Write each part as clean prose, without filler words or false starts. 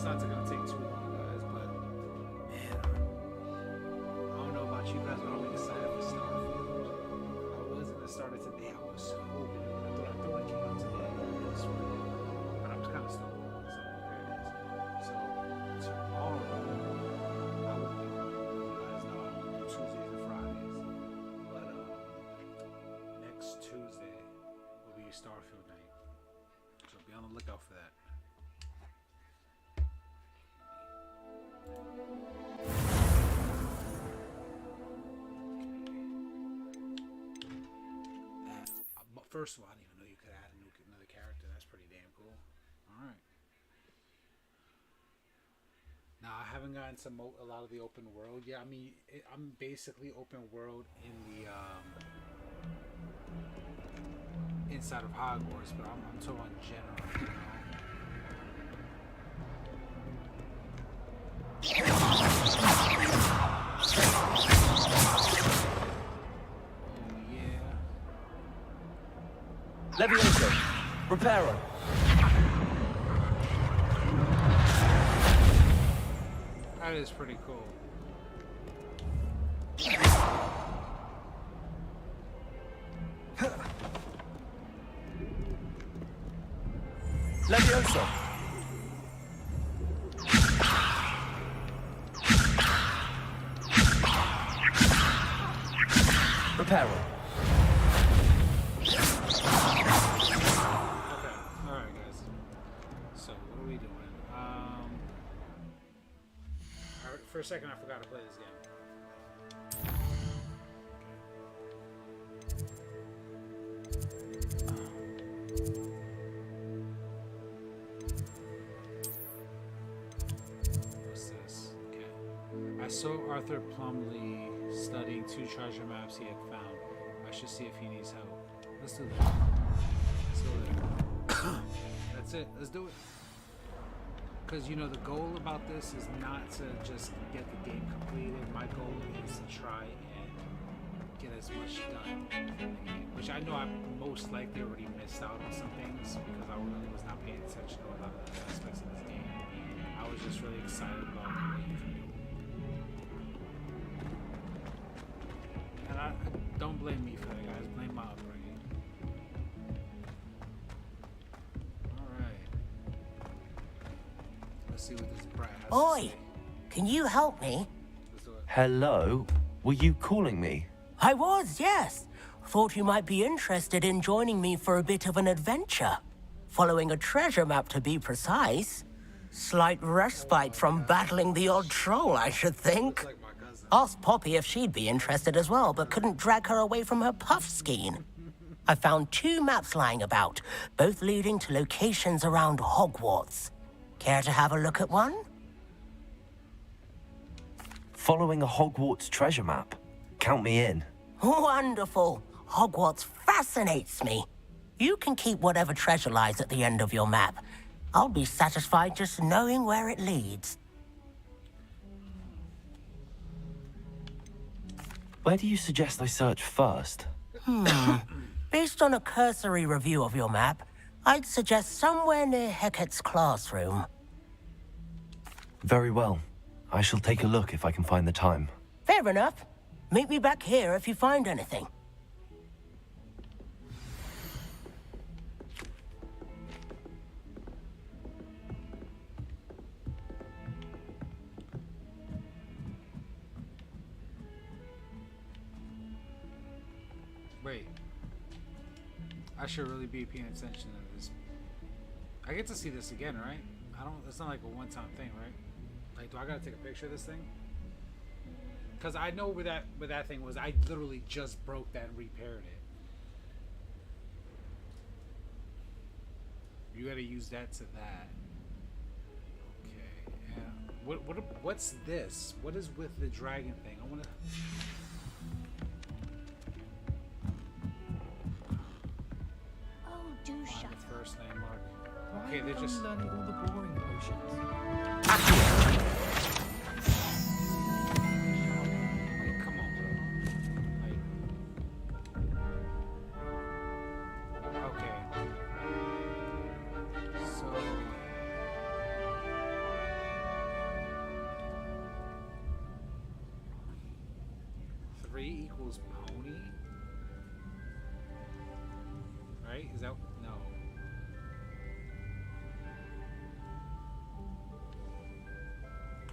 it's not gonna take too long, guys. But man, I don't know about you guys, but I'm excited for Starfield. I was gonna start it today. I was hoping. I thought it came out today. But I'm kind of still hoping. So here it is. So tomorrow, I will do. You guys know I will do Tuesdays and Fridays. But next Tuesday will be Starfield night. So be on the lookout for that. First of all, I didn't even know you could add another character. That's pretty damn cool. All right. Now I haven't gotten to a lot of the open world yet. I mean, I'm basically open world in the inside of Hogwarts, but I'm talking in general. Levioso, reparo. That is pretty cool. Levioso. Reparo. For a second, I forgot to play this game. What's this? Okay. I saw Arthur Plumley studying 2 treasure maps he had found. I should see if he needs help. Let's do that. Let's go there. That's it. Let's do it. Because, you know, the goal about this is not to just get the game completed. My goal is to try and get as much done in the game. Which I know I most likely already missed out on some things because I really was not paying attention to a lot of the aspects of this game. I was just really excited about what you can do. And I don't blame me for that, guys. Blame my upbringing. See what this brat has Oi! to say. Can you help me? Hello? Were you calling me? I was, yes. Thought you might be interested in joining me for a bit of an adventure. Following a treasure map, to be precise. Slight respite from battling the odd troll, I should think. Like my cousin. Asked Poppy if she'd be interested as well, but couldn't drag her away from her puff skein. I found 2 maps lying about, both leading to locations around Hogwarts. Care to have a look at one? Following a Hogwarts treasure map. Count me in. Wonderful. Hogwarts fascinates me. You can keep whatever treasure lies at the end of your map. I'll be satisfied just knowing where it leads. Where do you suggest I search first? Based on a cursory review of your map, I'd suggest somewhere near Hecat's classroom. Very well. I shall take a look if I can find the time. Fair enough. Meet me back here if you find anything. Wait. I should really be paying attention to this. I get to see this again, right? It's not like a one-time thing, right? Like, do I gotta take a picture of this thing? Because I know where that thing was. I literally just broke that and repaired it. You gotta use that to that. Okay. Yeah. What's this? What is with the dragon thing? I wanna. Do shut The up. first name mark. Why Okay, they're are just you learning all the boring potions? like, come on, bro. Like, okay. So 3 equals pony? Right? Is that no?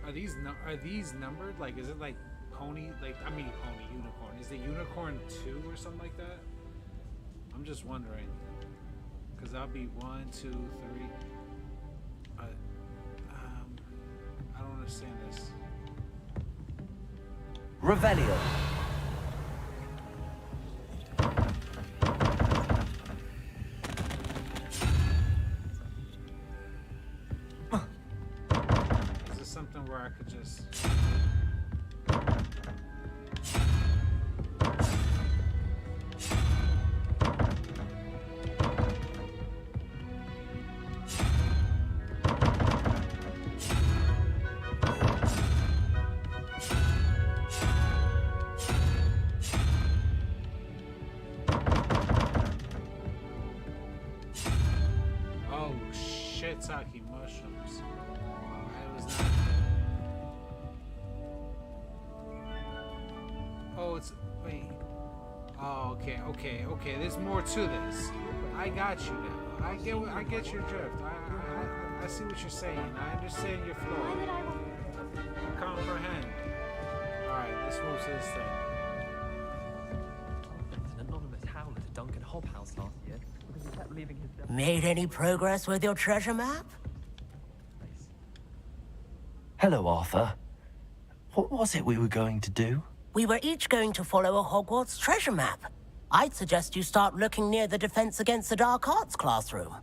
Are these numbered? Like, is it like pony? Like, I mean, pony unicorn. Is it unicorn 2 or something like that? I'm just wondering. Cause that'll be 1, 2, 3. I don't understand this. Revelio. Is this something where I could just... Oh, shiitake mushrooms. I was not... Oh, it's... Wait. Oh, okay. There's more to this. I got you now. I get your drift. I see what you're saying. I understand your flow. Why would I Comprehend. Alright, let's move to this thing. An anonymous howler to Duncan Hobhouse last year because he kept leaving his death Made any progress with your treasure map? place. Hello, Arthur. What was it we were going to do? We were each going to follow a Hogwarts treasure map. I'd suggest you start looking near the Defense Against the Dark Arts classroom.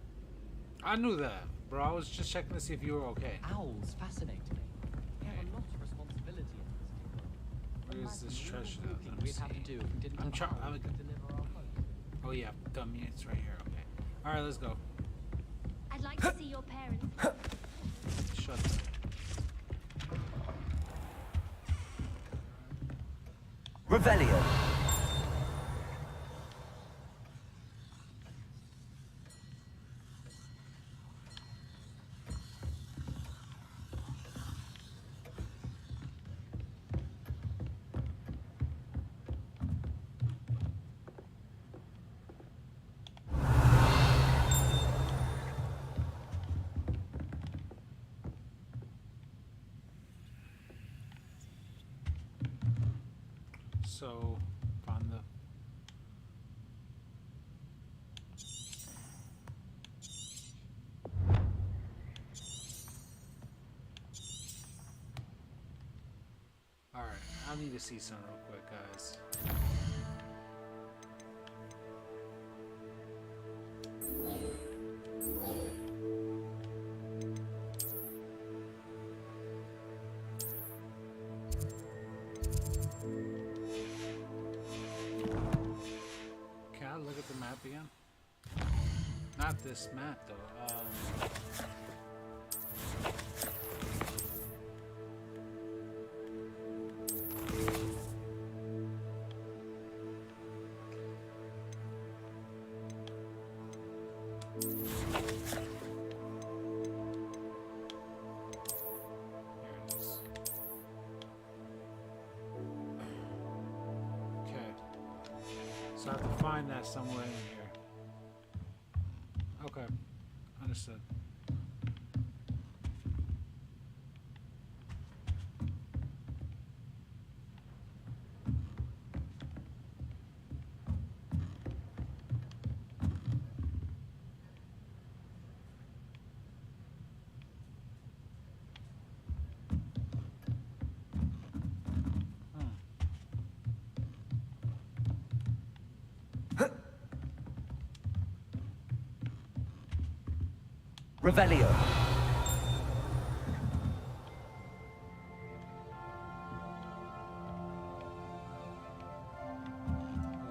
I knew that, bro. I was just checking to see if you were okay. Owls fascinate me. They have a lot of responsibility in this Where is this treasure? Let me we'd have to see. do if we didn't I'm trying. deliver our hopes. Oh yeah, dummy. It's right here. Okay. All right, let's go. I'd like to see your parents. Shut up. Revelio. So, find the... Alright, I need to see something real quick, guys. Can I look at the map again? Not this map, though. Here it is. Okay. So I have to find that somewhere in here. Okay. Understood. Revelio.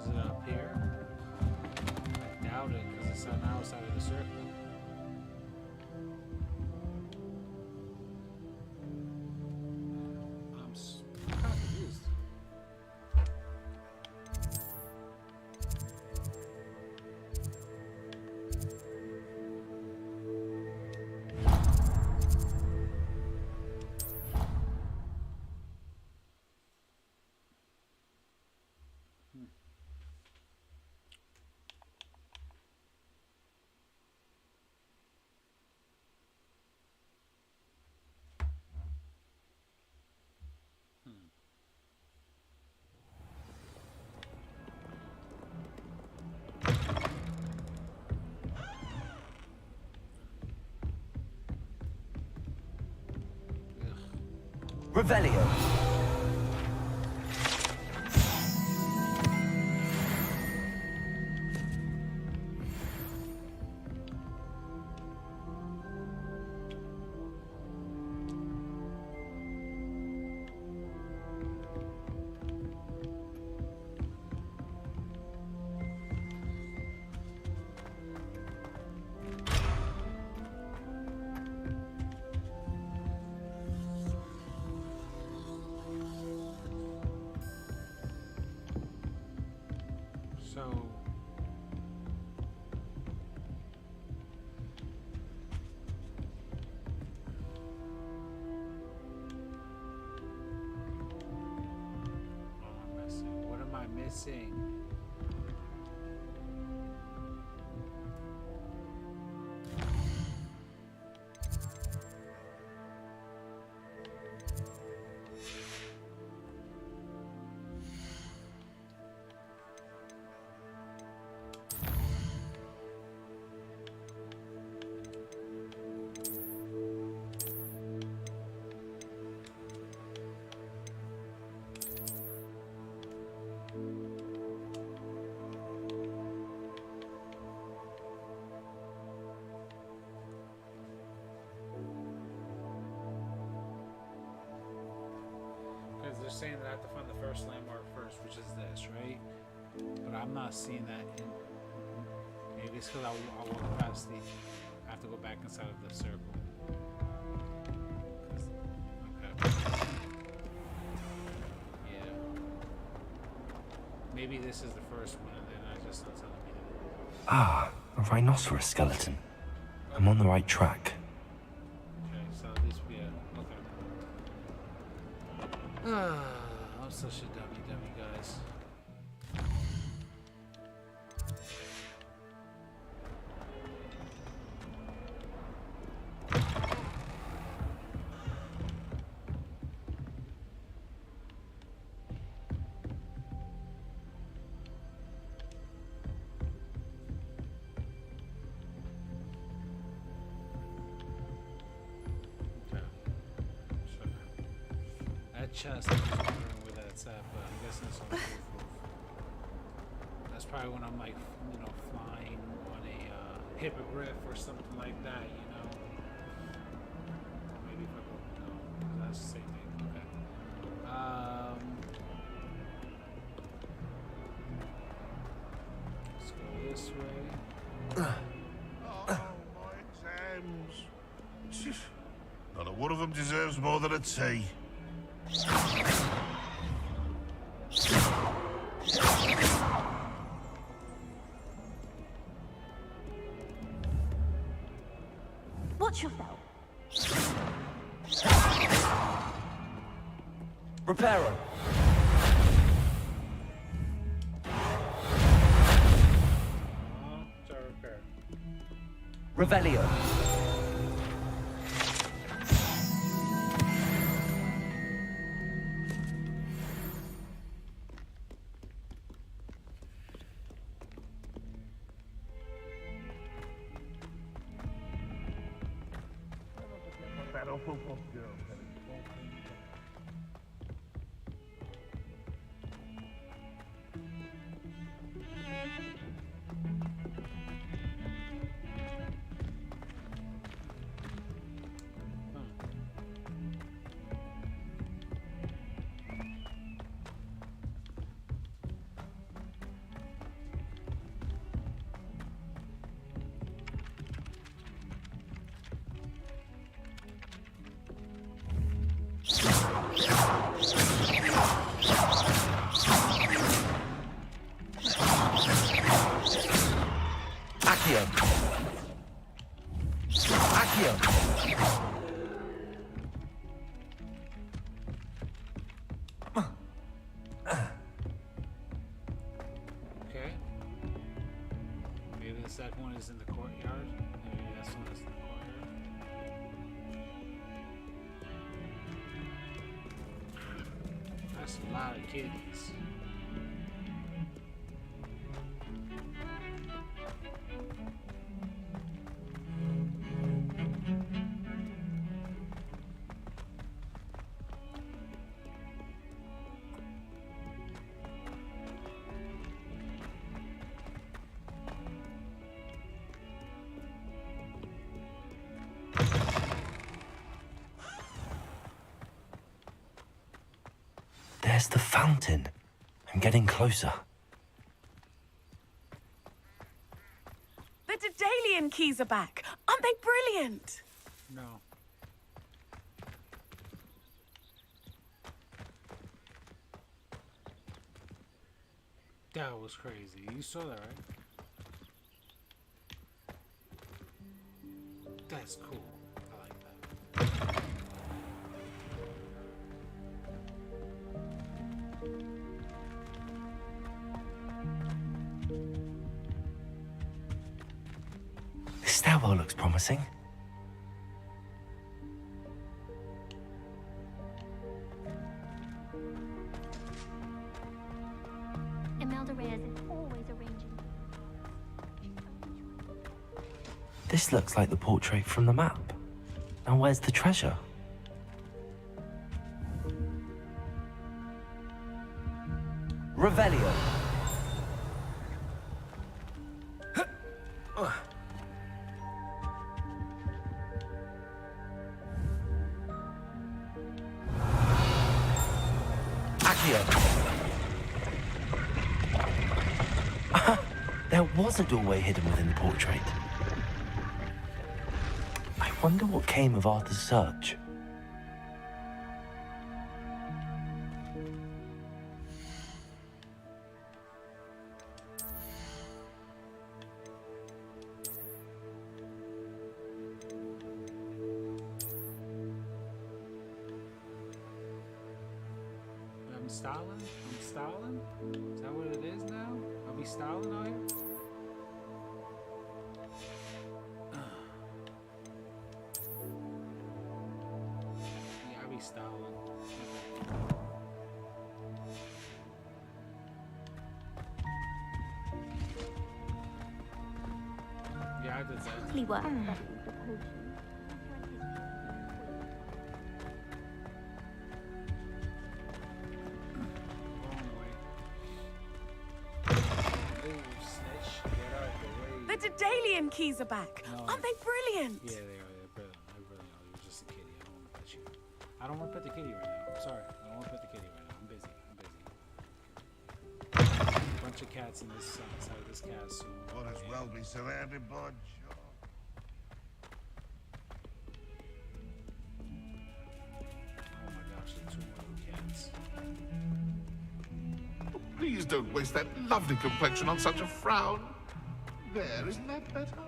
Is it up here? I doubt it, because it's on the outside of the circle. I'm kind of confused. Revelio. So what am I missing? Because they're saying that I have to find the first landmark first, which is this, right? But I'm not seeing that in. Maybe it's because I'll walk past the. I have to go back inside of the circle. Okay. Yeah. Maybe this is the first one, and then I just not telling me that. Ah, a rhinoceros skeleton. I'm on the right track. Okay, so at least we okay. I'm such a dummy, guys. Chest. I'm just wondering where that's at, but I'm guessing it's on the roof. That's probably when I'm like, you know, flying on a hippogriff or something like that, you know. Or maybe if I go, no, that's the same thing. Okay. Let's go this way. Oh, my exams. Not a one of them deserves more than a tea. Watch yourself. Reparo. Try repair. Revelio. Accio. Okay. Maybe the second one is in the courtyard. Maybe that's one that's in the courtyard. That's a lot of kitties. There's the fountain. I'm getting closer. The Daedalian keys are back. Aren't they brilliant? No. That was crazy. You saw that, right? That's cool. I like that. This stairwell looks promising. Imelda Reyes is always arranging. This looks like the portrait from the map. Now where's the treasure? Revelio. There was a doorway hidden within the portrait. I wonder what came of Arthur's search. I'm Stalin? I'm Stalin? Is that what it is now? Are we Stalin out here? Yeah, I'll be Stalin. Yeah, I did that. Hardly worth studying the potion. Wrong way. Ooh, snitch. Get out the way. The Daedalian keys are back. No. Aren't they brilliant? Yeah, they are. They're brilliant. They're brilliant. Oh, you're just a kitty. I don't want to pet you. I don't want to pet the kitty right now. I'm sorry. I don't want to pet the kitty right now. I'm busy. Bunch of cats in this inside this castle. Might as well be surrounded by John. Oh my gosh, the two little cats. Please don't waste that lovely complexion on such a frown. There, isn't that better? I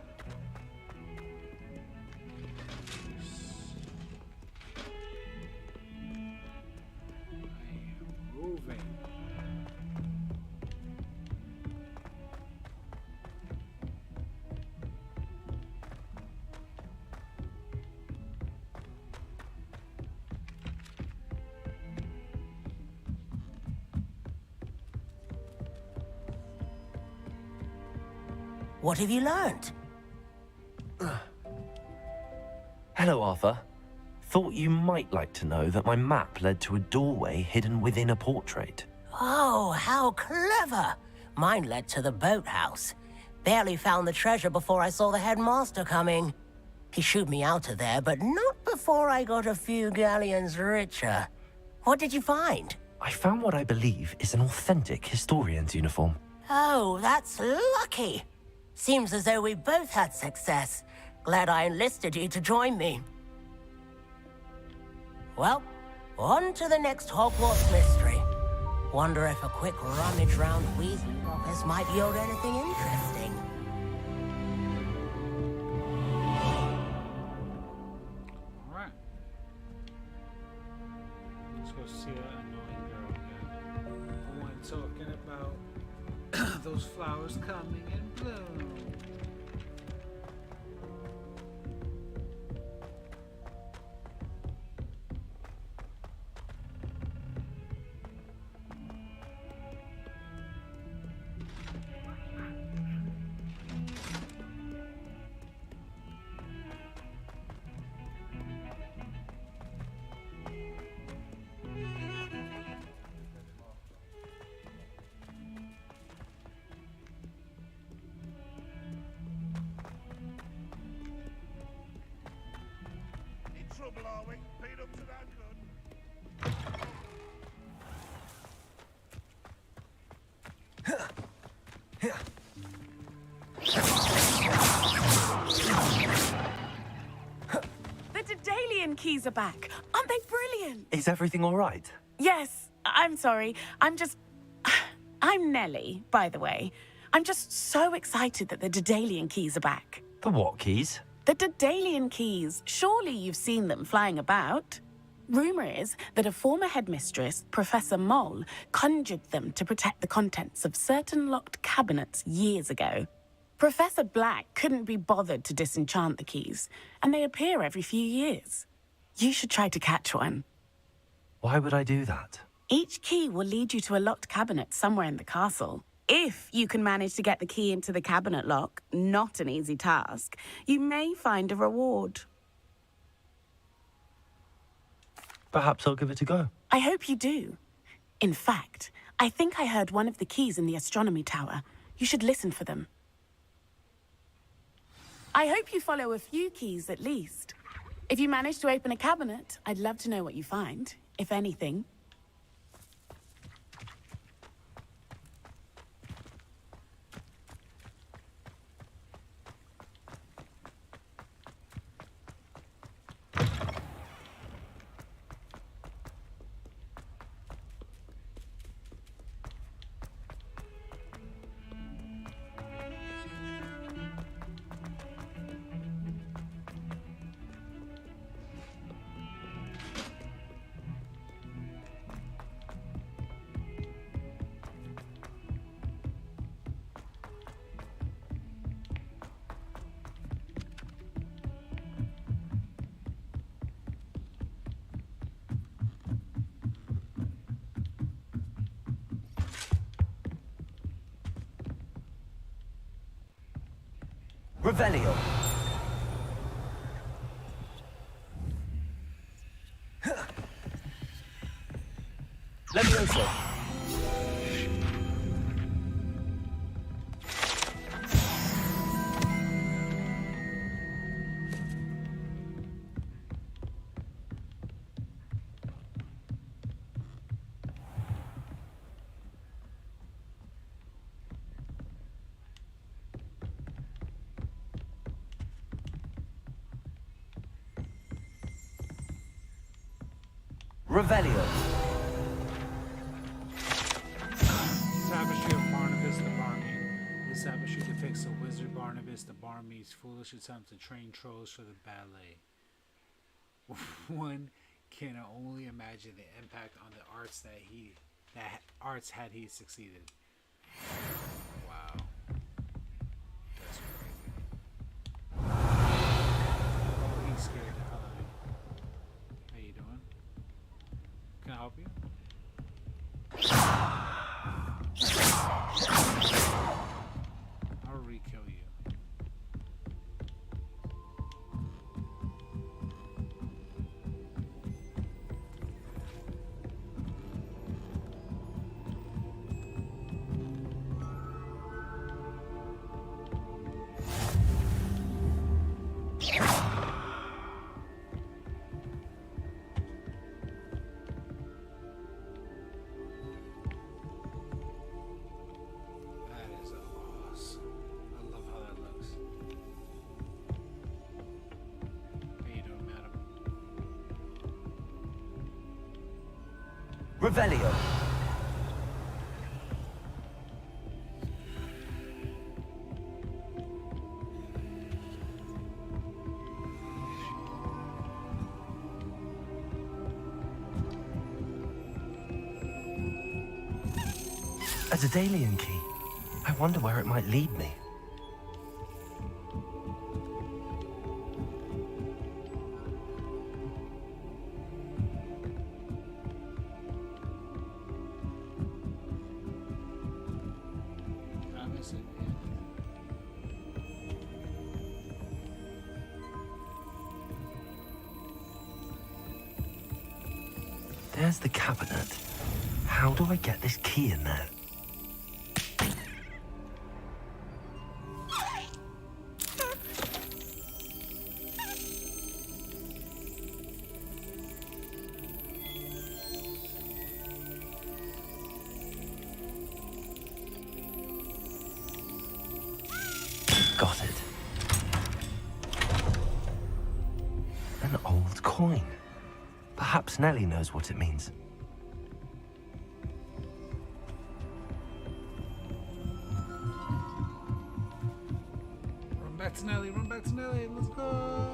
am moving. What have you learned? Hello, Arthur. Thought you might like to know that my map led to a doorway hidden within a portrait. Oh, how clever! Mine led to the boathouse. Barely found the treasure before I saw the headmaster coming. He shooed me out of there, but not before I got a few galleons richer. What did you find? I found what I believe is an authentic historian's uniform. Oh, that's lucky. Seems as though we both had success. Glad I enlisted you to join me. Well, on to the next Hogwarts mystery. Wonder if a quick rummage round Weasley office might yield anything interesting. Alright. Let's go see that annoying girl again. The one talking about those flowers coming in bloom. In trouble, are we? Peanuts are that good. keys are back. Aren't they brilliant? Is everything all right? Yes, I'm sorry. I'm Nellie, by the way. I'm just so excited that the Daedalian keys are back. The what keys? The Daedalian keys. Surely you've seen them flying about. Rumour is that a former headmistress, Professor Moll, conjured them to protect the contents of certain locked cabinets years ago. Professor Black couldn't be bothered to disenchant the keys, and they appear every few years. You should try to catch one. Why would I do that? Each key will lead you to a locked cabinet somewhere in the castle. If you can manage to get the key into the cabinet lock, not an easy task, you may find a reward. Perhaps I'll give it a go. I hope you do. In fact, I think I heard one of the keys in the astronomy tower. You should listen for them. I hope you follow a few keys at least. If you manage to open a cabinet, I'd love to know what you find, if anything. Revelio. Levioso. Revelio. Tapestry of Barnabas the Barmaid. This tapestry depicts a wizard Barnabas the Barmaid's foolish attempt to train trolls for the ballet. One can only imagine the impact on the arts had he succeeded. Wow. That's crazy. Oh, he's scared the hell out of me. How you doing? Can I help you? I'll re-kill you. That is awesome. I love how that looks. How you doing, madam? Revelio. A Daedalian key. I wonder where it might lead me. I miss it. There's the cabinet. How do I get this key in there? Got it. An old coin. Perhaps Nellie knows what it means. Run back to Nelly, run back to Nelly, let's go!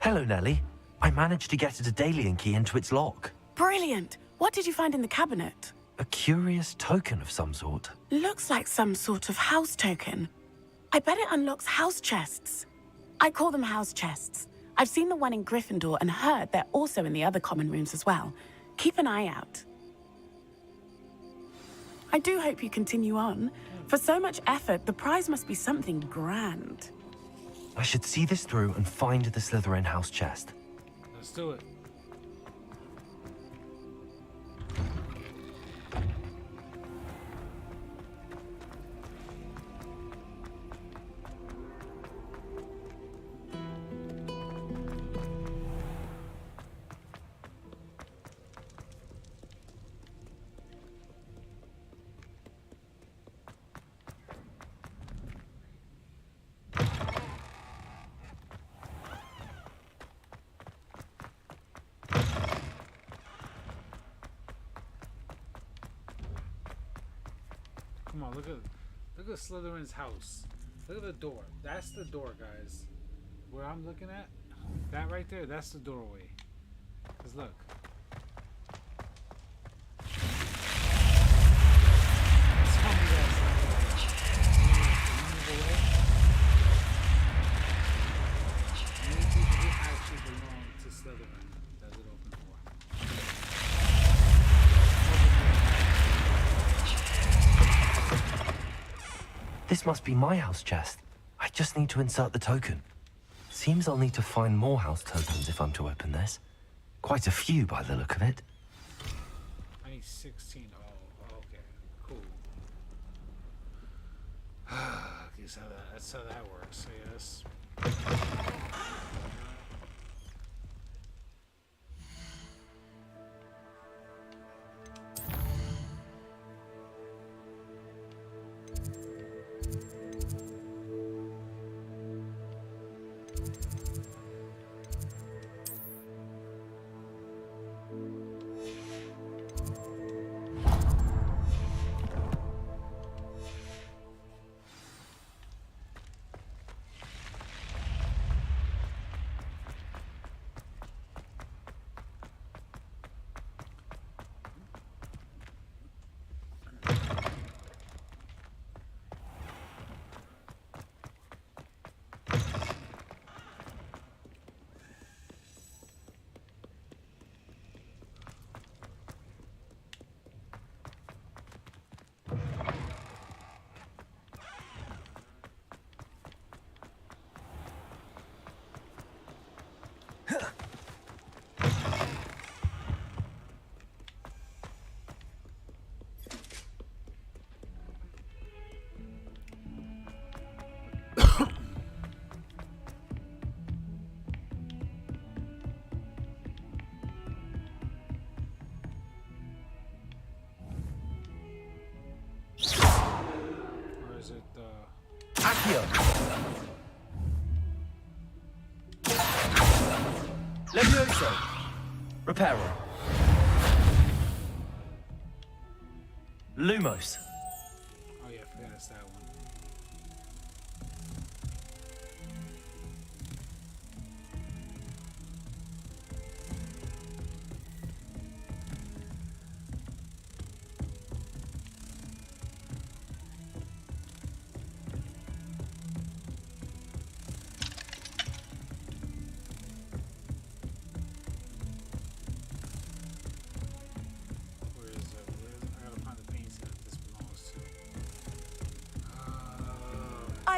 Hello, Nellie. I managed to get a Daedalian key into its lock. Brilliant! What did you find in the cabinet? A curious token of some sort. Looks like some sort of house token. I bet it unlocks house chests. I call them house chests. I've seen the one in Gryffindor and heard they're also in the other common rooms as well. Keep an eye out. I do hope you continue on. For so much effort, the prize must be something grand. I should see this through and find the Slytherin house chest. Let's do it. Come on, look at Slytherin's house. Look at the door. That's the door, guys. Where I'm looking at, that right there, that's the doorway. Cause look. Tell me that's not move away. Many people who actually belong to Slytherin. Does it open for? This must be my house chest. I just need to insert the token. Seems I'll need to find more house tokens if I'm to open this. Quite a few by the look of it. I need 16. Oh, okay. Cool. Guess that's how that works, I guess. Or is it Accio! Levioso! Reparo. Lumos. oh yeah, I forgot it's that one.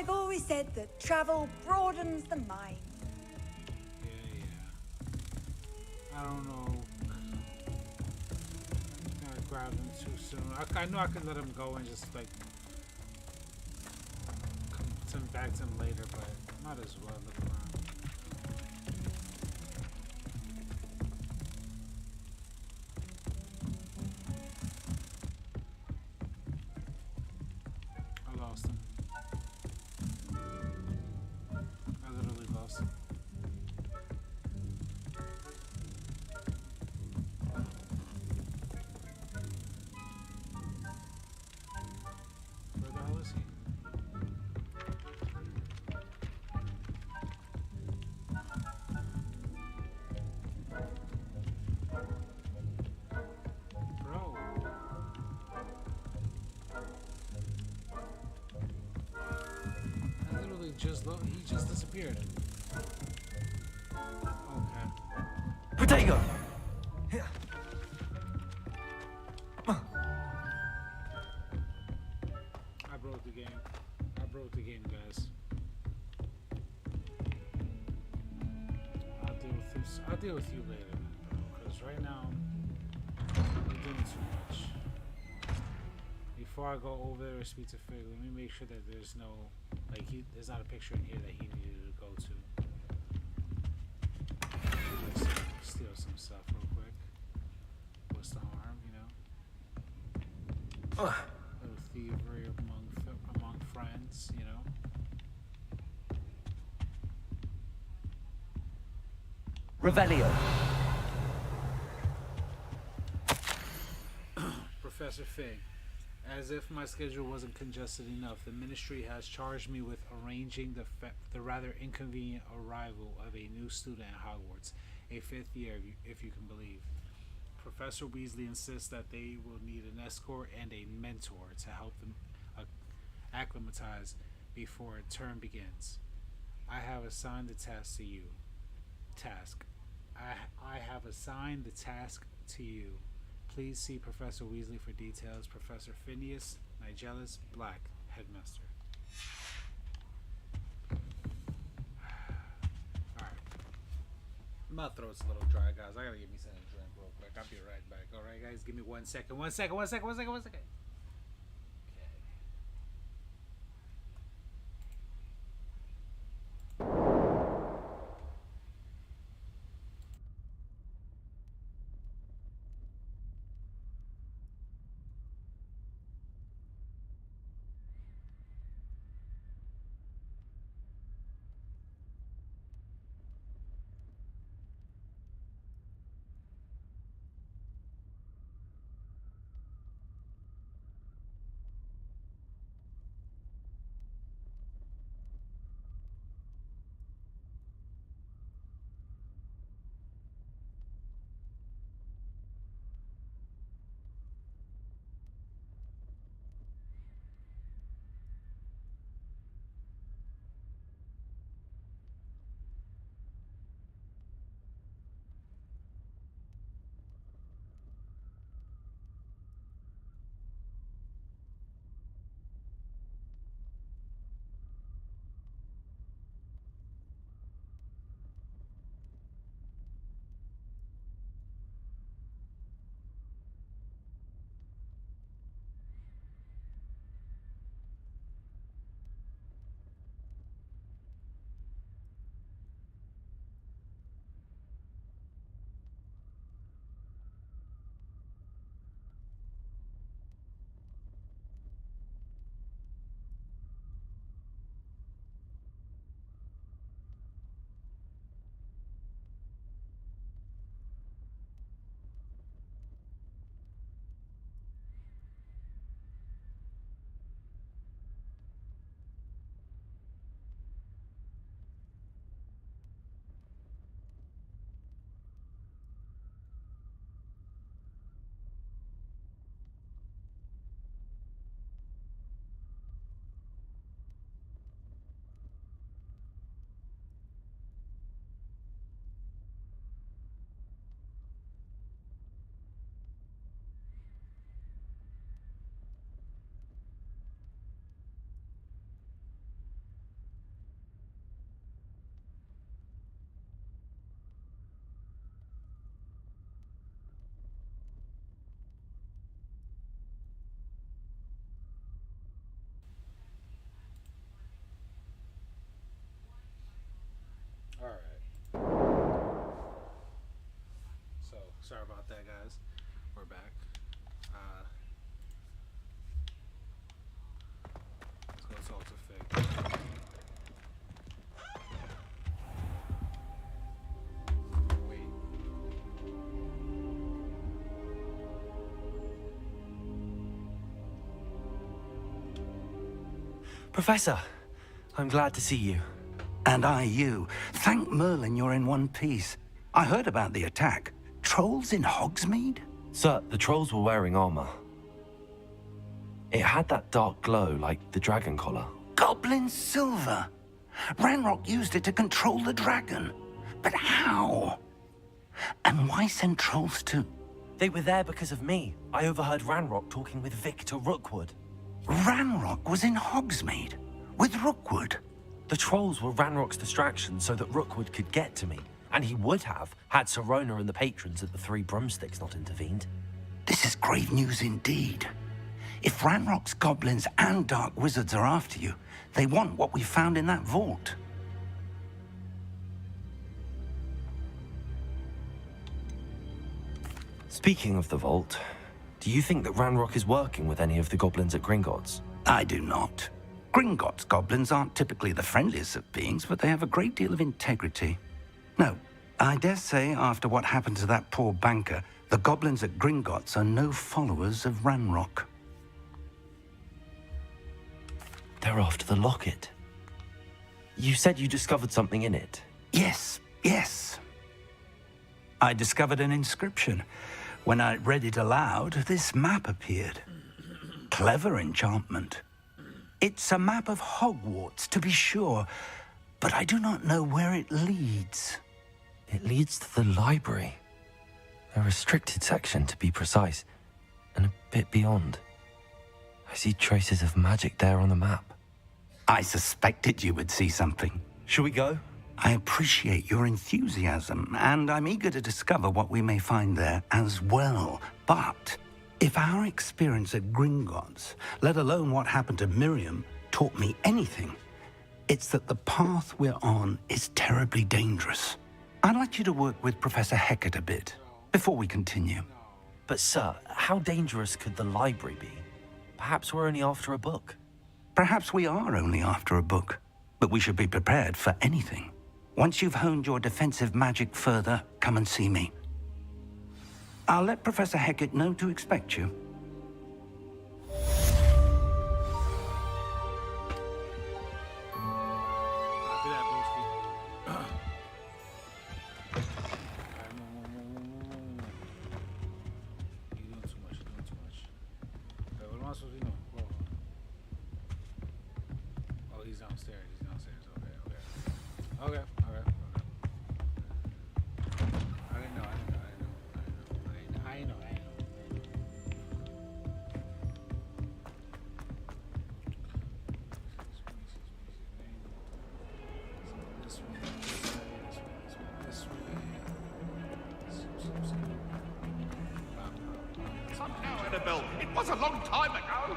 They've always said that travel broadens the mind. Yeah. I don't know. I grabbed him too soon. I know I could let him go and just like come back to him later, but might as well look around. I lost him. I literally lost him. Where the hell is he? Bro. I literally just he just disappeared. Okay. Protego! I broke the game. I broke the game, guys. I'll deal with you later, because right now I'm doing too much. Before I go over there and speak to Fig, let me make sure that there's no there's not a picture in here that he needed to go to. Let's steal some stuff real quick. What's the harm, you know? Little thievery among friends, you know. Revelio. Professor Fig, as if my schedule wasn't congested enough, the ministry has charged me with arranging the rather inconvenient arrival of a new student at Hogwarts, a 5th year, if you can believe. Professor Weasley insists that they will need an escort and a mentor to help them acclimatize before term begins. I have assigned the task to you. I have assigned the task to you. Please see Professor Weasley for details. Professor Phineas Nigellus Black, Headmaster. Alright. My throat's a little dry, guys. I gotta get me something to drink real quick. I'll be right back. Alright, guys, give me 1 second. 1 second. Alright. So, sorry about that, guys. We're back. Let's go talk to Fig. Wait. Professor, I'm glad to see you. And I you. Thank Merlin you're in one piece. I heard about the attack. Trolls in Hogsmeade? Sir, the trolls were wearing armor. It had that dark glow like the dragon collar. Goblin silver. Ranrock used it to control the dragon. But how? And why send trolls to... They were there because of me. I overheard Ranrock talking with Victor Rookwood. Ranrock was in Hogsmeade? With Rookwood? The trolls were Ranrock's distraction so that Rookwood could get to me. And he would have, had Sirona and the patrons at the Three Broomsticks not intervened. This is grave news indeed. If Ranrock's goblins and dark wizards are after you, they want what we found in that vault. Speaking of the vault, do you think that Ranrock is working with any of the goblins at Gringotts? I do not. Gringotts goblins aren't typically the friendliest of beings, but they have a great deal of integrity. No, I dare say after what happened to that poor banker, the goblins at Gringotts are no followers of Ranrock. They're after the locket. You said you discovered something in it. Yes. I discovered an inscription. When I read it aloud, this map appeared. Clever enchantment. It's a map of Hogwarts, to be sure, but I do not know where it leads. It leads to the library. A restricted section, to be precise, and a bit beyond. I see traces of magic there on the map. I suspected you would see something. Shall we go? I appreciate your enthusiasm, and I'm eager to discover what we may find there as well. But if our experience at Gringotts, let alone what happened to Miriam, taught me anything, it's that the path we're on is terribly dangerous. I'd like you to work with Professor Hecat a bit before we continue. But sir, how dangerous could the library be? Perhaps we're only after a book. Perhaps we are only after a book, but we should be prepared for anything. Once you've honed your defensive magic further, come and see me. I'll let Professor Hecat know to expect you. Copy that, Boosty. You're doing too much. Wait, what am I supposed to be doing? Whoa. Oh, he's downstairs. Okay. I didn't know. Somehow, Annabelle, it was a long time ago.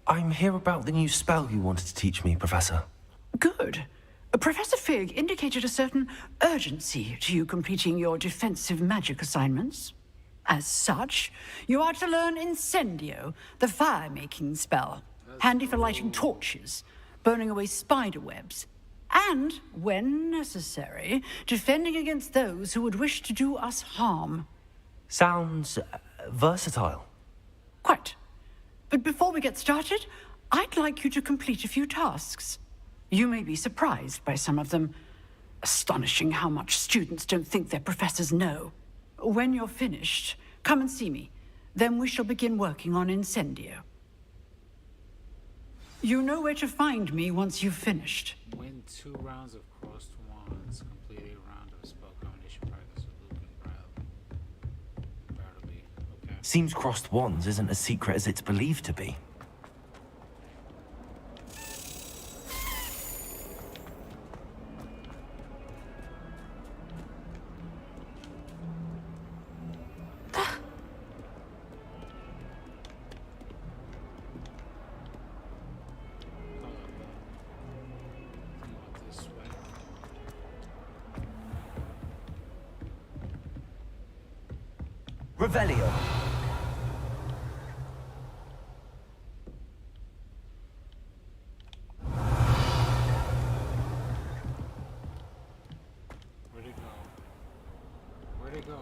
I'm here about the new spell you wanted to teach me, Professor. Good. Professor Fig indicated a certain urgency to you completing your defensive magic assignments. As such, you are to learn Incendio, the fire-making spell, handy for lighting torches, burning away spider webs, and, when necessary, defending against those who would wish to do us harm. Sounds versatile. Quite. But before we get started, I'd like you to complete a few tasks. You may be surprised by some of them. Astonishing how much students don't think their professors know. When you're finished, come and see me. Then we shall begin working on Incendio. You know where to find me once you've finished. Win 2 rounds of crossed wands. Complete a round of spell combination practice with Luke and Bradley. Okay. Seems crossed wands isn't as secret as it's believed to be. Revelio. Where'd it go? Where'd it go?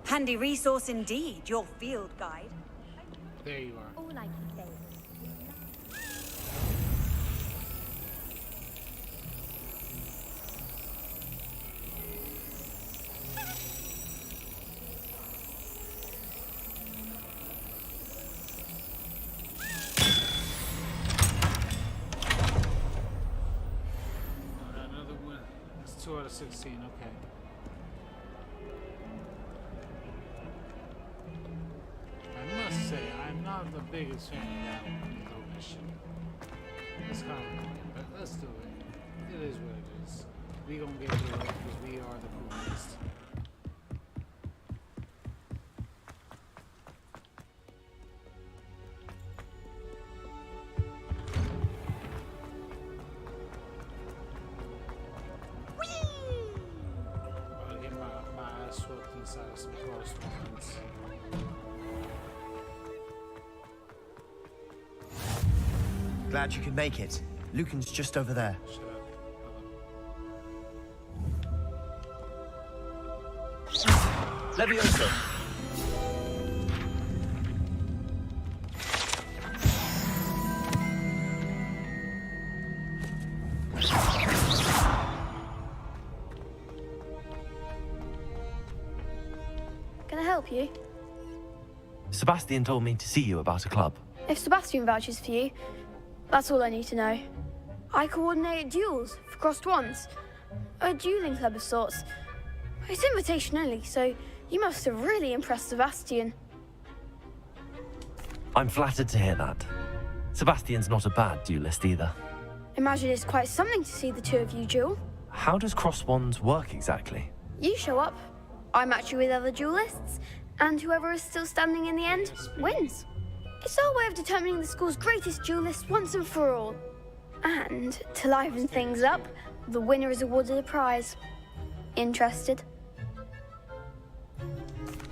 Handy resource indeed, your field guide. There you are. All I can say is Another one. That's 2 out of 16. Okay. I must say, I'm not the biggest fan of that little mission. It's kind of annoying, but let's do it. It is what it is. We gonna get through it because we are the coolest. I'll get my ass swept inside of some crossbones. Glad you could make it. Lucan's just over there. Shut up. Levioso. Can I help you? Sebastian told me to see you about a club. If Sebastian vouches for you, that's all I need to know. I coordinate duels for crossed ones. A dueling club of sorts. It's invitation only, so you must have really impressed Sebastian. I'm flattered to hear that. Sebastian's not a bad duelist either. Imagine it's quite something to see the two of you duel. How does cross wands work exactly? You show up, I match you with other duelists, and whoever is still standing in the end wins. It's our way of determining the school's greatest duelist once and for all. And to liven things up, the winner is awarded a prize. Interested?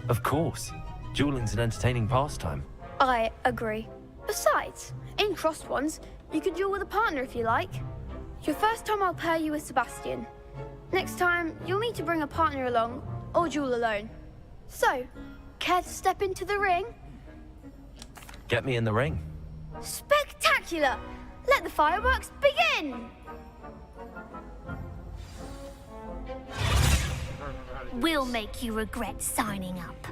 Of course. Dueling's an entertaining pastime. I agree. Besides, in crossed ones, you can duel with a partner if you like. Your first time I'll pair you with Sebastian. Next time, you'll need to bring a partner along, or duel alone. So, care to step into the ring? Get me in the ring. Spectacular! Let the fireworks begin! We'll make you regret signing up.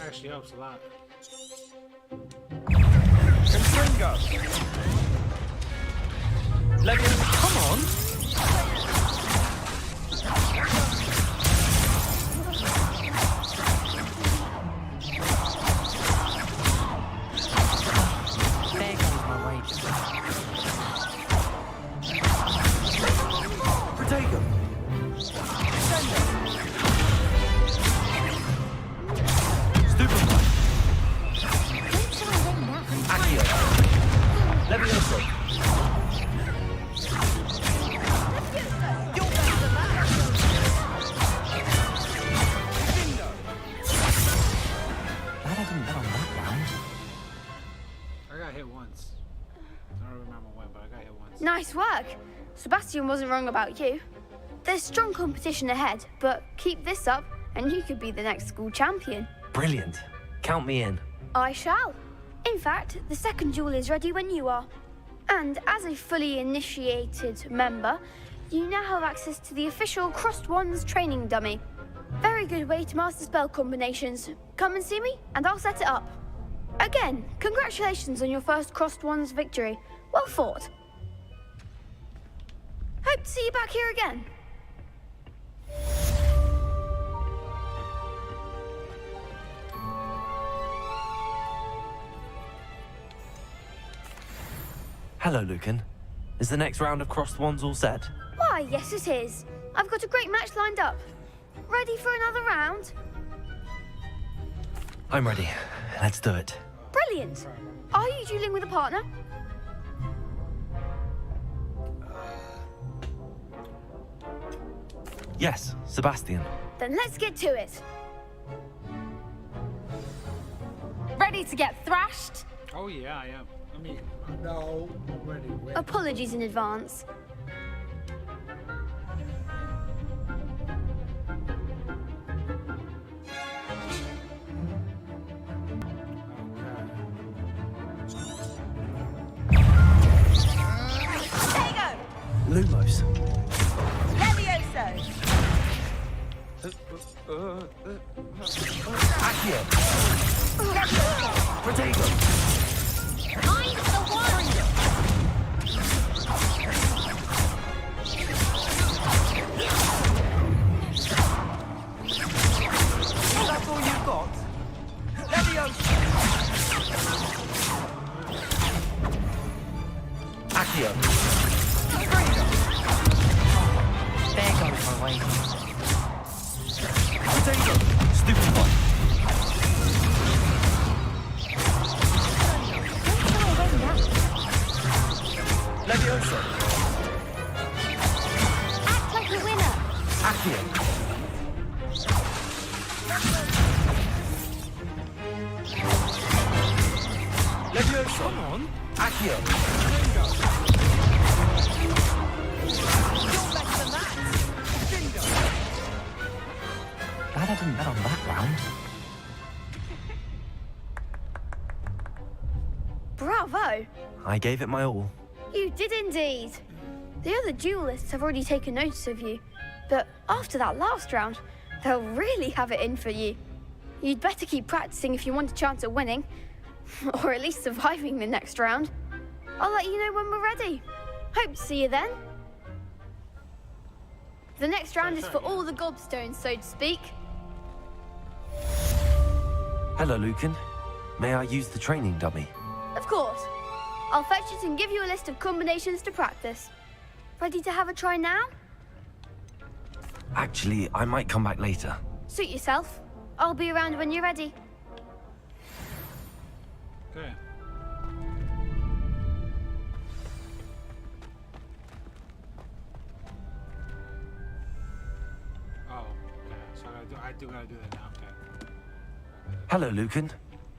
Actually helps a lot. Confringo! Levioso, come on! There goes my wages. Protego! Stupefy! Accio! Levioso! Glad I didn't bet on that round. I got hit once. I don't remember when, but I got hit once. Nice work! Sebastian wasn't wrong about you. There's strong competition ahead, but keep this up and you could be the next school champion. Brilliant. Count me in. I shall. In fact, the second duel is ready when you are. And as a fully initiated member, you now have access to the official Crossed Wands training dummy. Very good way to master spell combinations. Come and see me, and I'll set it up. Again, congratulations on your first Crossed Wands victory. Well fought. Hope to see you back here again. Hello, Lucan. Is the next round of crossed wands all set? Why, yes it is. I've got a great match lined up. Ready for another round? I'm ready. Let's do it. Brilliant. Are you dueling with a partner? Yes, Sebastian. Then let's get to it. Ready to get thrashed? Oh yeah, I am. I mean, no, I'm ready. Apologies in advance. Lumos. Levioso! Accio. Protego. Mind the warrior! That's all you've got? Levioso! Accio. There goes my way. Protego. Stupid one. Levioso. Act like a winner. Accio. Levioso. Come on. Accio. Glad I didn't bet on that round. Bravo. I gave it my all. You did indeed. The other duelists have already taken notice of you, but after that last round, they'll really have it in for you. You'd better keep practicing if you want a chance at winning, or at least surviving the next round. I'll let you know when we're ready. Hope to see you then. The next round is for all the gobstones, so to speak. Hello, Lucan. May I use the training dummy? Of course. I'll fetch it and give you a list of combinations to practice. Ready to have a try now? Actually, I might come back later. Suit yourself. I'll be around when you're ready. Okay. Oh, okay. So I do gotta do that now. Okay. Hello, Lucan.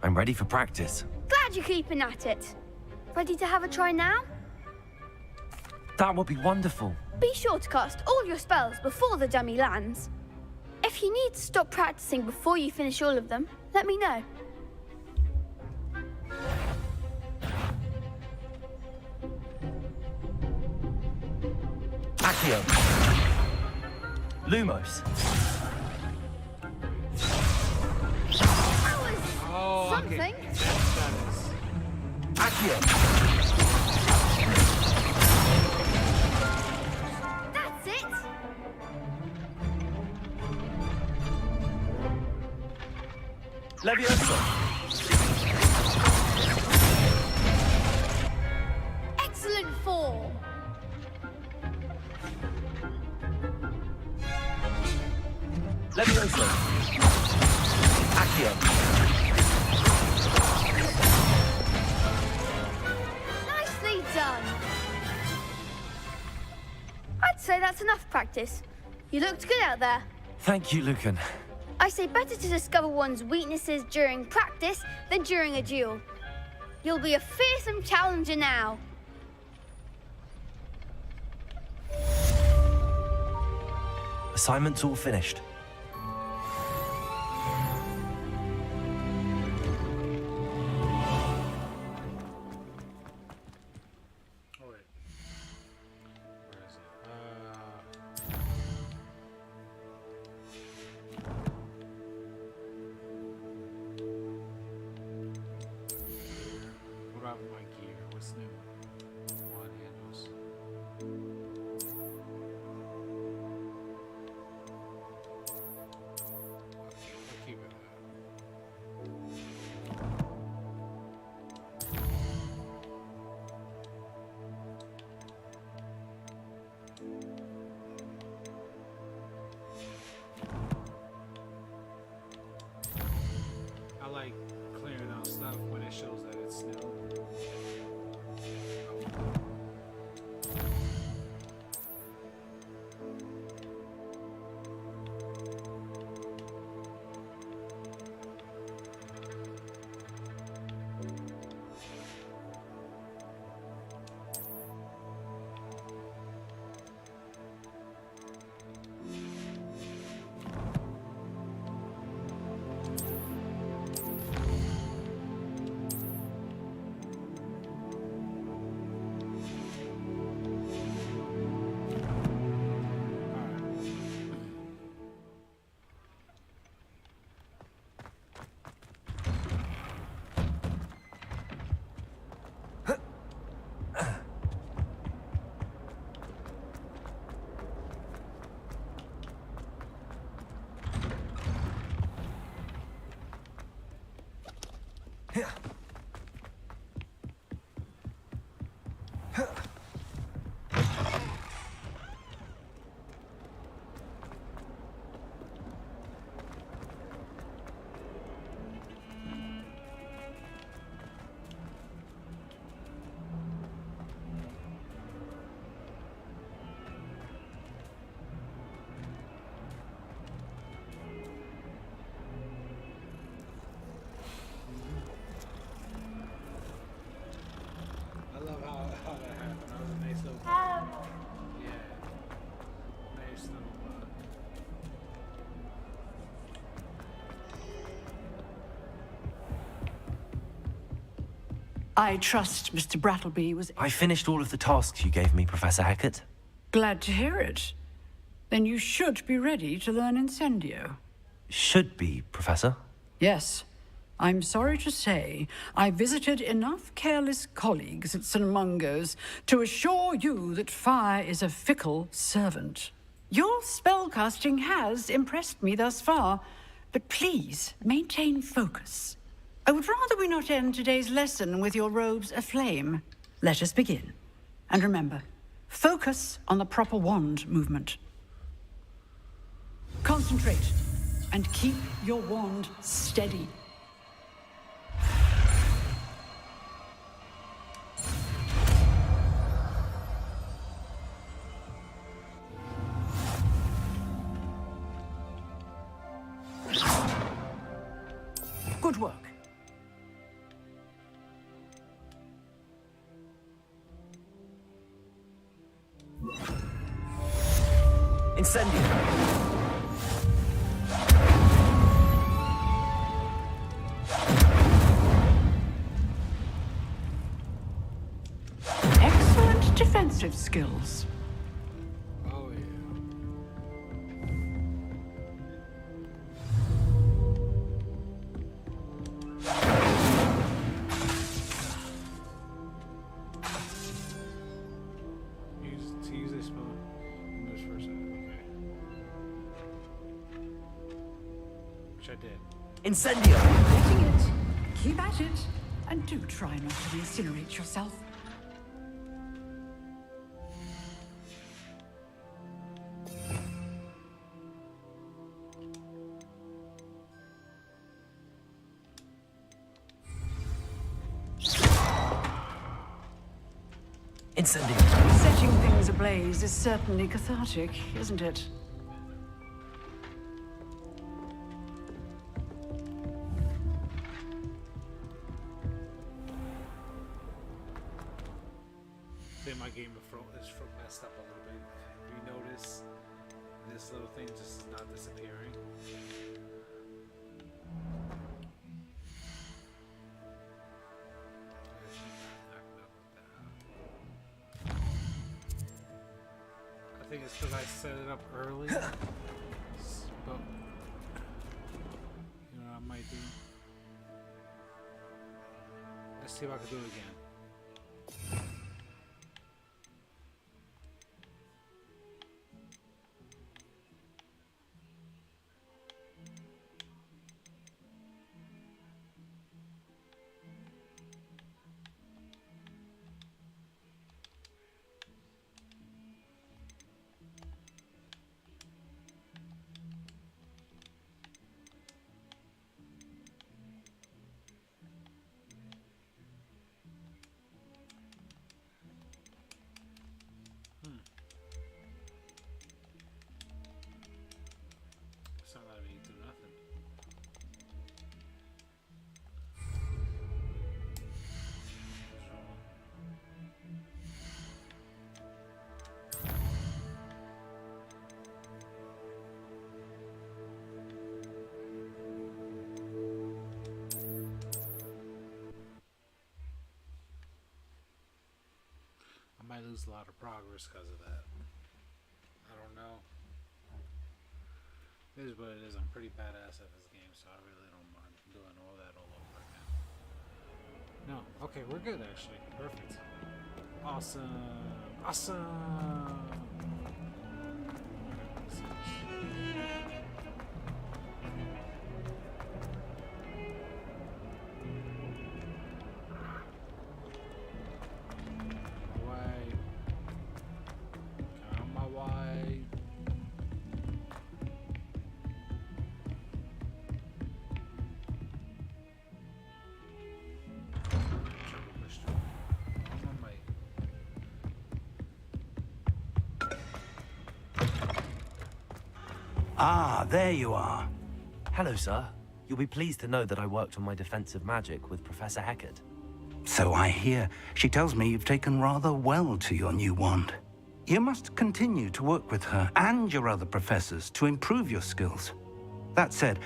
I'm ready for practice. Glad you're keeping at it. Ready to have a try now? That would be wonderful. Be sure to cast all your spells before the dummy lands. If you need to stop practicing before you finish all of them, let me know. Accio. Lumos. That was Oh, something. okay. Yes, that is. Accio. That's it. Levioso. Excellent form. Levioso. Accio. Nicely done. I'd say that's enough practice. You looked good out there. Thank you, Lucan. I say better to discover one's weaknesses during practice than during a duel. You'll be a fearsome challenger now. Assignment's all finished. Oh wait. Where is it? What about my gear? What's new? One handles. I'll keep it. I trust Mr. Brattleby was... I finished all of the tasks you gave me, Professor Hackett. Glad to hear it. Then you should be ready to learn Incendio. Should be, Professor. Yes. I'm sorry to say, I visited enough careless colleagues at St. Mungo's to assure you that fire is a fickle servant. Your spellcasting has impressed me thus far, but please maintain focus. I would rather we not end today's lesson with your robes aflame. Let us begin. And remember, focus on the proper wand movement. Concentrate, and keep your wand steady. Good work. Incendio! Excellent defensive skills. Oh, yeah. Use this spell. English first. Okay. Which I did. Incendio! Getting it. Keep at it. And do try not to incinerate yourself. Incendio! Setting things ablaze is certainly cathartic, isn't it? I think my Game of Thrones is messed up a little bit. If you notice, this little thing just is not disappearing. I think it's because I set it up early. But you know what I might do? Let's see if I can do it again. Some of you do nothing. I might lose a lot of progress because of that. I don't know. It is what it is. I'm pretty badass at this game, so I really don't mind doing all that all over again. No, okay, we're good actually. Perfect. Awesome. Awesome. Ah, there you are. Hello, sir. You'll be pleased to know that I worked on my defensive magic with Professor Hackett. So I hear. She tells me you've taken rather well to your new wand. You must continue to work with her and your other professors to improve your skills. That said,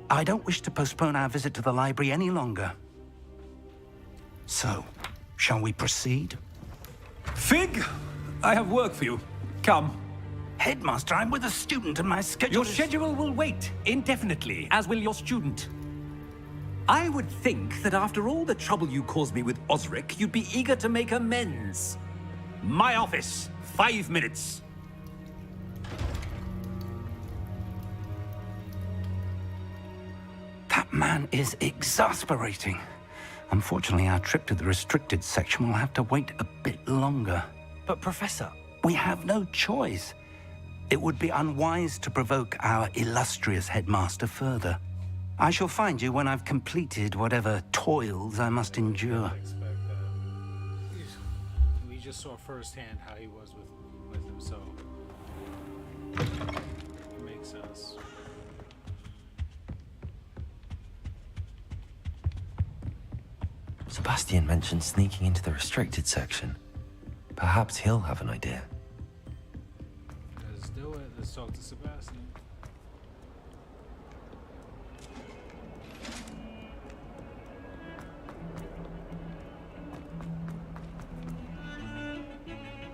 I don't wish to postpone our visit to the library any longer. So, shall we proceed? Fig, I have work for you. Come. Headmaster, I'm with a student and my schedule Your is... schedule will wait indefinitely, as will your student. I would think that after all the trouble you caused me with Osric, you'd be eager to make amends. My office, 5 minutes. That man is exasperating. Unfortunately, our trip to the restricted section will have to wait a bit longer. But, Professor... We have no choice. It would be unwise to provoke our illustrious headmaster further. I shall find you when I've completed whatever toils I must endure. We just saw firsthand how he was with him, so it makes sense. Sebastian mentioned sneaking into the restricted section. Perhaps he'll have an idea. Let's do it. Let's talk to Sebastian.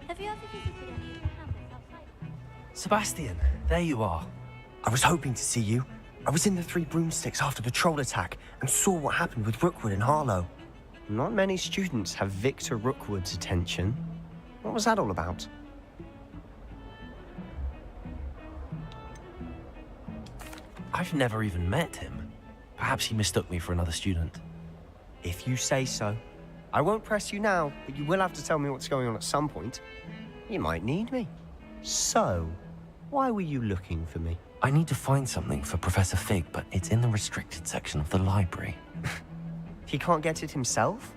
Have you ever visited any of the hamlets outside? Sebastian, there you are. I was hoping to see you. I was in the Three Broomsticks after the troll attack and saw what happened with Rookwood and Harlow. Not many students have Victor Rookwood's attention. What was that all about? I've never even met him. Perhaps he mistook me for another student. If you say so. I won't press you now, but you will have to tell me what's going on at some point. You might need me. So, why were you looking for me? I need to find something for Professor Fig, but it's in the restricted section of the library. He can't get it himself?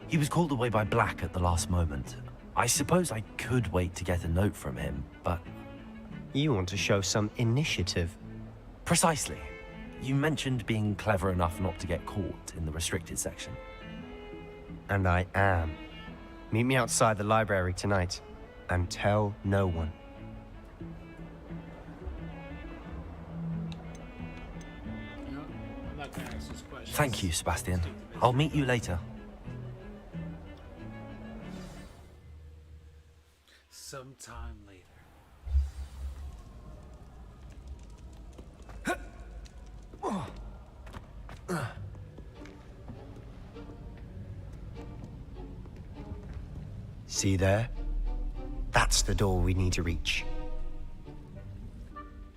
He was called away by Black at the last moment. I suppose I could wait to get a note from him, but... You want to show some initiative. Precisely. You mentioned being clever enough not to get caught in the restricted section. And I am. Meet me outside the library tonight, and tell no one. No, I'm not gonna ask this question. Thank you, Sebastian. I'll meet you later. Sometime later. See there? That's the door we need to reach.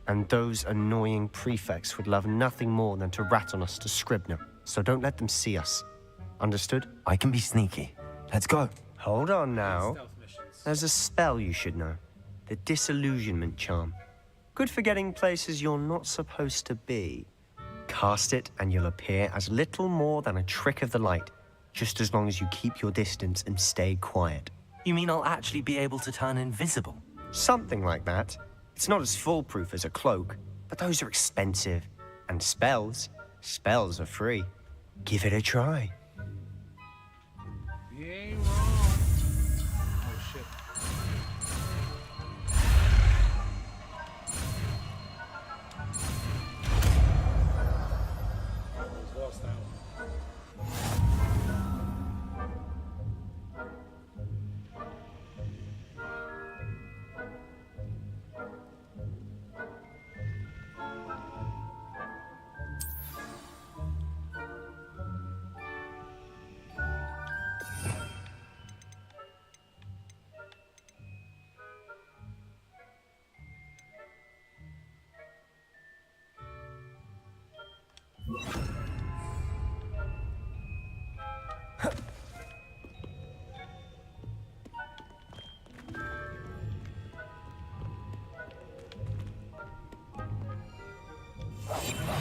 And those annoying prefects would love nothing more than to rat on us to Scribner, so don't let them see us. Understood? I can be sneaky. Let's go. Hold on now. Stealth missions. There's a spell you should know. The Disillusionment Charm. Good for getting places you're not supposed to be. Cast it and you'll appear as little more than a trick of the light, just as long as you keep your distance and stay quiet. You mean I'll actually be able to turn invisible? Something like that. It's not as foolproof as a cloak, but those are expensive. And spells are free. Give it a try. You ain't wrong. Oh shit. Almost lost that one.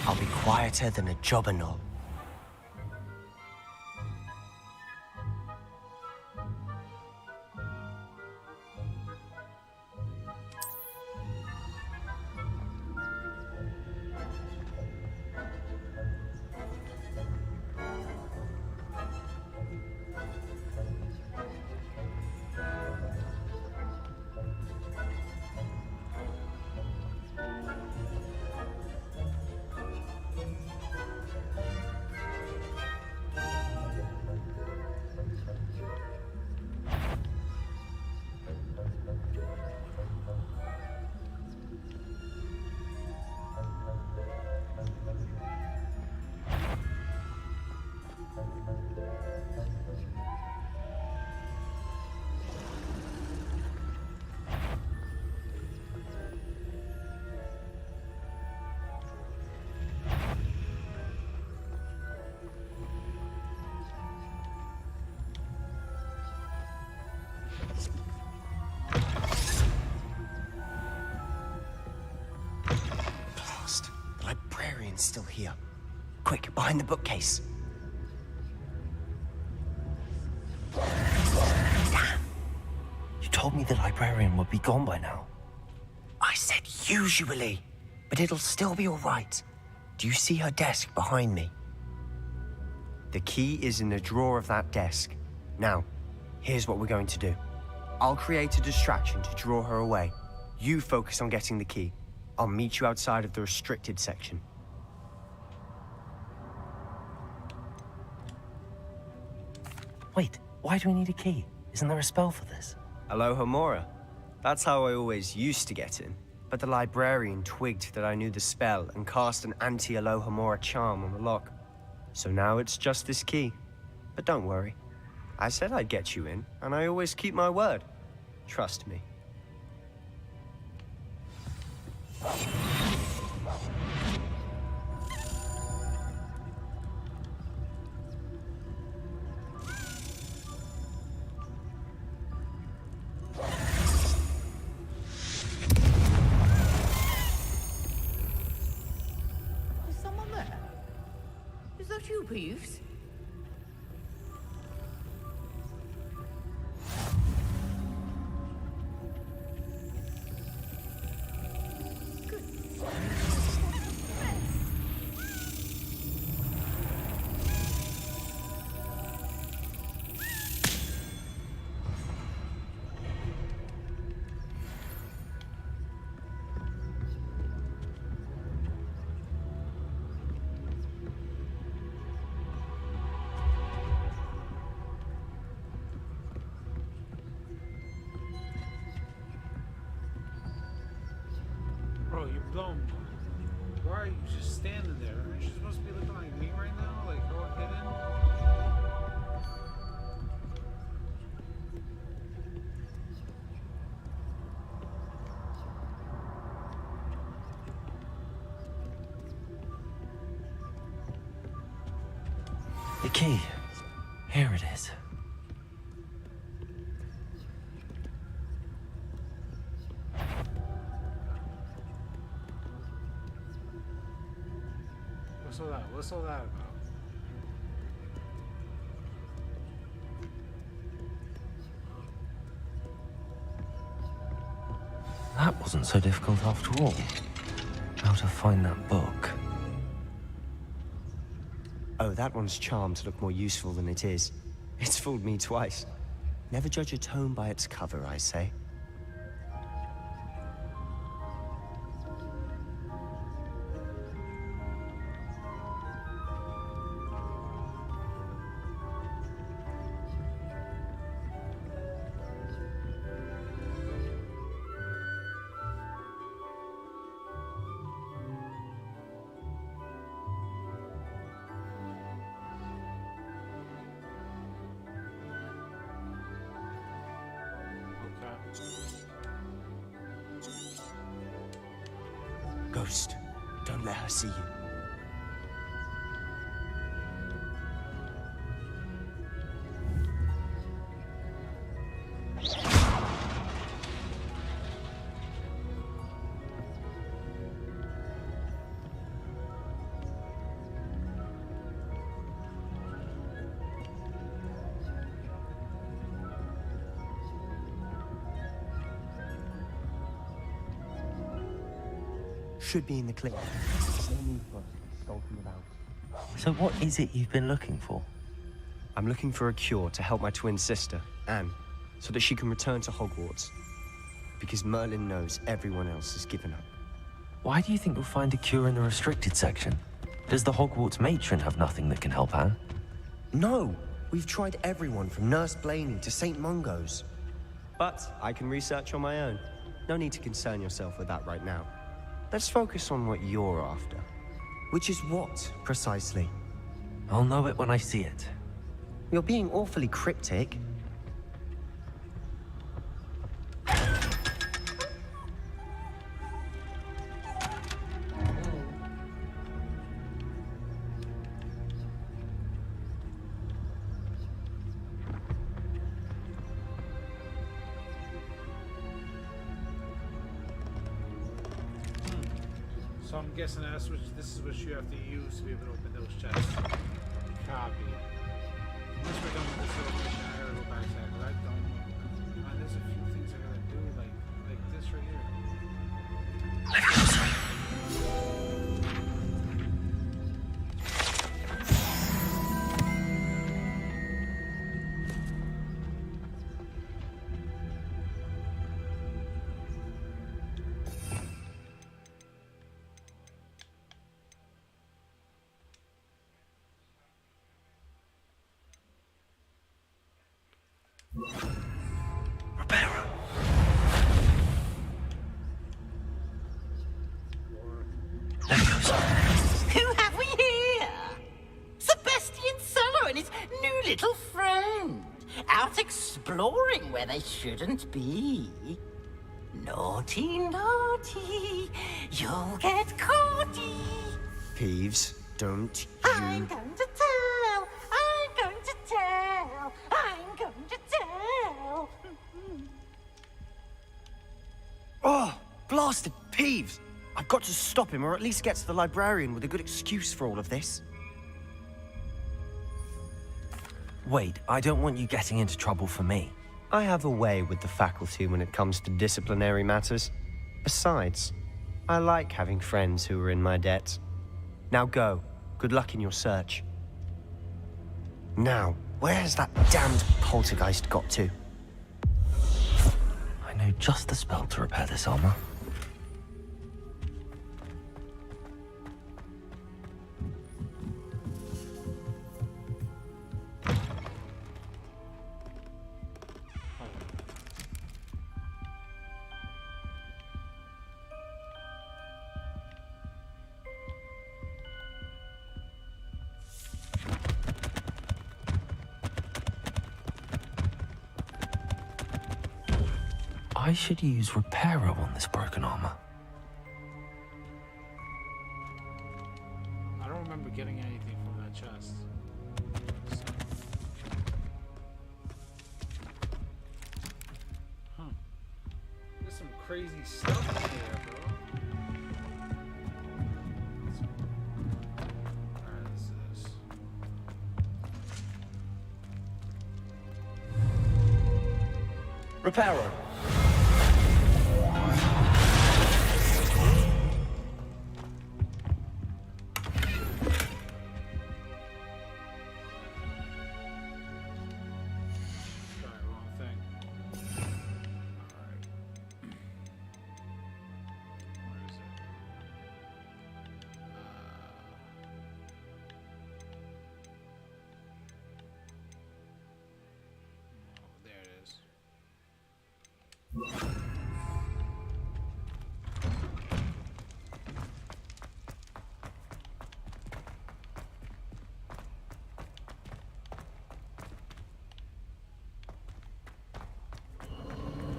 I'll be quieter than a jobberknoll. librarian's still here. Quick, behind the bookcase. Damn. You told me the librarian would be gone by now. I said usually, but it'll still be all right. Do you see her desk behind me? The key is in the drawer of that desk. Now, here's what we're going to do. I'll create a distraction to draw her away. You focus on getting the key. I'll meet you outside of the restricted section. Wait, why do we need a key? Isn't there a spell for this? Alohomora. That's how I always used to get in. But the librarian twigged that I knew the spell and cast an anti-Alohomora charm on the lock. So now it's just this key. But don't worry. I said I'd get you in, and I always keep my word. Trust me. Is someone there? Is that you, Peeves? Bro, you're blown. Why are you just standing there? Aren't you supposed to be looking like me right now? Like, all hidden? The key. Here it is. What's all that about? That wasn't so difficult after all. How to find that book. Oh, that one's charmed to look more useful than it is. It's fooled me twice. Never judge a tome by its cover, I say. Ghost, don't let her see you. Should be in the clip. No need for us to be skulking about. So what is it you've been looking for? I'm looking for a cure to help my twin sister, Anne, so that she can return to Hogwarts. Because Merlin knows everyone else has given up. Why do you think you'll find a cure in the restricted section? Does the Hogwarts matron have nothing that can help Anne? No! We've tried everyone from Nurse Blaney to St. Mungo's. But I can research on my own. No need to concern yourself with that right now. Let's focus on what you're after. Which is what, precisely? I'll know it when I see it. You're being awfully cryptic. So I'm guessing this is what you have to use to be able to open those chests. Copy. Once we're done with this little mission, I gotta go back to that, 'cause I don't know. Man, there's a few things I gotta do, like this right here. Who have we here? Sebastian Solo and his new little friend. Out exploring where they shouldn't be. Naughty, naughty. You'll get caughty. Peeves, don't I'm you... going to tell. I'm going to tell. I'm going to tell. Oh, blasted Peeves! I've got to stop him, or at least get to the librarian with a good excuse for all of this. Wait, I don't want you getting into trouble for me. I have a way with the faculty when it comes to disciplinary matters. Besides, I like having friends who are in my debt. Now go. Good luck in your search. Now, where's that damned poltergeist got to? I know just the spell to repair this armor. I should use Reparo on this broken armor. I don't remember getting anything from that chest. So. Huh. There's some crazy stuff here, bro. Alright, this is this. Reparo.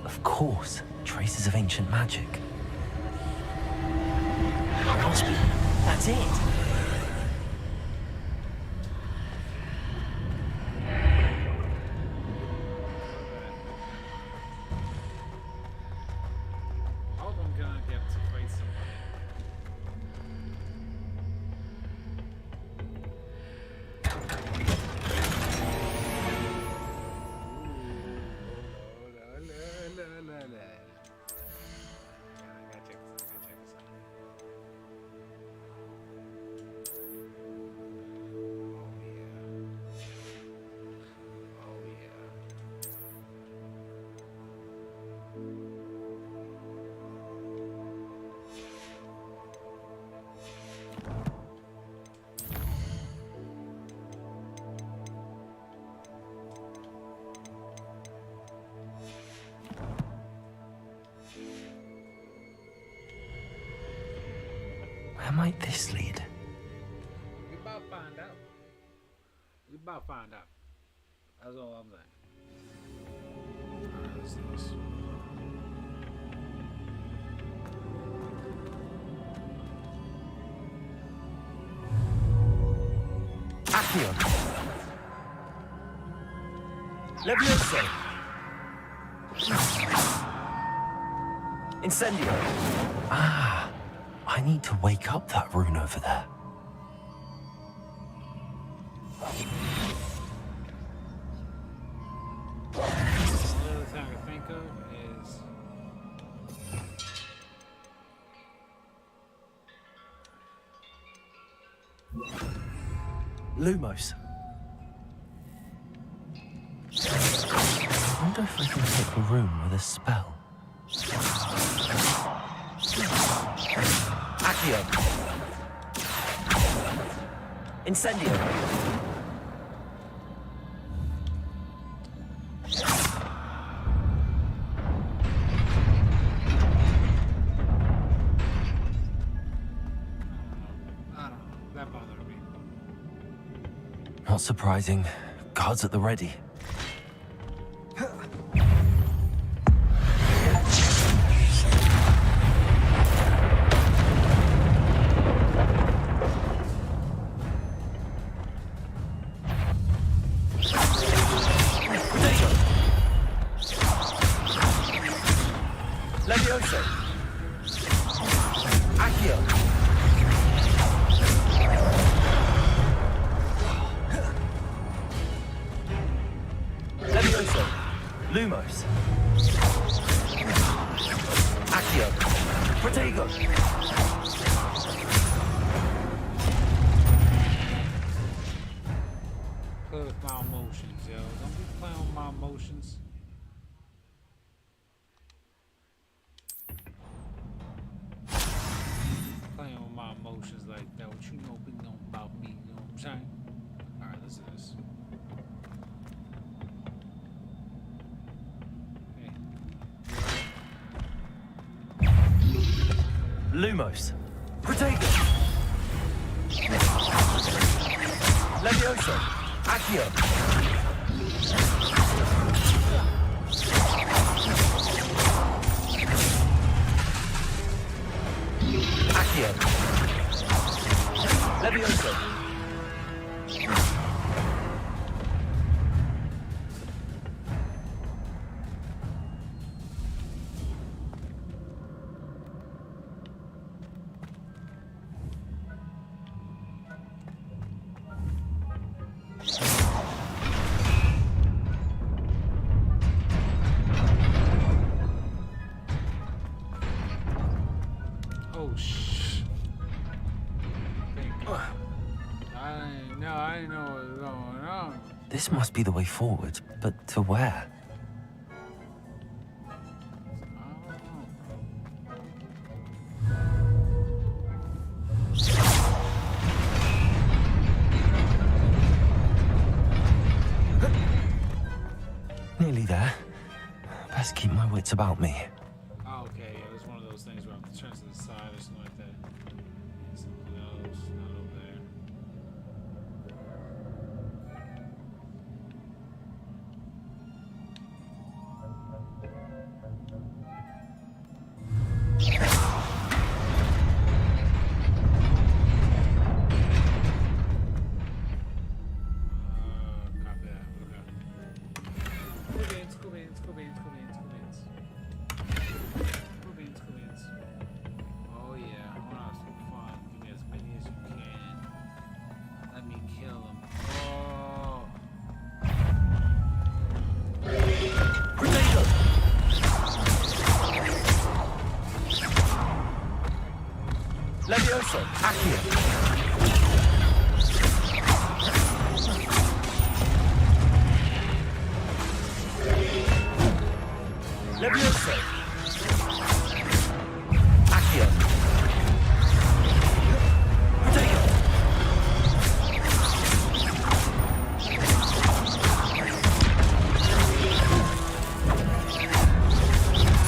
Of course, traces of ancient magic. Must be. That's it. Hope I'm gonna get to fight somebody. Where might this lead? We about to find out. We about to find out. That's all I'm saying. Alright, let's do this. Accio. Levioso. Incendio. Ah, I need to wake up that rune over there. Another thing I can think of is Lumos. I wonder if I can hit the room with a spell. Accio. Incendio. that bothered me. Not surprising. Guards at the ready. Levioso. Accio. Levioso. Lumos. Accio. Protego. Play with my emotions, yo. Don't be playing with my emotions. Playing with my emotions like that. What you know about me, you know what I'm saying? Alright, listen to this. Lumos. Protego. Levioso. Accio. Accio. Levioso. Oh shh. I didn't know what was going on. This must be the way forward, but to where? Nearly there. Best keep my wits about me. Oh, okay, yeah, it was one of those things where I'm turning to the side or something like that. Something else, not over there. Copy that. Okay. Cool beans. Cool beans. Oh yeah, I want to have some fun. Give me as many as you can. Let me kill them. Oh. Protego. Levioso. Accio. Levioso. Accio. Protego.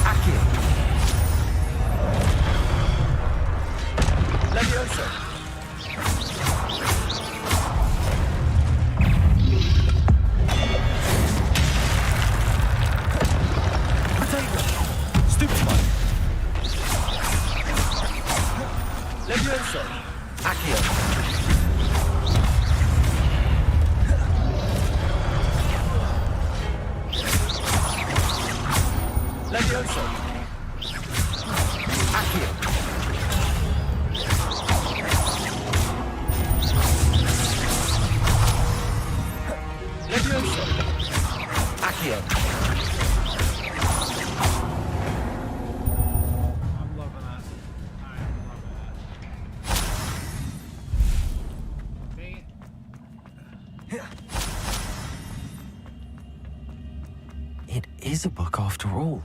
Accio. Levioso. Stupefy. Levioso. Accio. Levioso. Accio. Here. I'm loving that. I am loving that. Dang it. It is a book after all.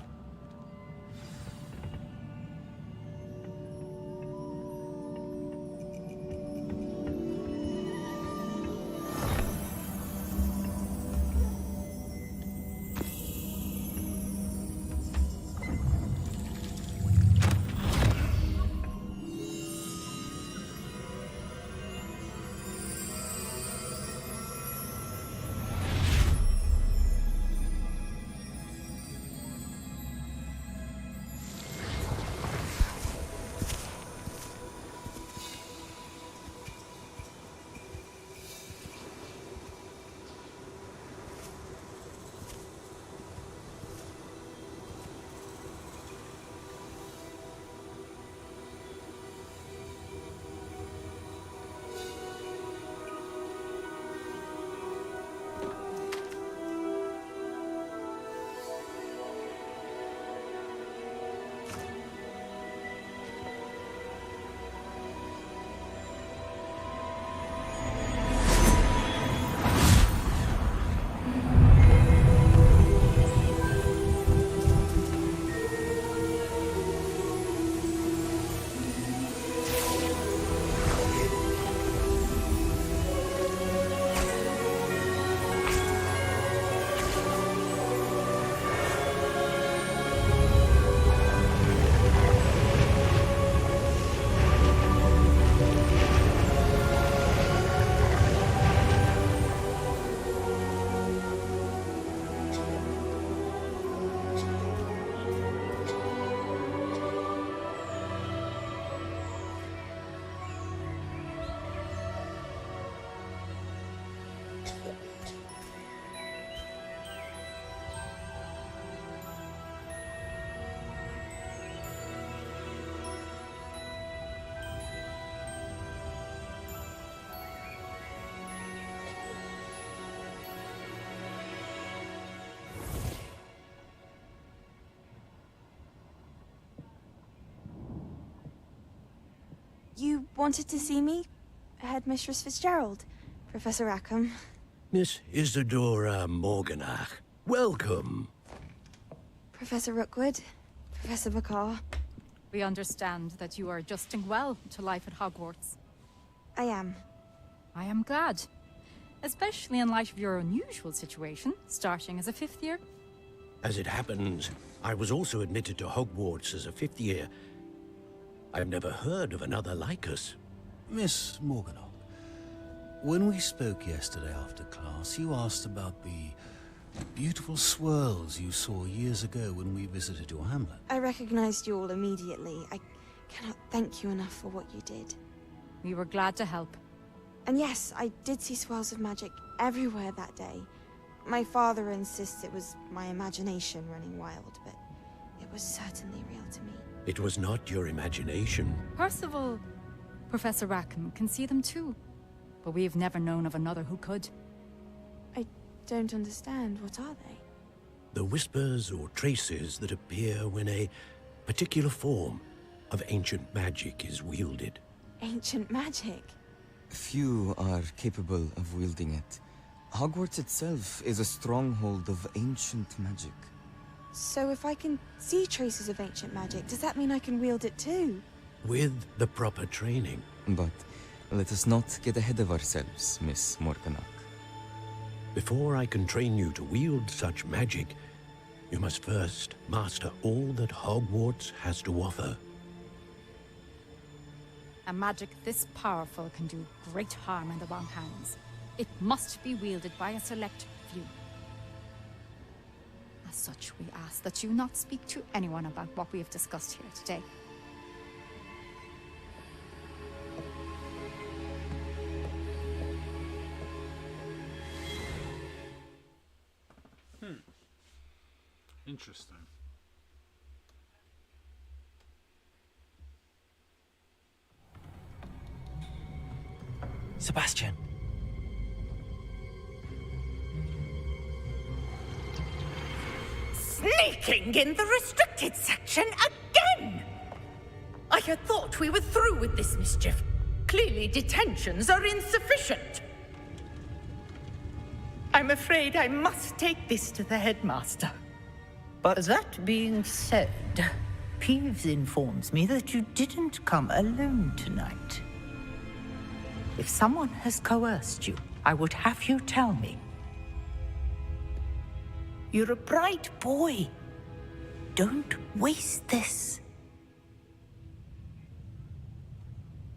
You wanted to see me? Headmistress Fitzgerald? Professor Rackham? Miss Isadora Morganach, welcome. Professor Rookwood? Professor Bakar? We understand that you are adjusting well to life at Hogwarts. I am. I am glad. Especially in light of your unusual situation, starting as a 5th year. As it happens, I was also admitted to Hogwarts as a 5th year. I've never heard of another like us. Miss Morganach, when we spoke yesterday after class, you asked about the beautiful swirls you saw years ago when we visited your hamlet. I recognized you all immediately. I cannot thank you enough for what you did. We were glad to help. And yes, I did see swirls of magic everywhere that day. My father insists it was my imagination running wild, but it was certainly real to me. It was not your imagination. Percival, Professor Rackham can see them too. But we've never known of another who could. I don't understand. What are they? The whispers or traces that appear when a particular form of ancient magic is wielded. Ancient magic? Few are capable of wielding it. Hogwarts itself is a stronghold of ancient magic. So if I can see traces of ancient magic, does that mean I can wield it too? With the proper training. But let us not get ahead of ourselves, Miss Morganach. Before I can train you to wield such magic, you must first master all that Hogwarts has to offer. A magic this powerful can do great harm in the wrong hands. It must be wielded by a select few. As such, we ask that you not speak to anyone about what we have discussed here today. Interesting. Sebastian. Sneaking in the restricted section again! I had thought we were through with this mischief. Clearly detentions are insufficient. I'm afraid I must take this to the headmaster. But that being said, Peeves informs me that you didn't come alone tonight. If someone has coerced you, I would have you tell me. You're a bright boy. Don't waste this.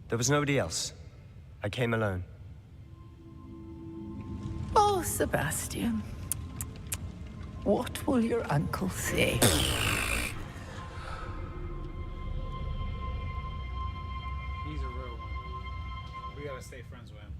There was nobody else. I came alone. Oh, Sebastian. What will your uncle say? He's a real one. We gotta stay friends with him.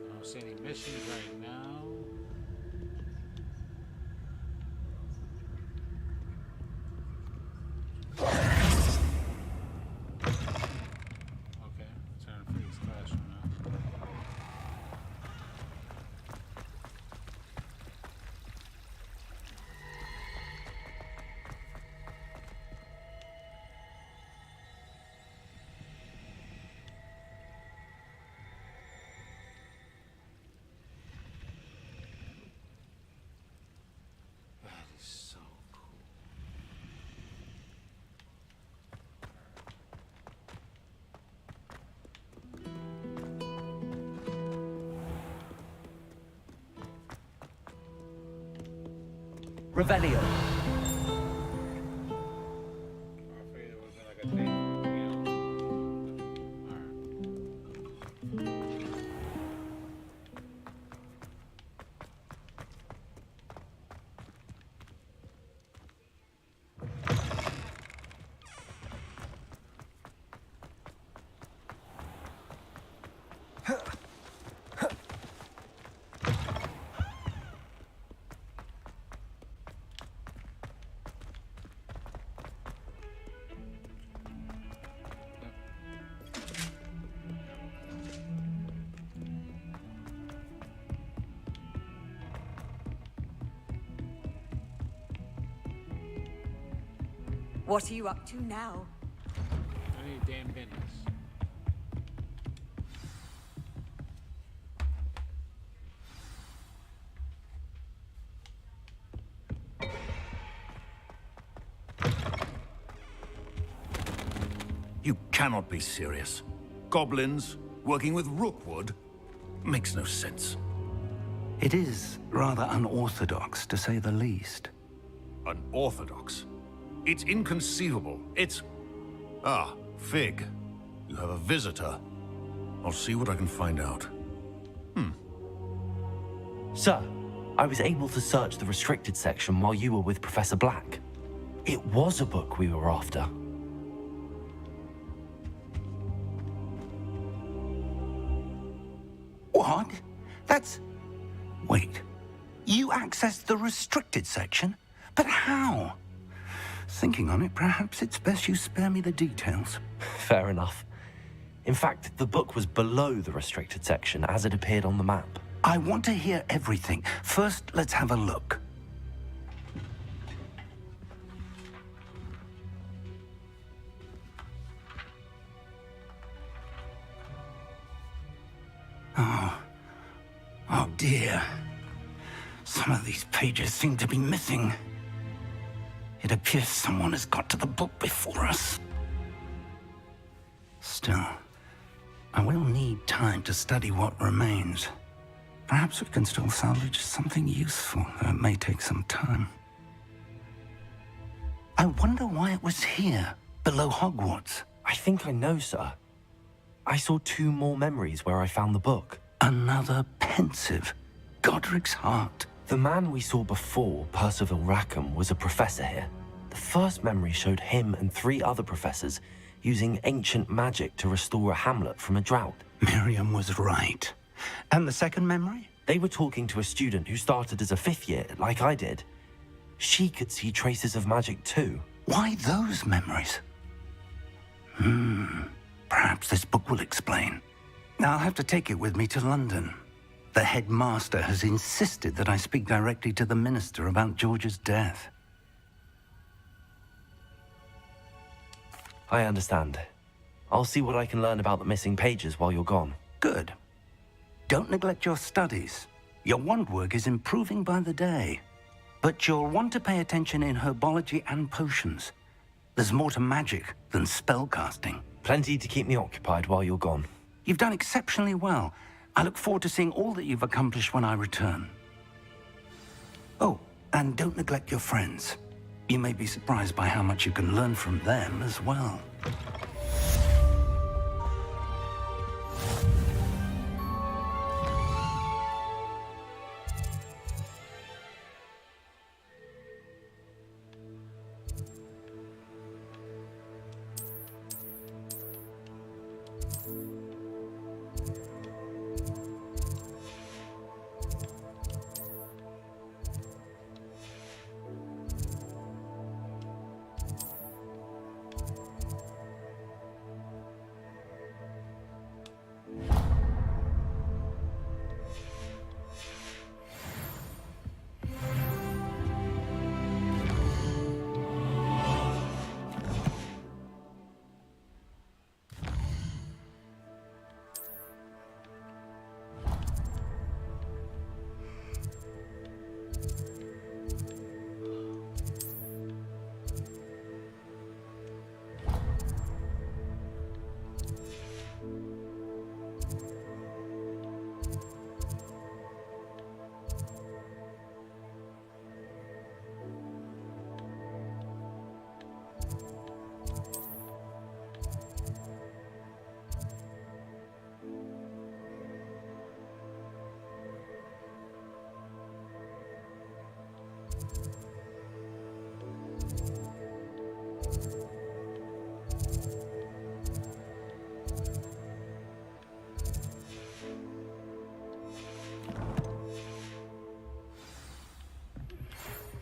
I don't see any missions right now. Okay, turn for this classroom now. That is so cool. Revelio. I figured it was like a thing, you know. What are you up to now? I need damn business. You cannot be serious. Goblins working with Rookwood makes no sense. It is rather unorthodox, to say the least. Unorthodox? It's inconceivable. It's... Ah, Fig. You have a visitor. I'll see what I can find out. Sir, I was able to search the restricted section while you were with Professor Black. It was a book we were after. What? That's... Wait. You accessed the restricted section? But how? Thinking on it, perhaps it's best you spare me the details. Fair enough. In fact, the book was below the restricted section as it appeared on the map. I want to hear everything. First, let's have a look. Oh dear. Some of these pages seem to be missing. It appears someone has got to the book before us. Still, I will need time to study what remains. Perhaps we can still salvage something useful, though it may take some time. I wonder why it was here, below Hogwarts. I think I know, sir. I saw 2 more memories where I found the book. Another pensive. Godric's heart. The man we saw before, Percival Rackham, was a professor here. The The first memory showed him and 3 other professors using ancient magic to restore a hamlet from a drought. Miriam was right. And the second memory? They were talking to a student who started as a 5th year, like I did. She could see traces of magic too. Why those memories? Perhaps this book will explain. I'll have to take it with me to London. The headmaster has insisted that I speak directly to the minister about George's death. I understand. I'll see what I can learn about the missing pages while you're gone. Good. Don't neglect your studies. Your wand work is improving by the day. But you'll want to pay attention in herbology and potions. There's more to magic than spellcasting. Plenty to keep me occupied while you're gone. You've done exceptionally well. I look forward to seeing all that you've accomplished when I return. Oh, and don't neglect your friends. You may be surprised by how much you can learn from them as well.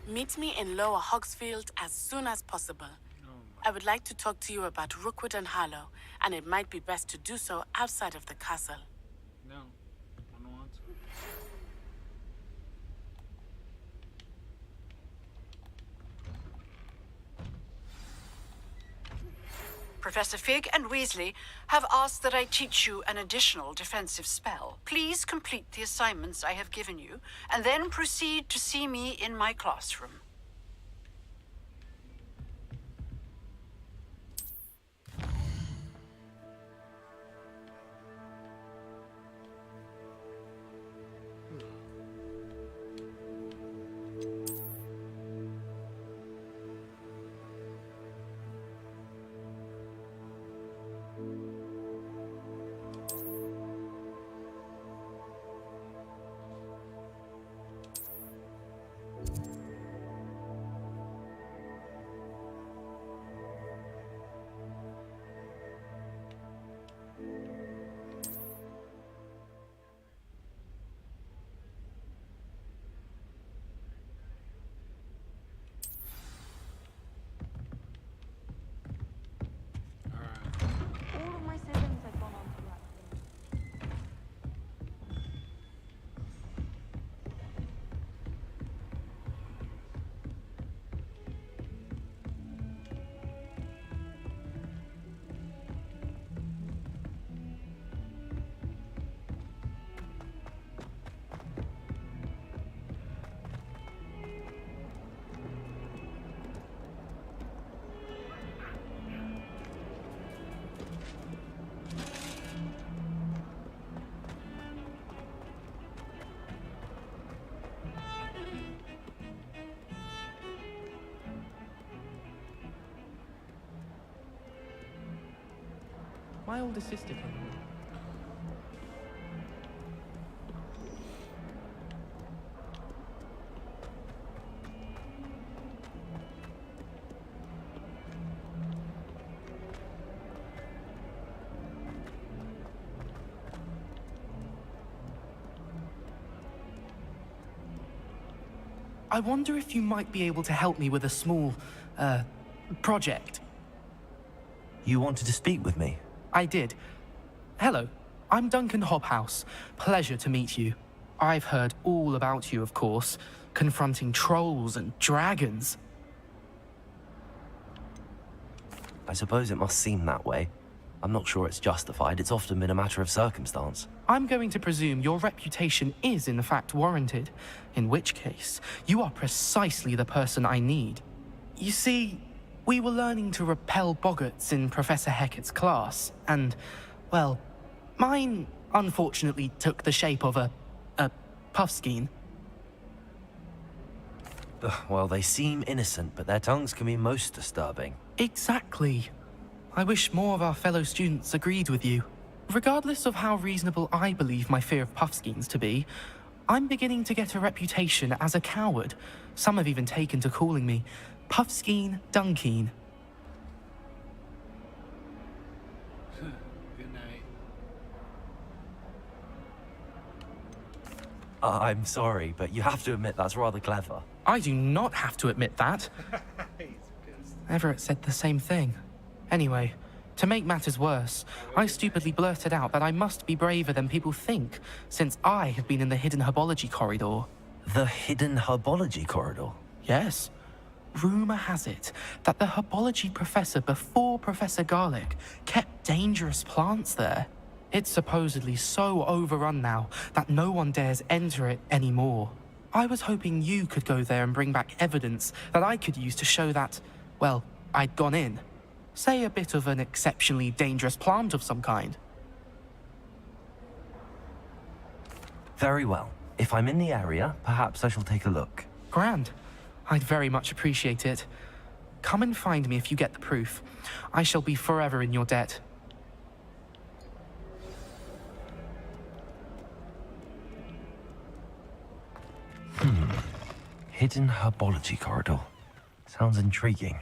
Meet me in Lower Hogsfield as soon as possible. I would like to talk to you about Rookwood and Harlow, and it might be best to do so outside of the castle. No, I don't want to. Professor Fig and Weasley have asked that I teach you an additional defensive spell. Please complete the assignments I have given you, and then proceed to see me in my classroom. All of my siblings have gone on to work. My older sister came along. I wonder if you might be able to help me with a small, project. You wanted to speak with me? I did. Hello, I'm Duncan Hobhouse. Pleasure to meet you. I've heard all about you, of course, confronting trolls and dragons. I suppose it must seem that way. I'm not sure it's justified. It's often been a matter of circumstance. I'm going to presume your reputation is in fact warranted, in which case, you are precisely the person I need. You see, we were learning to repel boggarts in Professor Hecat's class, and, well, mine unfortunately took the shape of a puffskein. Well, they seem innocent, but their tongues can be most disturbing. Exactly. I wish more of our fellow students agreed with you. Regardless of how reasonable I believe my fear of puffskeins to be, I'm beginning to get a reputation as a coward. Some have even taken to calling me Puffskeen Dunkeen. Good night. I'm sorry, but you have to admit that's rather clever. I do not have to admit that. Everett said the same thing. Anyway, to make matters worse, I stupidly blurted out that I must be braver than people think, since I have been in the hidden herbology corridor. The hidden herbology corridor? Yes. Rumor has it that the herbology professor before Professor Garlic kept dangerous plants there. It's supposedly so overrun now that no one dares enter it anymore. I was hoping you could go there and bring back evidence that I could use to show that, well, I'd gone in. Say a bit of an exceptionally dangerous plant of some kind. Very well. If I'm in the area, perhaps I shall take a look. Grand. I'd very much appreciate it. Come and find me if you get the proof. I shall be forever in your debt. Hidden herbology corridor. Sounds intriguing.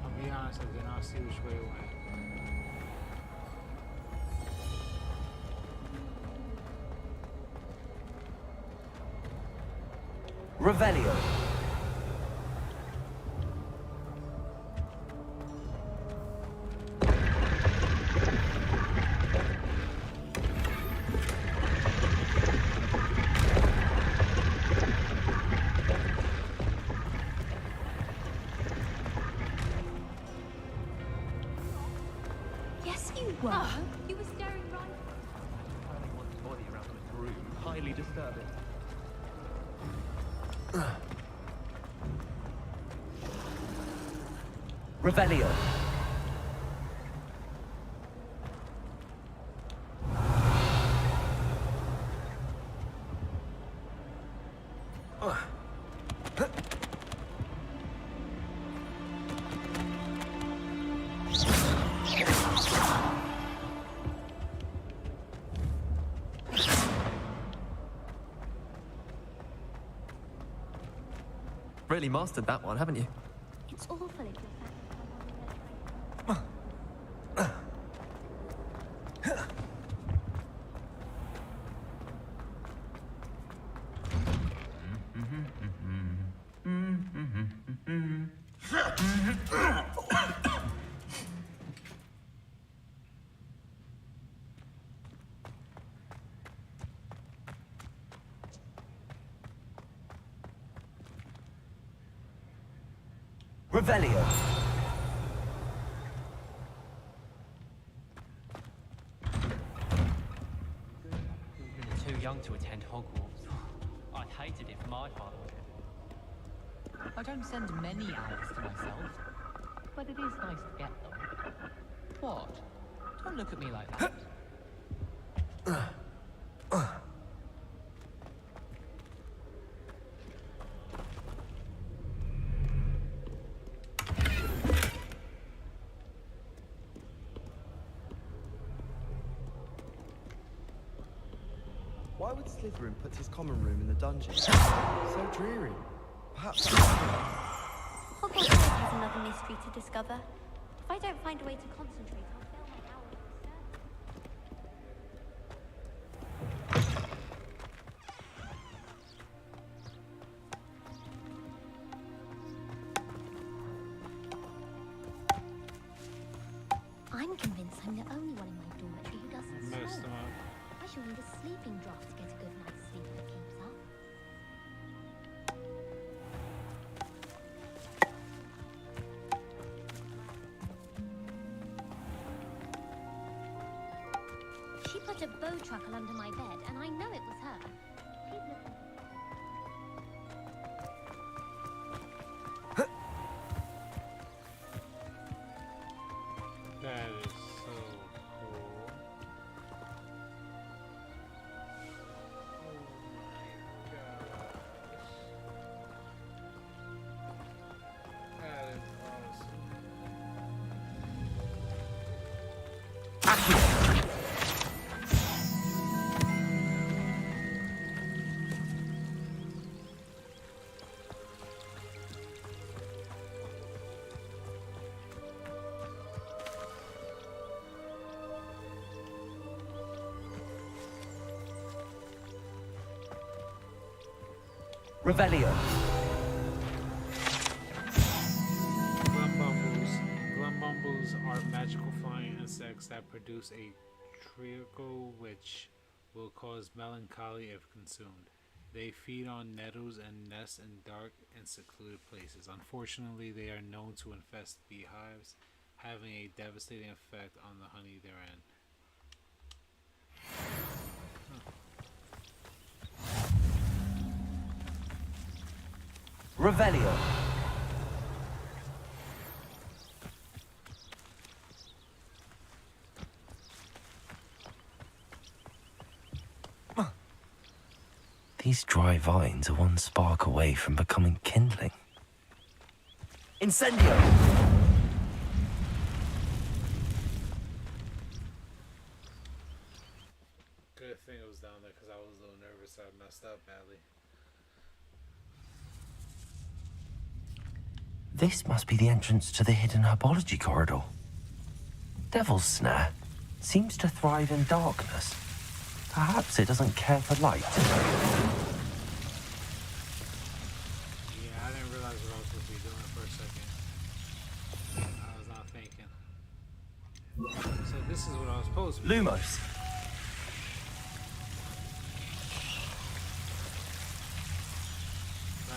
I'll be honest, I did not see which way it went. Revelio. Yes, you were. You were staring right. Turning one's body around on a broom, highly disturbing. Revelio. Really mastered that one, haven't you? It's awful if you're Revelio. You're too young to attend Hogwarts. I'd hate it if my father did. I don't send many hours to myself, but it is nice to get them. What? Don't look at me like that. Why would Slytherin put his common room in the dungeon? So dreary. Perhaps that's Hogwarts has another mystery to discover. If I don't find a way to concentrate, I'll fail my hour of service. I'm convinced I'm the only one in my dormitory who doesn't Messed snore. him up. I shall need a sleeping draught to get a good night's sleep if it keeps up. She put a bow truckle under my bed, and I know it was her. Please look. That is so cool. Oh my gosh. That is awesome. Revelio. Glumbumbles are magical flying insects that produce a treacle which will cause melancholy if consumed. They feed on nettles and nest in dark and secluded places. Unfortunately, they are known to infest beehives, having a devastating effect on the honey therein. Revelio. These dry vines are one spark away from becoming kindling. Incendio! Good thing it was down there because I was a little nervous I messed up badly. This must be the entrance to the hidden herbology corridor. Devil's Snare seems to thrive in darkness. Perhaps it doesn't care for light. Yeah, I didn't realize what I was supposed to be doing for a second. I was not thinking. So this is what I was supposed to be doing. Lumos.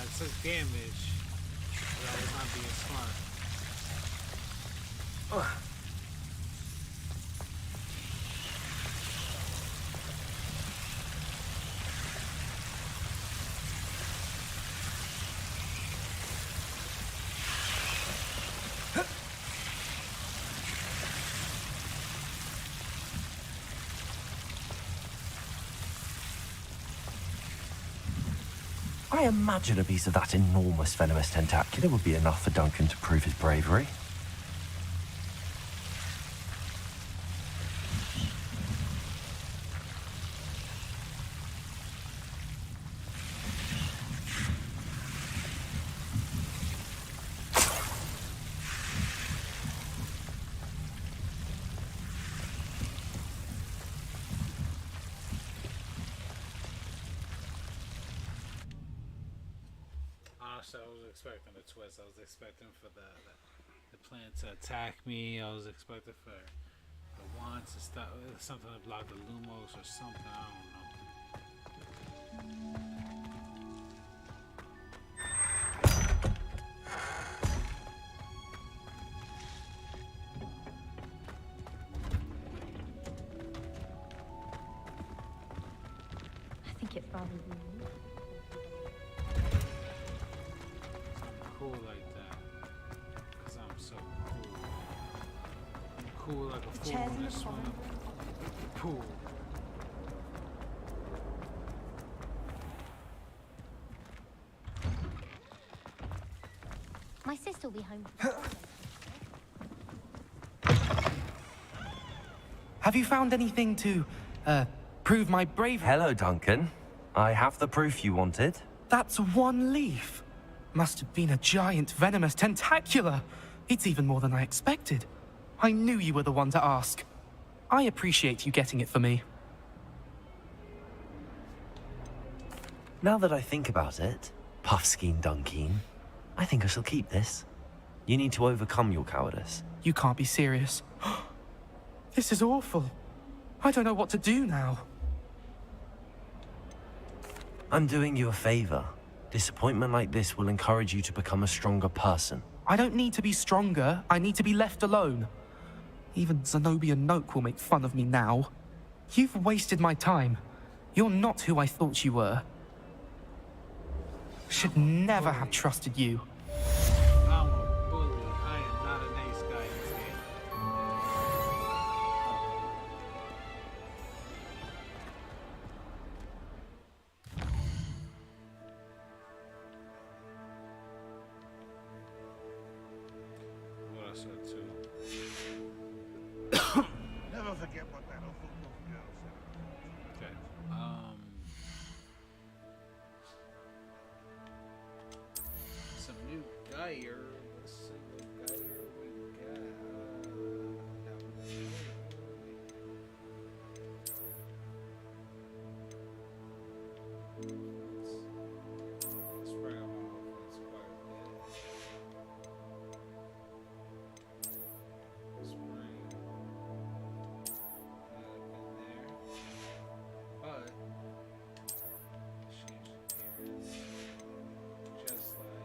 It says damage, but I was not being smart. I imagine a piece of that enormous venomous tentacular would be enough for Duncan to prove his bravery. Honestly, I was expecting a twist. I was expecting for the plant to attack me. I was expecting for the wand to stop, something to block the Lumos or something. I don't know. I think it's rather rude. Cool like that. Because I'm so cool. I'm cool like a fool Chairs when in I the swim corner. up the pool. My sister will be home. Have you found anything to, Prove my bravery. Hello, Duncan. I have the proof you wanted. That's one leaf. Must have been a giant venomous tentacula. It's even more than I expected. I knew you were the one to ask. I appreciate you getting it for me. Now that I think about it, Puffskein Dunkeen, I think I shall keep this. You need to overcome your cowardice. You can't be serious. This is awful. I don't know what to do now. I'm doing you a favor. Disappointment like this will encourage you to become a stronger person. I don't need to be stronger. I need to be left alone. Even Zenobia Noak will make fun of me now. You've wasted my time. You're not who I thought you were. Should never have trusted you. I'm a bully. I am not a nice guy instead. What I said too. Never forget what that awful little girl said. Okay. Some new gear. Let's see what gear we got. Let's bring them off. Let's quite a bit. Let's bring that up in there. But change appearance. Just like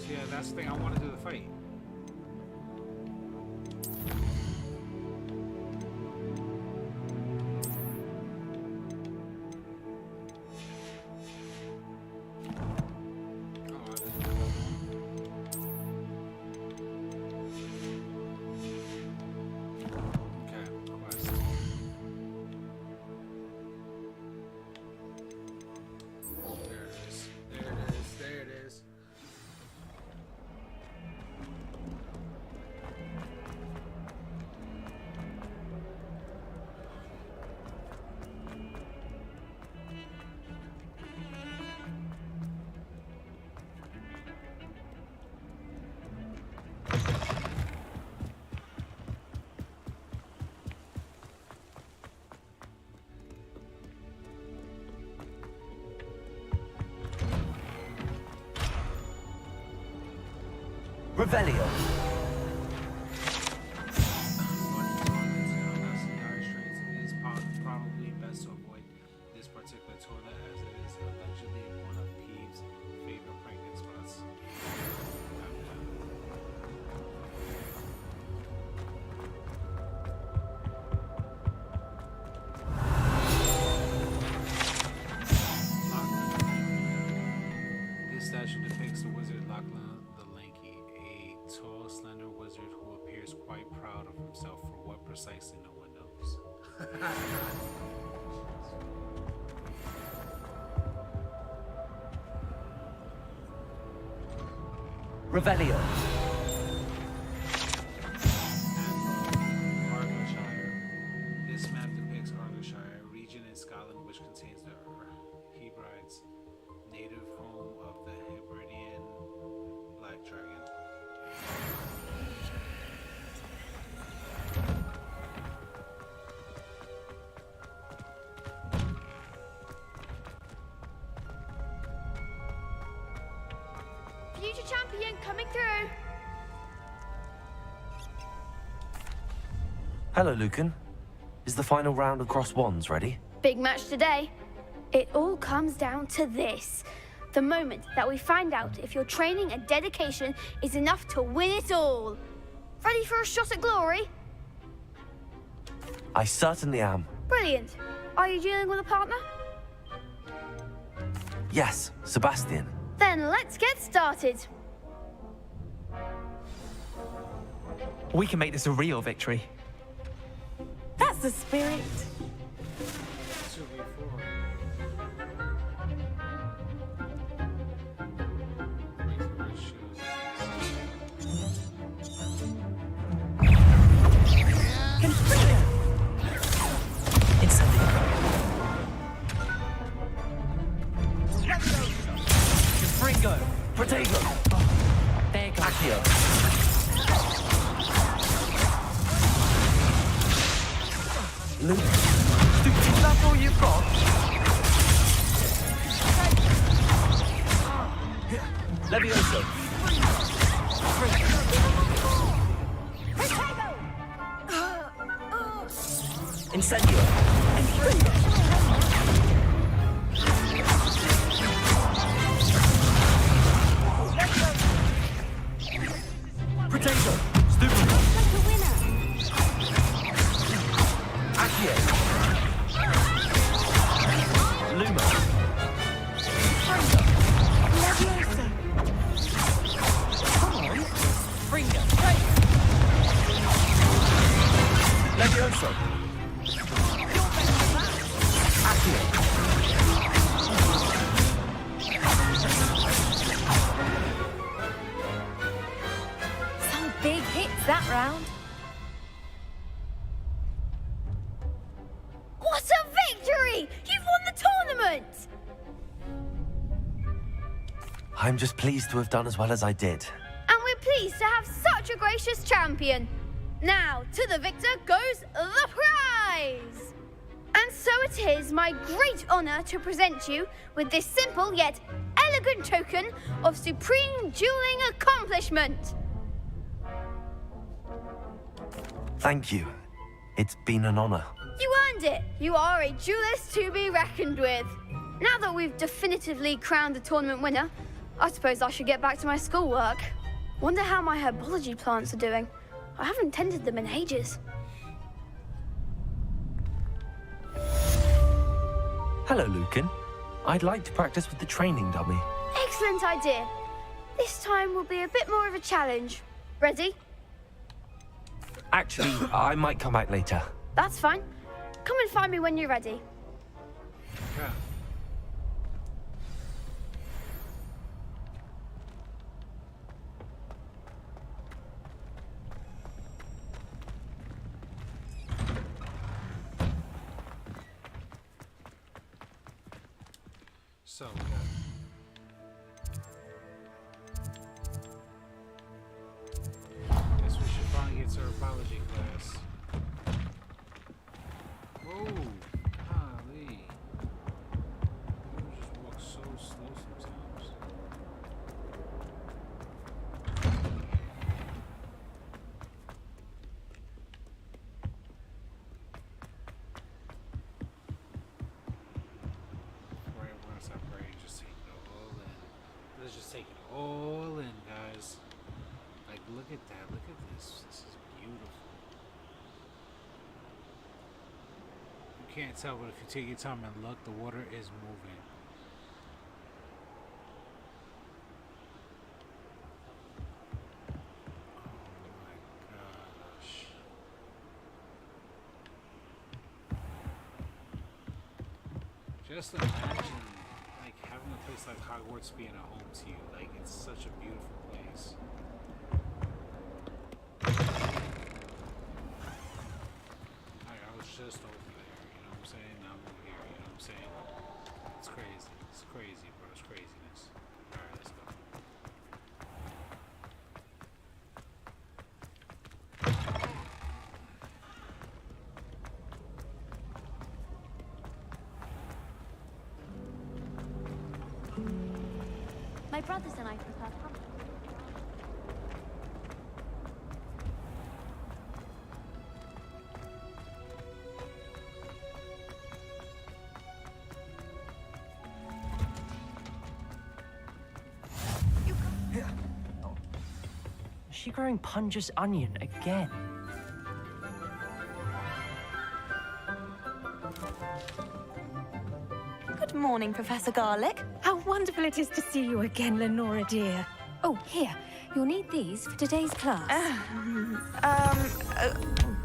yeah, that's the thing. I want to do the fight. Revelio. Probably best to avoid this particular toilet as it is allegedly one of quite proud of himself for what precisely no one knows. Revelio. Argyllshire. This map depicts Argyllshire, a region in Scotland which contains the Hebrides, native home of the Hebridean black dragon. Future champion coming through. Hello, Lucan. Is the final round of crossed wands ready? Big match today. It all comes down to this. The moment that we find out if your training and dedication is enough to win it all. Ready for a shot at glory? I certainly am. Brilliant. Are you dealing with a partner? Yes, Sebastian. Then let's get started. We can make this a real victory. That's the spirit. 2v4. Fringo. Protego. There you go. Accio. Luke. Is that all you've got? Levioso. Incendio. Potato. Stupid. Like a winner. Accio. Luma. Levioso. Come on. Fringo. Levioso. Accio. Some big hits that round. What a victory! You've won the tournament! I'm just pleased to have done as well as I did. And we're pleased to have such a gracious champion. Now, to the victor goes the prize! And so it is my great honor to present you with this simple yet elegant token of supreme dueling accomplishment. Thank you. It's been an honor. You earned it. You are a duelist to be reckoned with. Now that we've definitively crowned the tournament winner, I suppose I should get back to my schoolwork. Wonder how my herbology plants are doing. I haven't tended them in ages. Hello, Lucan. I'd like to practice with the training dummy. Excellent idea. This time will be a bit more of a challenge. Ready? Actually, I might come back later. That's fine. Come and find me when you're ready. Yeah. So, guess we should finally get to herbology class. Whoa, golly. You just walk so slow sometimes. Right, we're gonna stop right, just take it all in. Let's just take it all in, guys. Like, look at that. Look at this. This is beautiful. You can't tell, but if you take your time and look, the water is moving. Oh my gosh. Just imagine, like, having a place like Hogwarts being a home to you. Like, it's such a beautiful place. I was just over there, you know what I'm saying? Now I'm over here, you know what I'm saying? It's crazy. It's crazy, bro. It's craziness. Alright, let's go. My brothers and I prefer pumpkin. Is she growing Punja's onion again? Good morning, Professor Garlic. How wonderful it is to see you again, Lenora dear. Oh, here. You'll need these for today's class.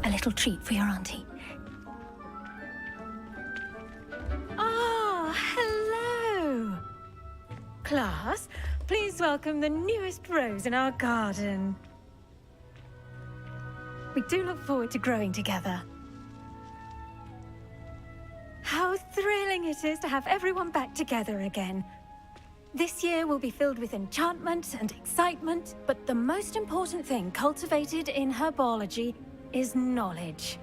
A little treat for your auntie. Ah, hello. Class, please welcome the newest rose in our garden. We do look forward to growing together. How thrilling it is to have everyone back together again. This year will be filled with enchantment and excitement, but the most important thing cultivated in herbology is knowledge.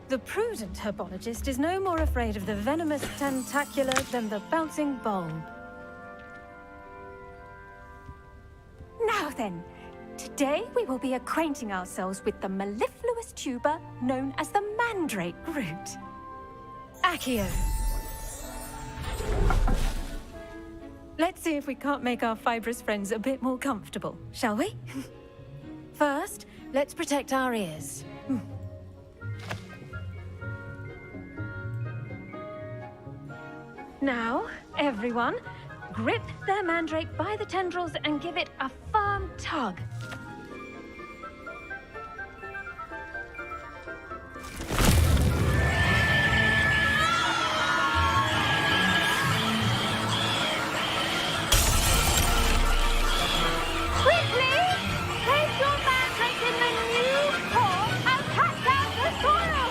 The prudent herbologist is no more afraid of the venomous tentacular than the bouncing bulb. Now then, today we will be acquainting ourselves with the mellifluous tuber known as the mandrake root. Accio. Let's see if we can't make our fibrous friends a bit more comfortable, shall we? First, let's protect our ears. Now, everyone, grip their mandrake by the tendrils and give it a firm tug. Quickly! Place your mandrake in the new pot and cut down the soil!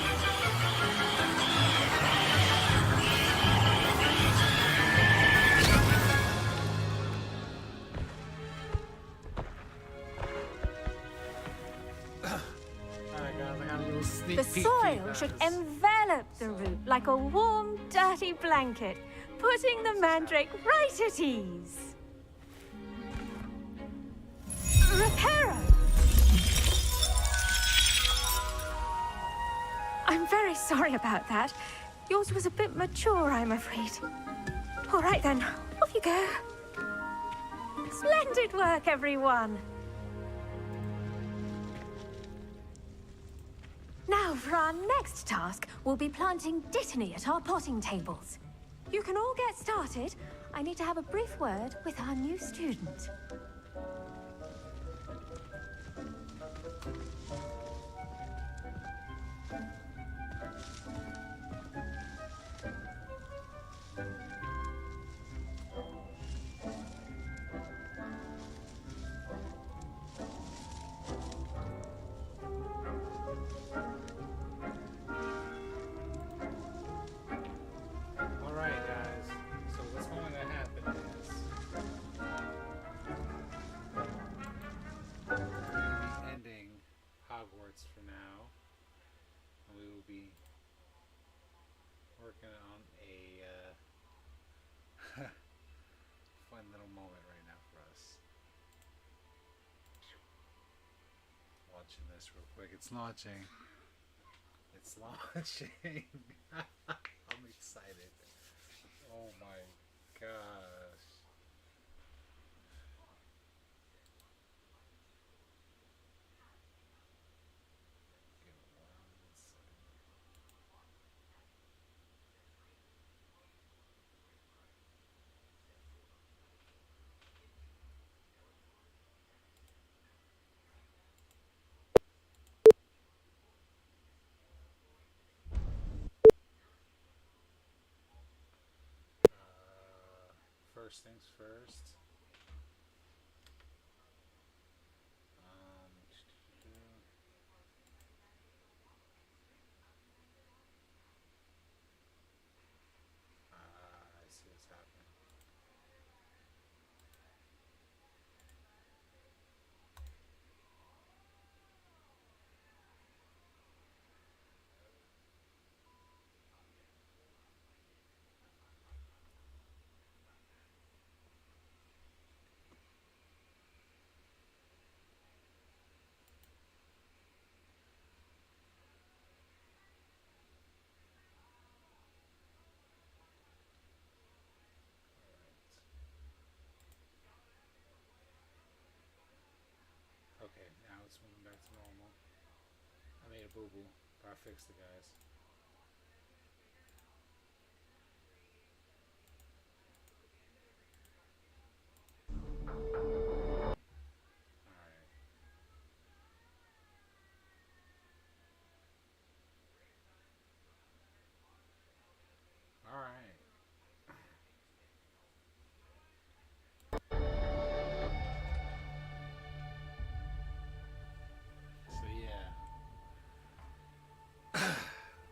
Alright, guys, I got a little sneak The peek. soil should envelop the root like a warm, dirty blanket, putting the mandrake right at ease. Reparo! I'm very sorry about that. Yours was a bit mature, I'm afraid. All right then, off you go. Splendid work, everyone. Now, for our next task, we'll be planting Dittany at our potting tables. You can all get started. I need to have a brief word with our new student. Alright, guys. So what's going to happen is we're going to be ending Hogwarts for now. And we will be working on a fun little moment right now for us. Watching this real quick. It's launching. It's launching. I'm excited. Oh my gosh. Give it 1 second. first things first. I see what's happening. Okay, now it's moving back to normal. I made a boo-boo, but I fixed it, guys. Alright. So yeah.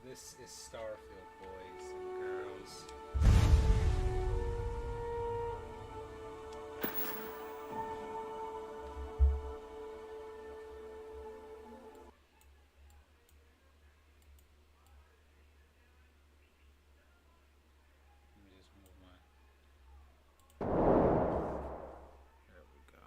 This is Starfield, boys and girls. Let me just move my... There we go.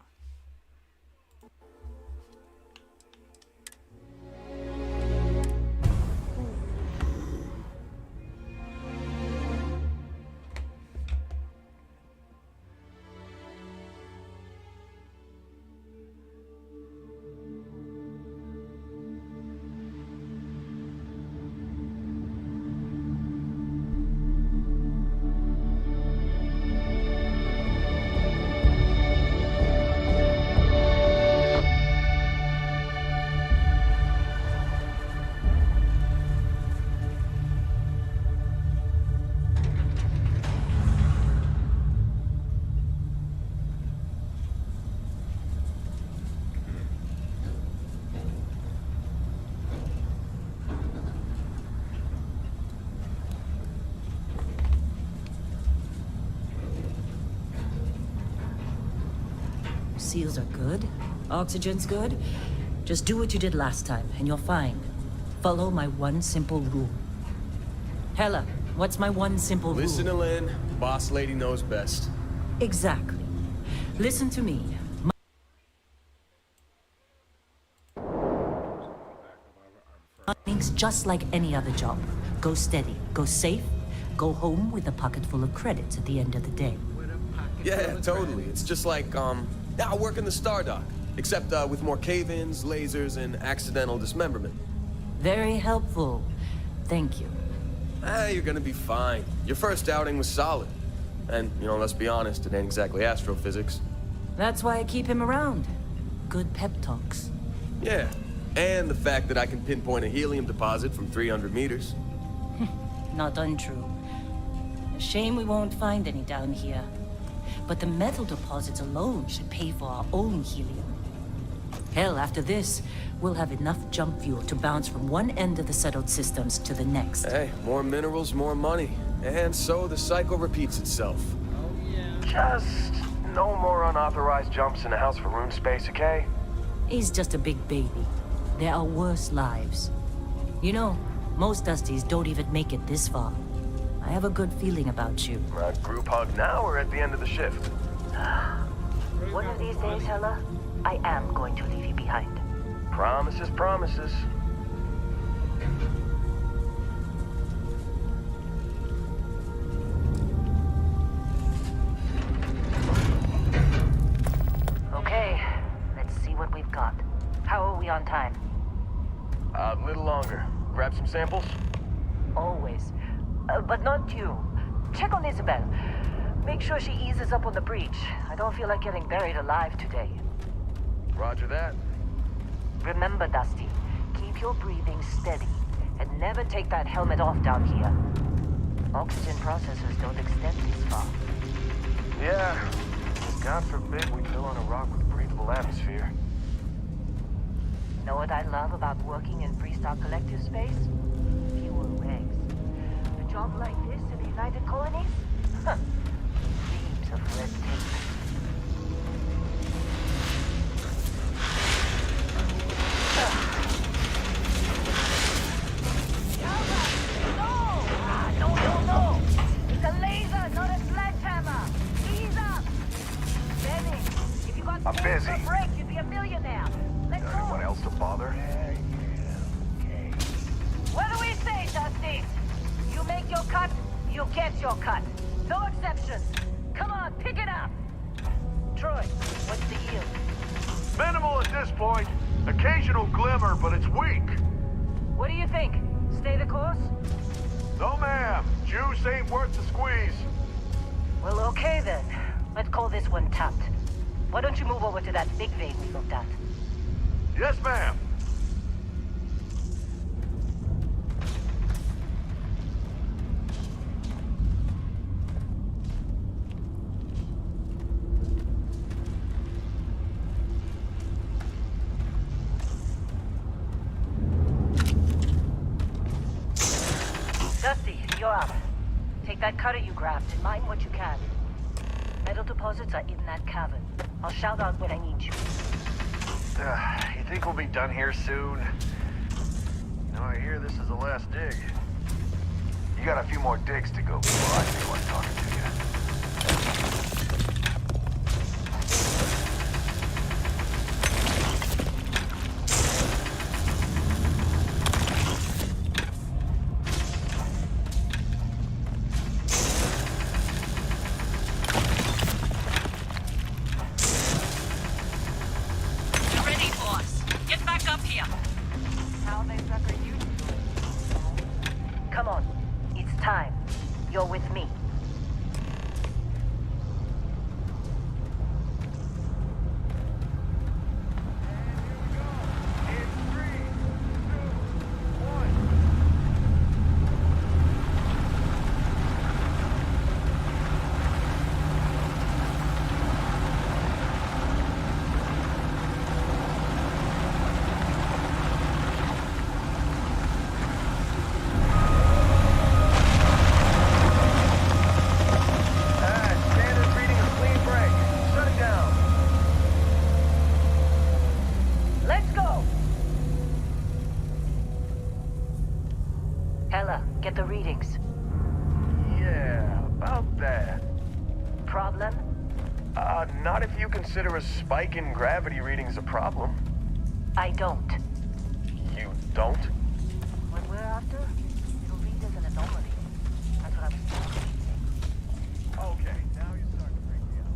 Seals are good. Oxygen's good. Just do what you did last time, and you're fine. Follow my one simple rule. Hella, what's my one simple rule? Listen to Lynn. Boss lady knows best. Exactly. Listen to me. Mining's just like any other job. Go steady, go safe, go home with a pocket full of credits at the end of the day. Yeah, totally. It's just like, I work in the Star Dock. Except with more cave-ins, lasers, and accidental dismemberment. Very helpful. Thank you. You're gonna be fine. Your first outing was solid. And, let's be honest, it ain't exactly astrophysics. That's why I keep him around. Good pep talks. Yeah, and the fact that I can pinpoint a helium deposit from 300 meters. Not untrue. A shame we won't find any down here. But the metal deposits alone should pay for our own helium. Hell, after this, we'll have enough jump fuel to bounce from one end of the settled systems to the next. Hey, more minerals, more money. And so the cycle repeats itself. Just no more unauthorized jumps in the house for room space, okay? He's just a big baby. There are worse lives. You know, most Dusties don't even make it this far. I have a good feeling about you. Group hug now or at the end of the shift? One of these days, Hella, I am going to leave you behind. Promises, promises. Okay, let's see what we've got. How are we on time? A little longer. Grab some samples? Always. But not you. Check on Isabel. Make sure she eases up on the breach. I don't feel like getting buried alive today. Roger that. Remember, Dusty, keep your breathing steady and never take that helmet off down here. Oxygen processors don't extend this far. Yeah. God forbid we fell on a rock with breathable atmosphere. Know what I love about working in Freestar Collective space? Fewer regs. A job like this in the United Colonies? Huh. Reams of red tape. No! It's a laser, not a sledgehammer! Ease up! Benny, if you got I'm busy. a break, you'd be a millionaire. Let's go! Anyone else to bother? What do we say, Dusty? You make your cut, you get your cut. No exceptions. Come on, pick it up. Troy, what's the yield? Minimal at this point. Occasional glimmer, but it's weak. What do you think? Stay the course? No, ma'am. Juice ain't worth the squeeze. Well, okay then. Let's call this one tapped. Why don't you move over to that big vein we looked at? Yes, ma'am. Dusty, you're up. Take that cutter you grabbed and mine what you can. Metal deposits are in that cavern. I'll shout out when I need you. You think we'll be done here soon? No, I hear this is the last dig. You got a few more digs to go before I feel like talking to you. Come on, it's time. You're with me. Get the readings. Yeah, about that. Problem? Not if you consider a spike in gravity readings a problem. I don't. You don't? What we're after, it'll read as an anomaly. That's what I was thinking. Okay, now you're starting to freak me out.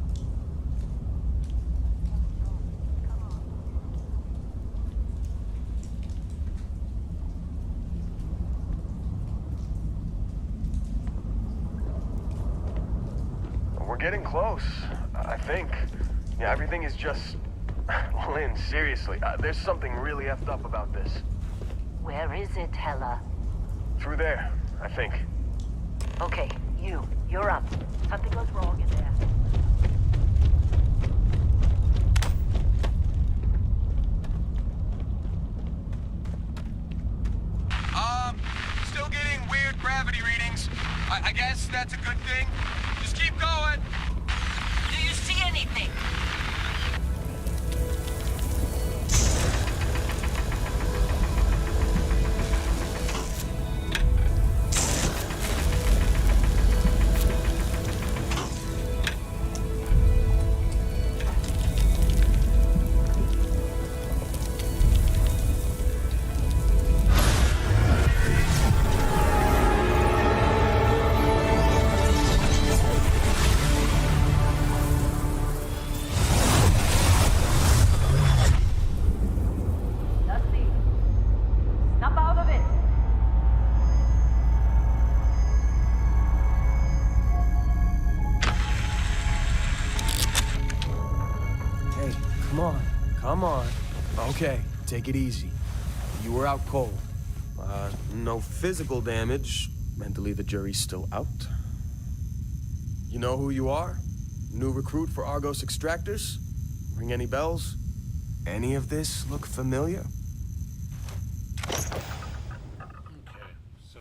We're getting close, I think. Yeah, everything is just... Lynn, seriously, there's something really effed up about this. Where is it, Hella? Through there, I think. Okay, you're up. Something goes wrong in there. Still getting weird gravity readings. I guess that's a good thing. Just keep going. Do you see anything? Come on. Okay, take it easy. You were out cold. No physical damage. Mentally, the jury's still out. You know who you are? New recruit for Argos Extractors? Ring any bells? Any of this look familiar? Okay, so.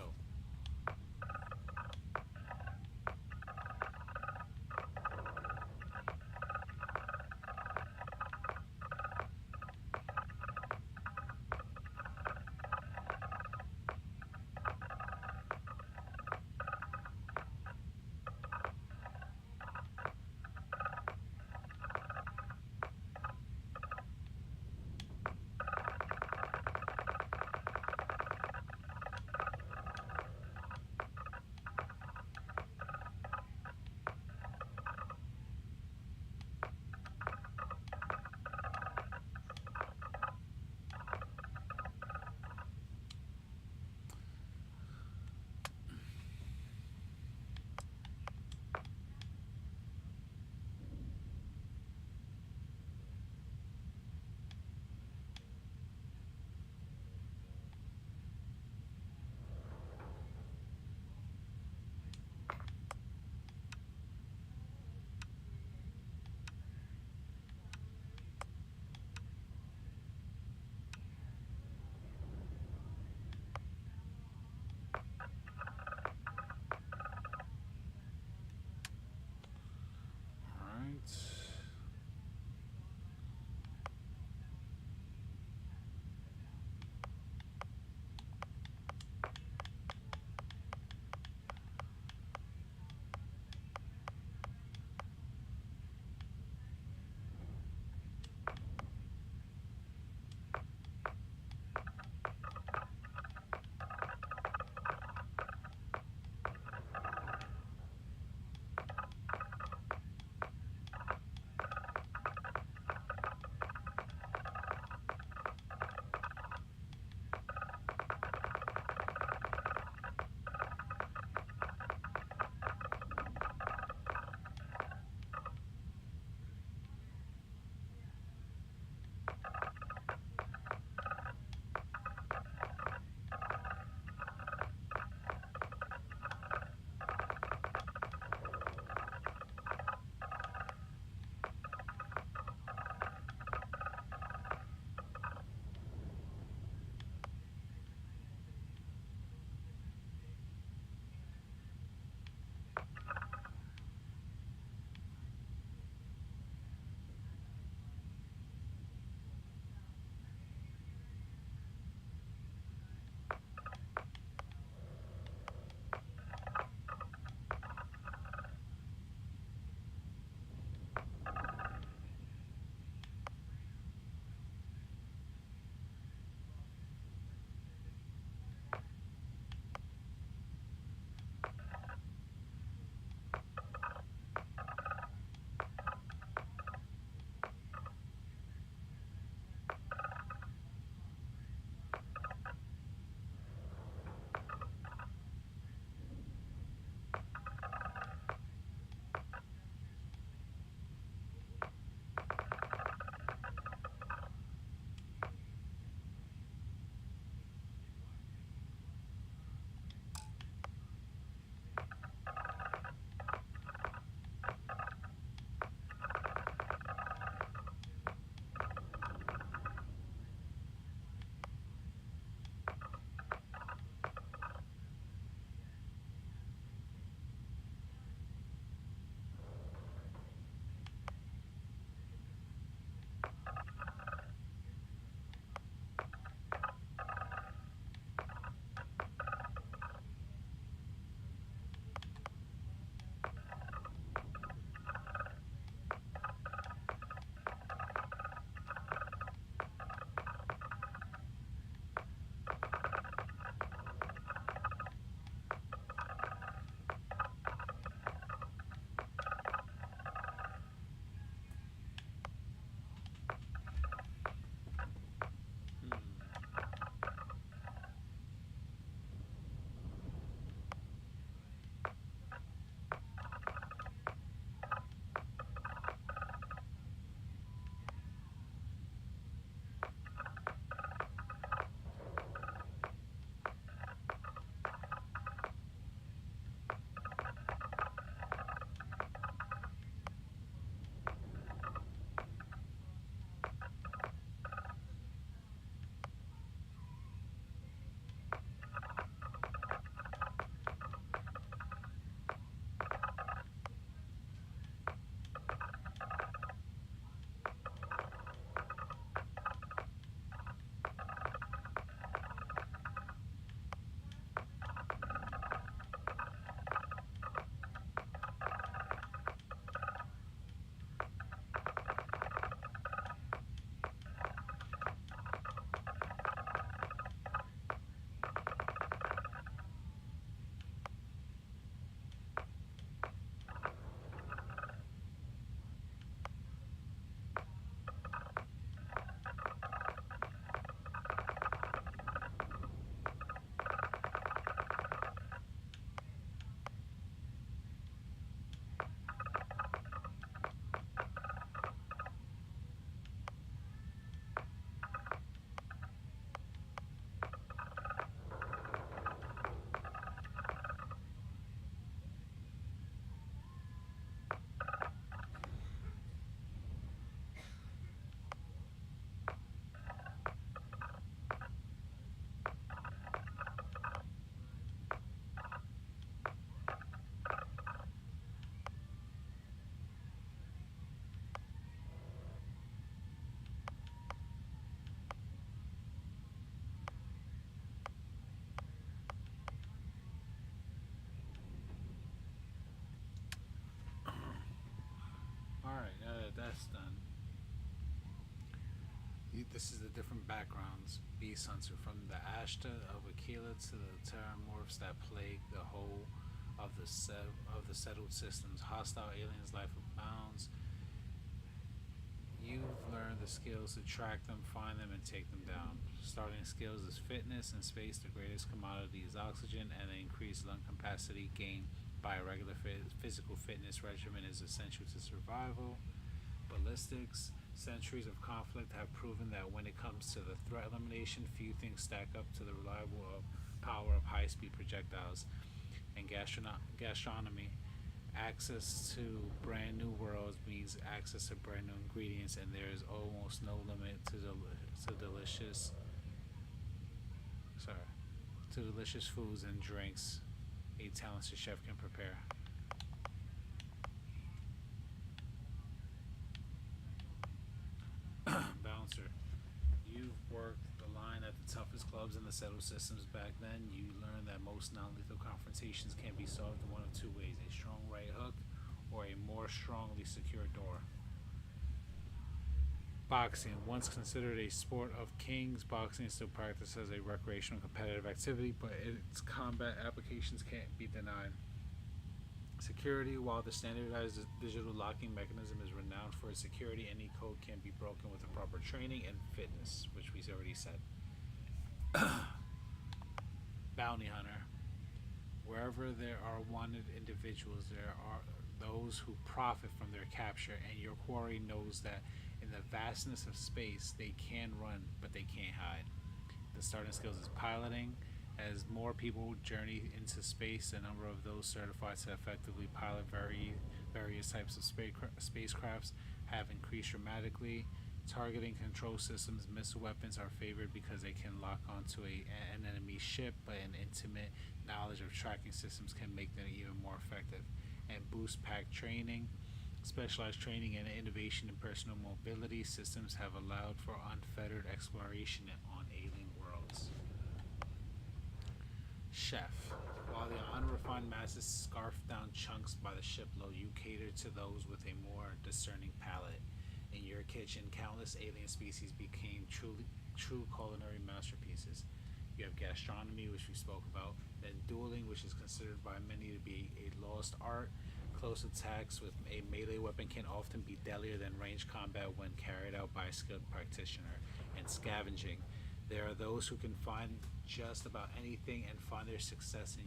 This is the different backgrounds. Beast Hunter, from the Ashta of Aquila to the terramorphs that plague the whole of the settled systems. Hostile aliens, life abounds. You've learned the skills to track them, find them, and take them down. Starting skills is fitness. In space, the greatest commodity is oxygen, and the increased lung capacity gained by a regular physical fitness regimen is essential to survival. Ballistics. Centuries of conflict have proven that when it comes to the threat elimination, few things stack up to the reliable power of high-speed projectiles. And gastronomy. Access to brand new worlds means access to brand new ingredients, and there is almost no limit to delicious foods and drinks a talented chef can prepare. Bouncer. You've worked the line at the toughest clubs in the settled systems back then. You learned that most non-lethal confrontations can be solved in one of two ways: a strong right hook or a more strongly secured door. Boxing. Once considered a sport of kings, boxing is still practiced as a recreational competitive activity, but its combat applications can't be denied. Security. While the standardized digital locking mechanism is renowned for its security, any code can be broken with the proper training and fitness, which we already said. Bounty hunter. Wherever there are wanted individuals, there are those who profit from their capture, and your quarry knows that in the vastness of space, they can run, but they can't hide. The starting skills is piloting. As more people journey into space, the number of those certified to effectively pilot various types of spacecrafts have increased dramatically. Targeting control systems, missile weapons are favored because they can lock onto an enemy ship, but an intimate knowledge of tracking systems can make them even more effective. And boost pack training. Specialized training and innovation in personal mobility systems have allowed for unfettered exploration on alien worlds. Chef. While the unrefined masses scarf down chunks by the shipload, you cater to those with a more discerning palate. In your kitchen, countless alien species became true culinary masterpieces. You have gastronomy, which we spoke about, then dueling, which is considered by many to be a lost art. Close attacks with a melee weapon can often be deadlier than ranged combat when carried out by a skilled practitioner. And scavenging. There are those who can find just about anything, and find their success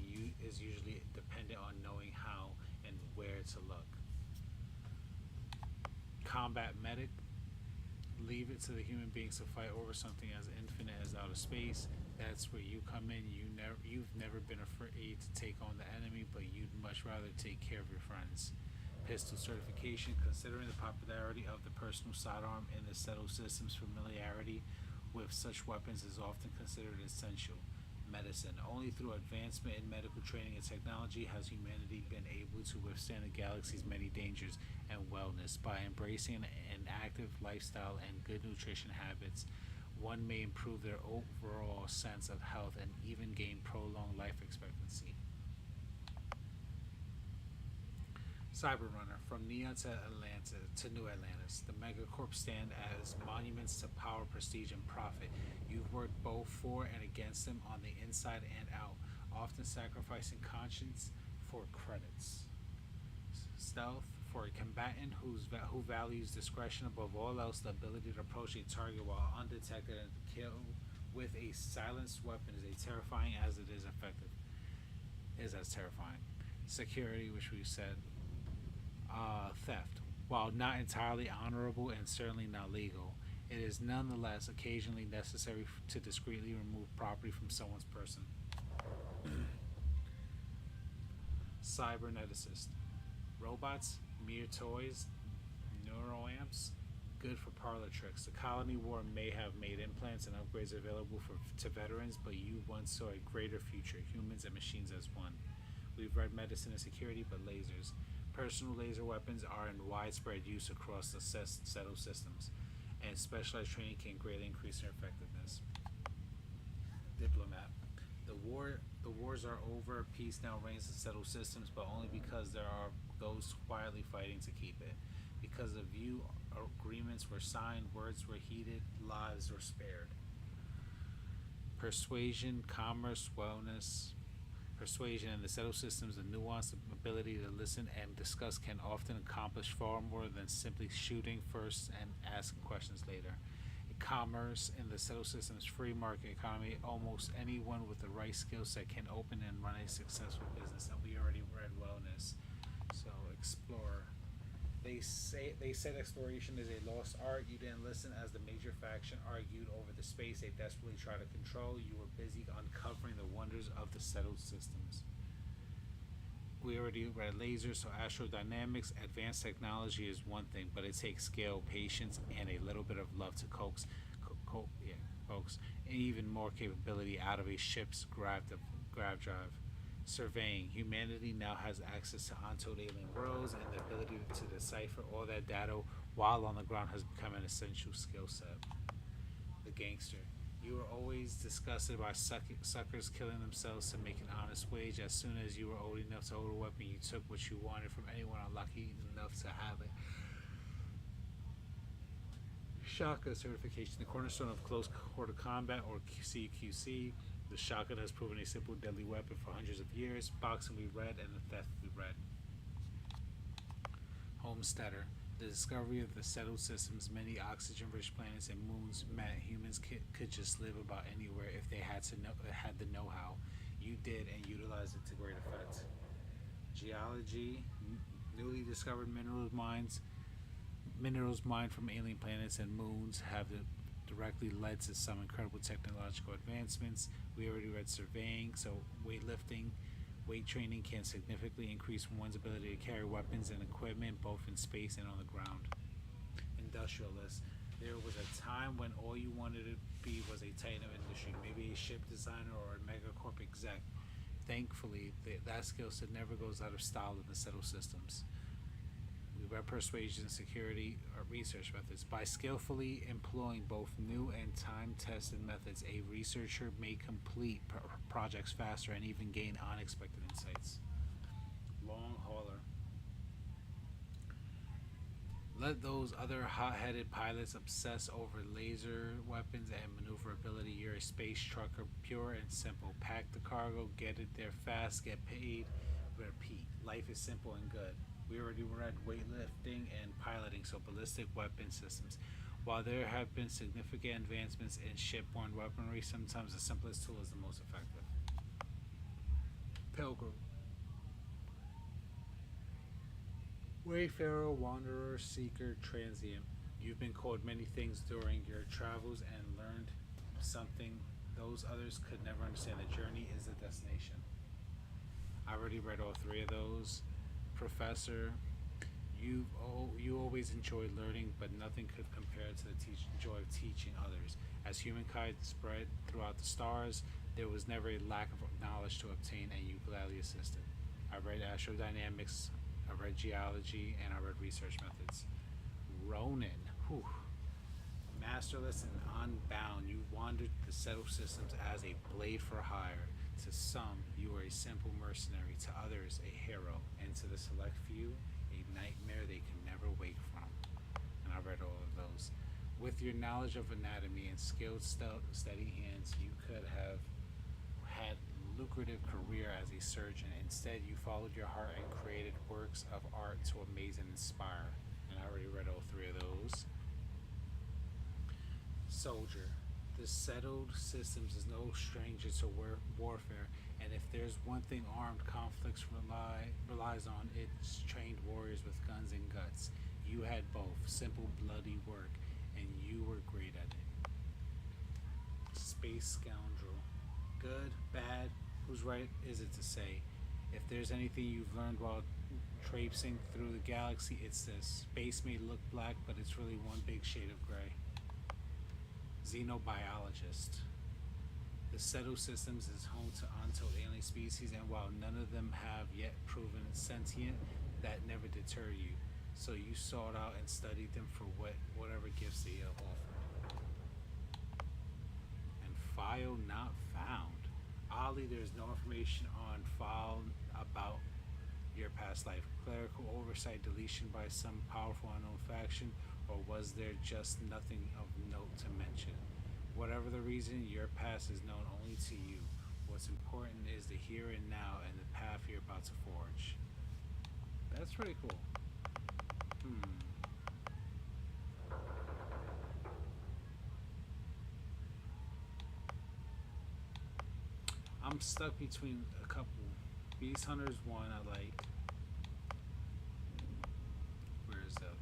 is usually dependent on knowing how and where to look. Combat medic. Leave it to the human beings to fight over something as infinite as outer space. That's where you come in. You've never been afraid to take on the enemy, but you'd much rather take care of your friends. Pistol certification. Considering the popularity of the personal sidearm in the settled systems, familiarity with such weapons is often considered essential. Medicine. Only through advancement in medical training and technology has humanity been able to withstand the galaxy's many dangers and wellness. By embracing an active lifestyle and good nutrition habits, one may improve their overall sense of health and even gain prolonged life expectancy. Cyberrunner. From Neon to New Atlantis, the megacorps stand as monuments to power, prestige, and profit. You've worked both for and against them on the inside and out, often sacrificing conscience for credits. Stealth. For a combatant who values discretion above all else, the ability to approach a target while undetected and kill with a silenced weapon is as terrifying as it is effective. Security, which we said. Theft. While not entirely honorable and certainly not legal, it is nonetheless occasionally necessary to discreetly remove property from someone's person. Cyberneticist. Robots, mere toys, neuroamps, good for parlor tricks. The colony war may have made implants and upgrades available to veterans, but you once saw a greater future, humans and machines as one. We've read medicine and security, but lasers. Personal laser weapons are in widespread use across the settled systems, and specialized training can greatly increase their effectiveness. Diplomat. The wars are over, peace now reigns in settled systems, but only because there are those quietly fighting to keep it. Because of you, agreements were signed, words were heeded, lives were spared. Persuasion, commerce, wellness. Persuasion and the settled systems, the nuanced ability to listen and discuss can often accomplish far more than simply shooting first and asking questions later. Commerce in the settled systems, free market economy, almost anyone with the right skill set can open and run a successful business. And we already read wellness. So explore. They said exploration is a lost art. You didn't listen as the major faction argued over the space they desperately try to control. You were busy uncovering the wonders of the settled systems. We already read lasers, so astrodynamics, advanced technology is one thing, but it takes skill, patience, and a little bit of love to coax and even more capability out of a ship's grav drive. Surveying. Humanity now has access to untold alien worlds, and the ability to decipher all that data while on the ground has become an essential skill set. The gangster. You were always disgusted by suckers killing themselves to make an honest wage. As soon as you were old enough to hold a weapon, you took what you wanted from anyone unlucky enough to have it. Shotgun certification, the cornerstone of close quarter combat, or CQC. The shotgun has proven a simple, deadly weapon for hundreds of years. Boxing we read, and the theft we read. Homesteader. The discovery of the settled systems, many oxygen-rich planets and moons meant humans could just live about anywhere if they had the know-how. You did, and utilized it to great effect. Geology. Newly discovered minerals mined from alien planets and moons have directly led to some incredible technological advancements. We already read surveying, so weightlifting. Weight training can significantly increase one's ability to carry weapons and equipment both in space and on the ground. Industrialist. There was a time when all you wanted to be was a titan of industry, maybe a ship designer or a megacorp exec. Thankfully, that skill set never goes out of style in the settled systems. We read persuasion, security, or research methods. By skillfully employing both new and time-tested methods, a researcher may complete projects faster and even gain unexpected insights. Long hauler. Let those other hot-headed pilots obsess over laser weapons and maneuverability. You're a space trucker, pure and simple. Pack the cargo, get it there fast, get paid, repeat. Life is simple and good. We already read weightlifting and piloting, so ballistic weapon systems. While there have been significant advancements in shipborne weaponry, sometimes the simplest tool is the most effective. Pilgrim. Wayfarer, wanderer, seeker, transient. You've been called many things during your travels and learned something those others could never understand. The journey is the destination. I already read all three of those. Professor, you always enjoyed learning, but nothing could compare to the joy of teaching others. As humankind spread throughout the stars, there was never a lack of knowledge to obtain, and you gladly assisted. I read astrodynamics, I read geology, and I read research methods. Ronin, whew. Masterless and unbound, you wandered the settled systems as a blade for hire. To some, you were a simple mercenary. To others, a hero. And to the select few, a nightmare they can never wake from. And I read all of those. With your knowledge of anatomy and skilled, steady hands, you could have had a lucrative career as a surgeon. Instead, you followed your heart and created works of art to amaze and inspire. And I already read all three of those. Soldier. The settled systems is no stranger to warfare, and if there's one thing armed conflicts relies on, it's trained warriors with guns and guts. You had both. Simple, bloody work, and you were great at it. Space scoundrel. Good, bad, whose right is it to say? If there's anything you've learned while traipsing through the galaxy, it's this. Space may look black, but it's really one big shade of gray. Xenobiologist. The settled systems is home to untold alien species, and while none of them have yet proven sentient, that never deterred you. So you sought out and studied them for whatever gifts they offered. And file not found. Oddly, there's no information on file about your past life. Clerical oversight, deletion by some powerful unknown faction, or was there just nothing of note to mention? Whatever the reason, your past is known only to you. What's important is the here and now and the path you're about to forge. That's pretty cool. I'm stuck between a couple. Beast Hunter's one I like. Where is that?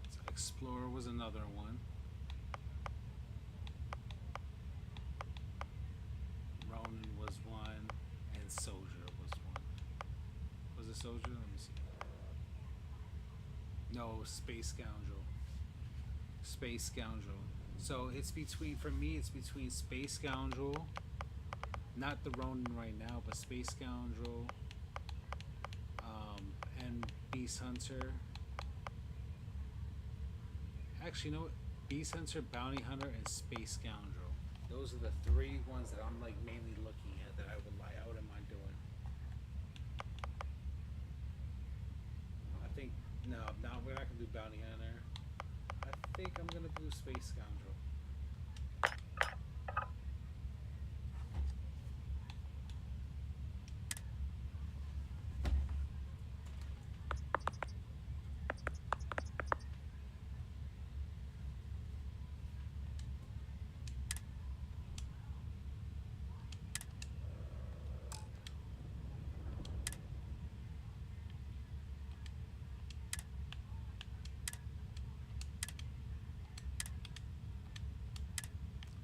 So Explorer was another one. Ronin was one, and Soldier was one. Was it Soldier? Let me see. No, Space Scoundrel. Space Scoundrel. So it's between, for me, it's between Space Scoundrel, not the Ronin right now, but Space Scoundrel, and Beast Hunter. Actually, you know what? Beast Hunter, Bounty Hunter, and Space Scoundrel. Those are the three ones that I'm like mainly looking at that I wouldn't mind doing. I think no, we're not gonna do Bounty Hunter. I think I'm gonna do Space Scoundrel.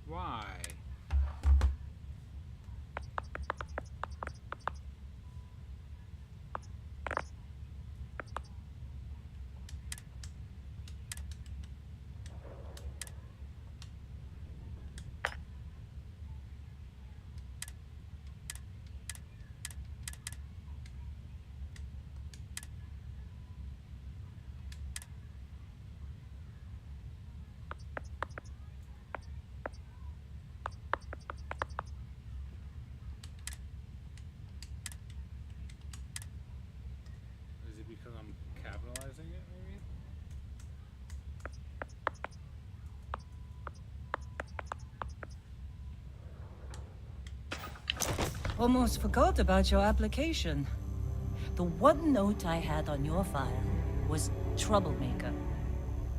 Why? Because I'm capitalizing it, maybe? Almost forgot about your application. The one note I had on your file was troublemaker.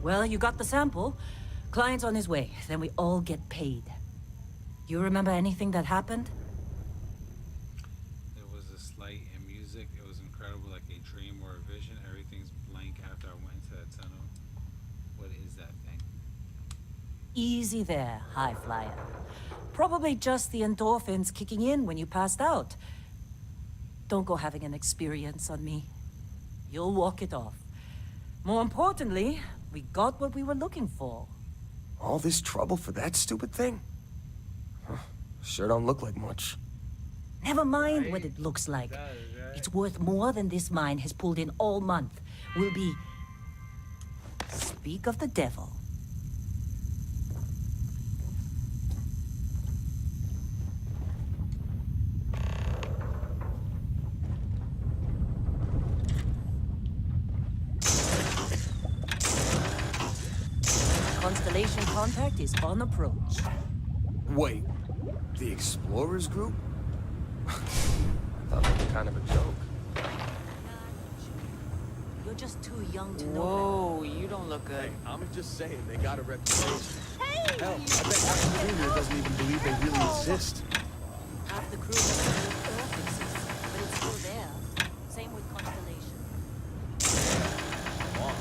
Well, you got the sample. Client's on his way, then we all get paid. You remember anything that happened? There was a slight in music. It was incredible, like a dream or a vision. Everything's blank after I went into that tunnel. What is that thing? Easy there, high flyer. Probably just the endorphins kicking in when you passed out. Don't go having an experience on me. You'll walk it off. More importantly, we got what we were looking for. All this trouble for that stupid thing? Huh. Sure don't look like much. Never mind what it looks like. It's worth more than this mine has pulled in all month. Will be... Speak of the devil. Constellation contact is on approach. Wait, the Explorers group? I thought that was kind of a joke. You're just too young to know. Whoa, you don't look good. Hey, I'm just saying, they got a reputation. Hey! Hell, I bet half the crew here doesn't even believe they really exist. Half the crew doesn't know Earth exists, but it's still there. Same with Constellation. Come on,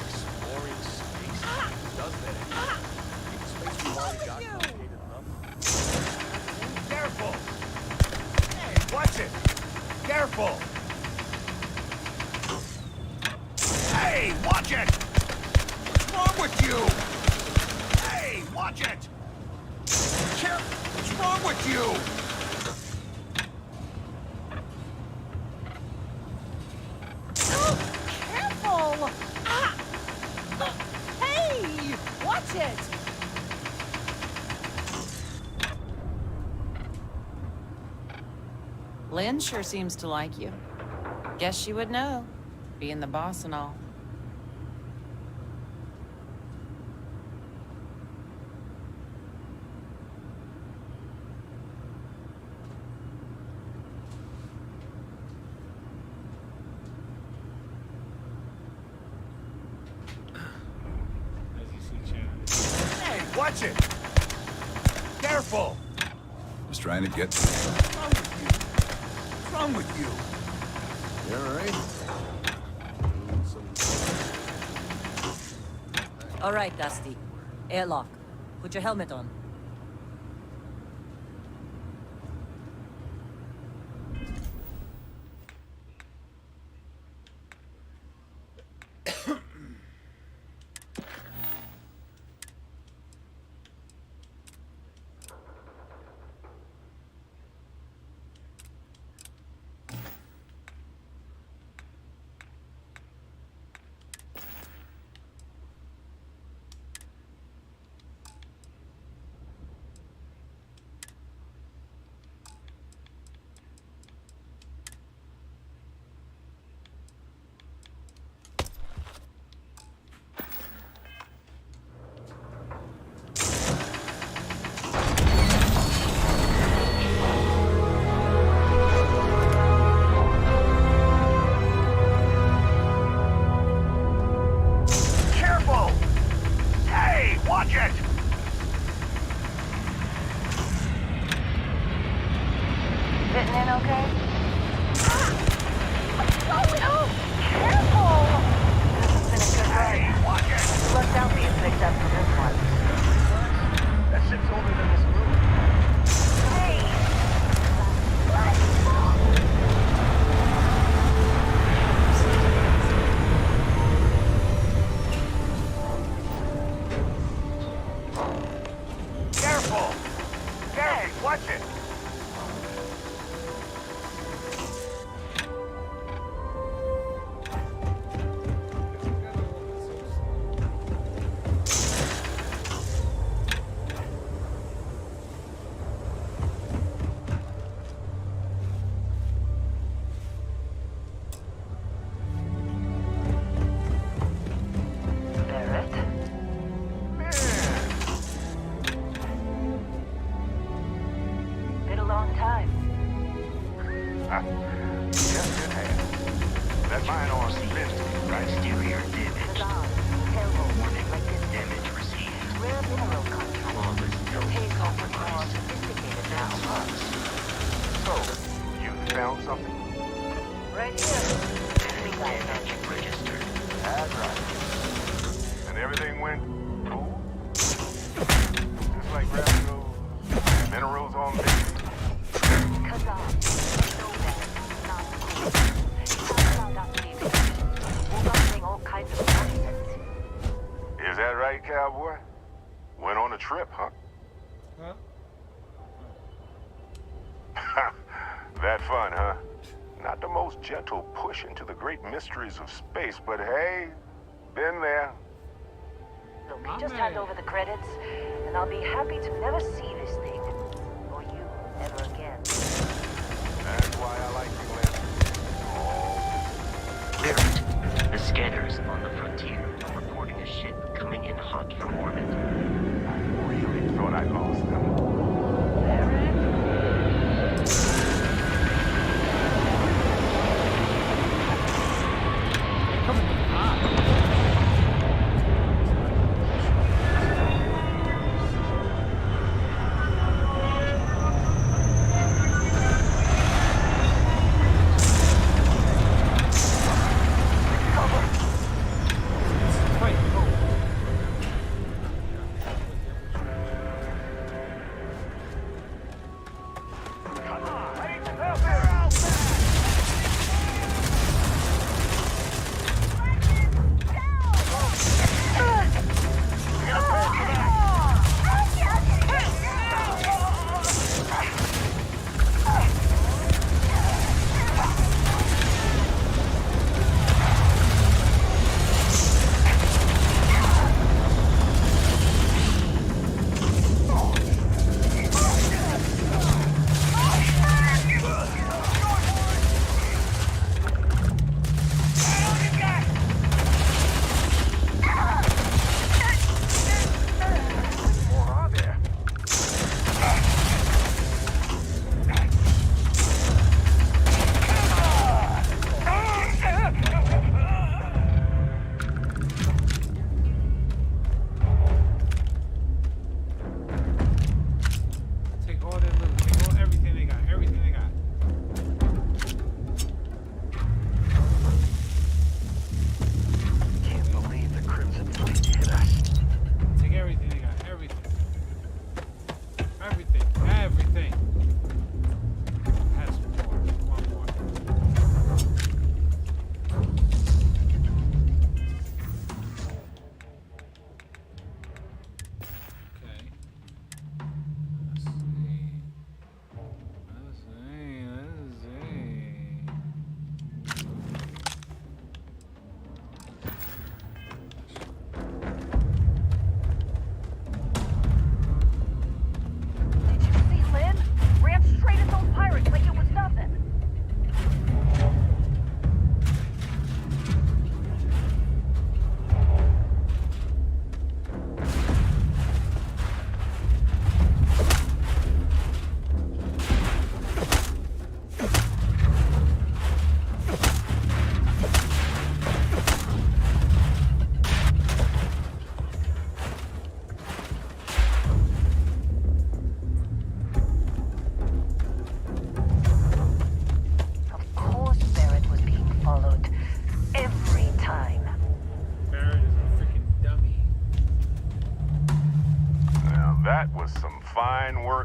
exploring space. Who does that anymore? Even space we've already got complicated enough. Careful! Hey, watch it! Careful! Hey, watch it! What's wrong with you? Hey, watch it! What's wrong with you? Careful! Ah! Hey! Watch it! Lynn sure seems to like you. Guess she would know, being the boss and all. watch it! Careful! Just trying to get... What's wrong with you? You alright? All right, Dusty. Airlock. Put your helmet on. Careful! Hey, watch it! Fitting in okay? Oh, careful! This has been a good ride. Watch it! Lucked out being picked up for this one. That ship's older than this room. Hey! Careful! Hey, watch it! Barrett? Been a long time. Yes, it has. That mine on spin, right? Exterior Damage. Tailbolt. Like this. Damage received. Rare mineral contract. The takeoff is more sophisticated now, huh? So, you found something? Right here. Damage registered. That's right. And everything went cool? Just like grabbing those minerals on this? Kazan. No bad. Not cool. Found out to be efficient. We're running all kinds of nonsense. Is that right, cowboy? Went on a trip, huh? Huh? That fun, huh? Not the most gentle push into the great mysteries of space, but hey, been there. Look, just hand over the credits, and I'll be happy to never see this thing. Or you, ever again. That's why I like you, Lance. Barrett, the scanners on the frontier are reporting a ship coming in hot from orbit. I really thought I lost them.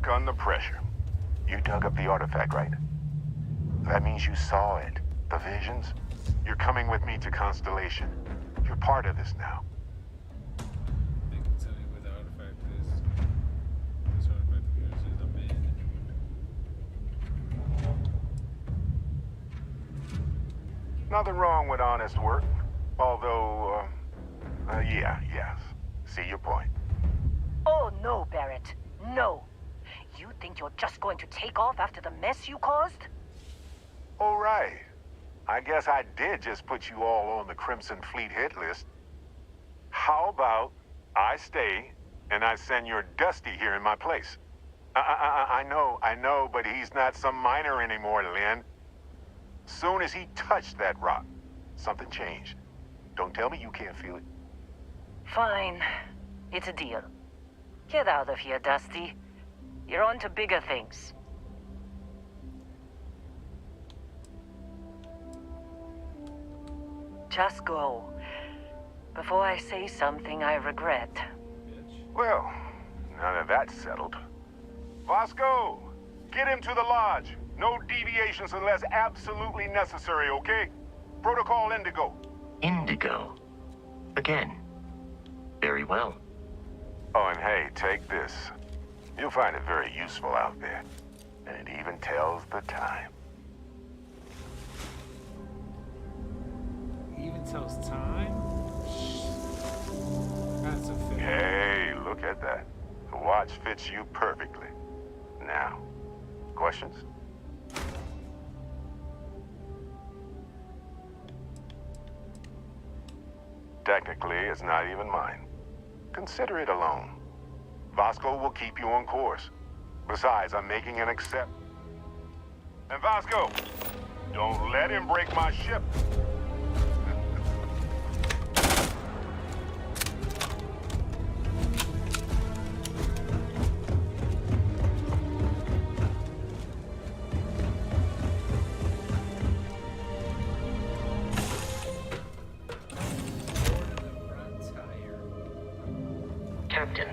work under pressure. You dug up the artifact, right? That means you saw it. The visions? You're coming with me to Constellation. You're part of this now. They can tell you where the artifact is. This artifact appears as a man. Nothing wrong with honest work. Although, yes. See your point. Oh, no, Barrett. No. You think you're just going to take off after the mess you caused? All right. I guess I did just put you all on the Crimson Fleet hit list. How about I stay and I send your Dusty here in my place? I know, but he's not some miner anymore, Lynn. Soon as he touched that rock, something changed. Don't tell me you can't feel it. Fine. It's a deal. Get out of here, Dusty. You're on to bigger things. Just go. Before I say something I regret. Well, now that that's settled. Vasco, get him to the lodge. No deviations unless absolutely necessary, okay? Protocol Indigo. Indigo. Again. Very well. Oh, and hey, take this. You'll find it very useful out there. And it even tells the time. Even tells time? That's a fair. Hey, look at that. The watch fits you perfectly. Now, questions? Technically, it's not even mine. Consider it a loan. Vasco will keep you on course. Besides, I'm making an accept. And Vasco, don't let him break my ship. Captain,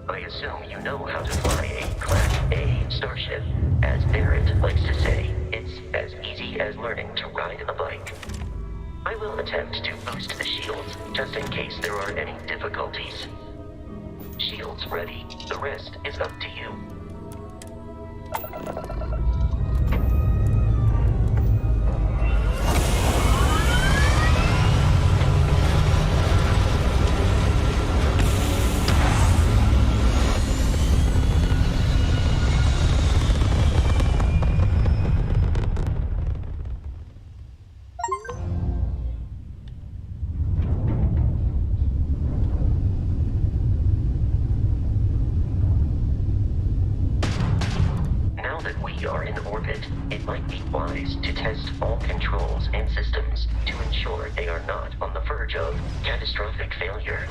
I assume you know how to fly a Class A starship. As Barrett likes to say, it's as easy as learning to ride a bike. I will attempt to boost the shields, just in case there are any difficulties. Shields ready. The rest is up to you. It might be wise to test all controls and systems to ensure they are not on the verge of catastrophic failure.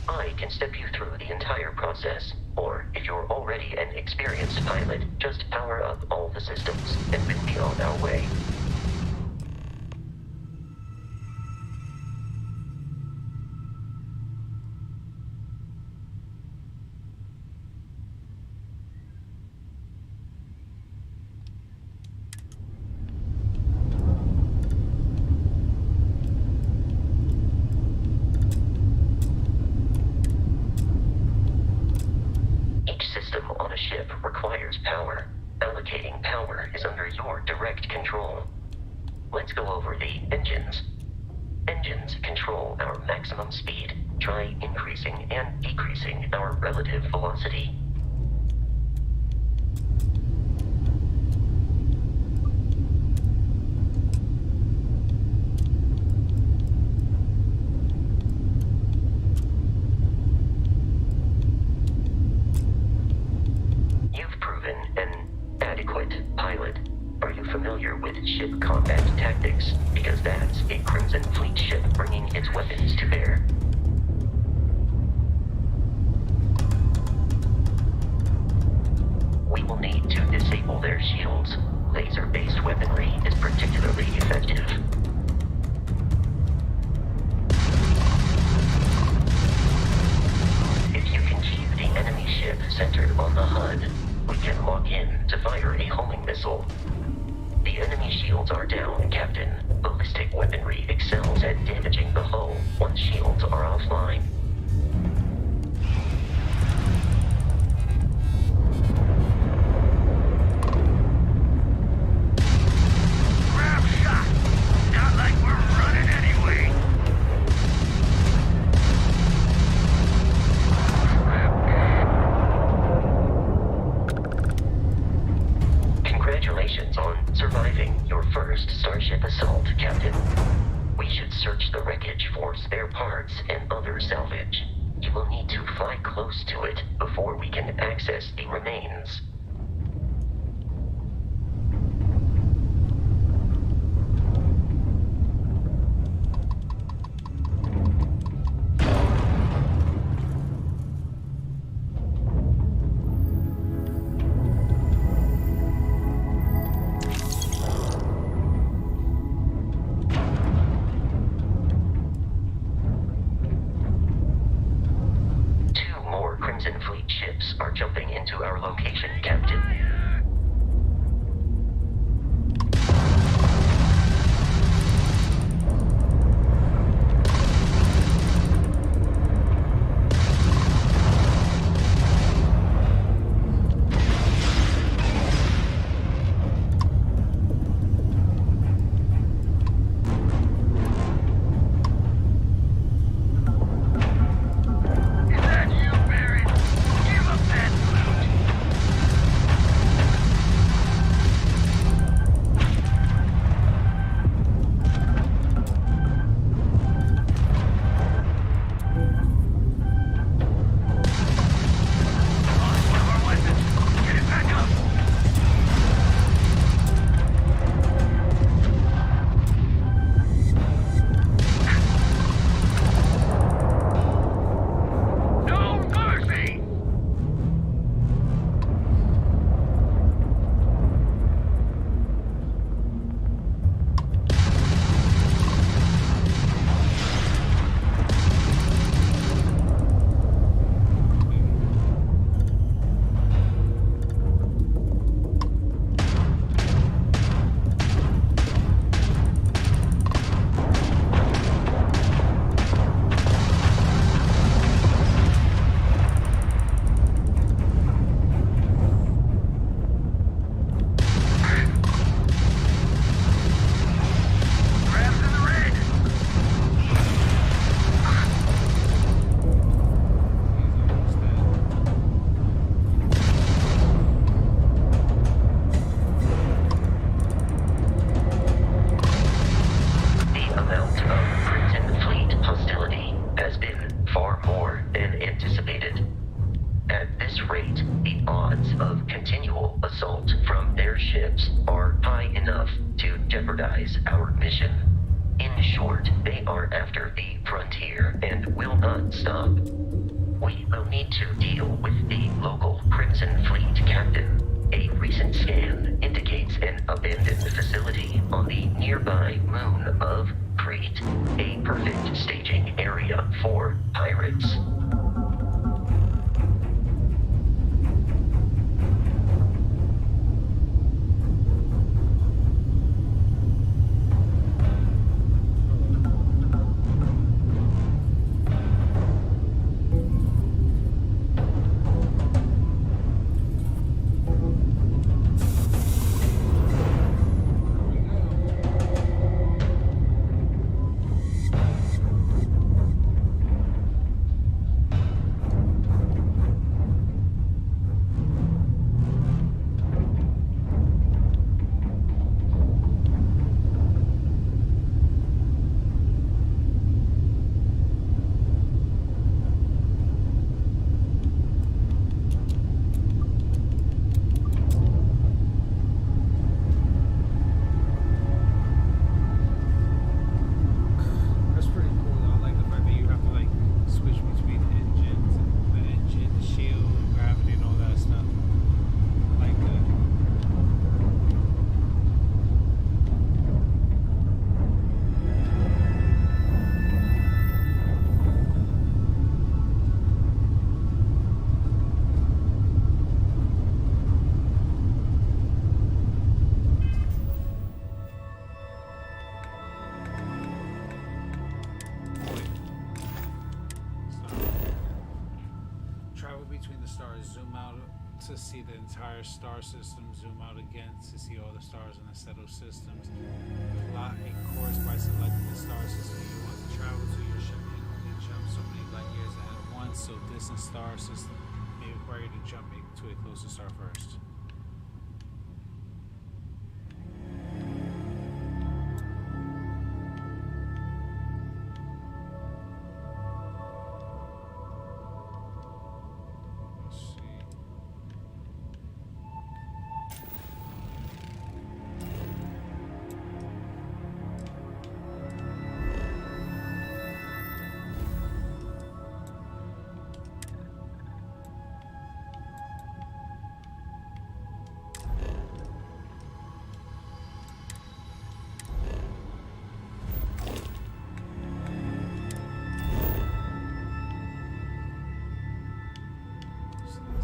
I can step you through the entire process, or if you're already an experienced pilot, just power up all the systems and we'll be on our way. Ship requires power. Allocating power is under your direct control. Let's go over the engines. Engines control our maximum speed. Try increasing and decreasing our relative velocity. Familiar with ship combat tactics, because that's a Crimson Fleet ship bringing its weapons to bear. We will need to disable their shields. Laser-based weaponry is particularly effective. If you can keep the enemy ship centered on the HUD, vessel. The enemy shields are down, Captain. Ballistic weaponry excels at damaging the hull once shields are offline. Grab shot! Not like we're running anyway! Congratulations on surviving your first Starship assault, Captain. We should search the wreckage for spare parts and other salvage. You will need to fly close to it before we can access the remains. Crimson Fleet ships are jumping into our location, Captain. Our mission. In short, they are after the frontier and will not stop. We will need to deal with the local Crimson Fleet captain. A recent scan indicates an abandoned facility on the nearby moon of Crete, a perfect staging area for pirates. entire star system. Zoom out again to see all the stars in the settled systems. Plot a course by selecting the star system you want to travel to. Your ship can only jump so many light years ahead at once, so distant star system may require you to jump to a closer star first.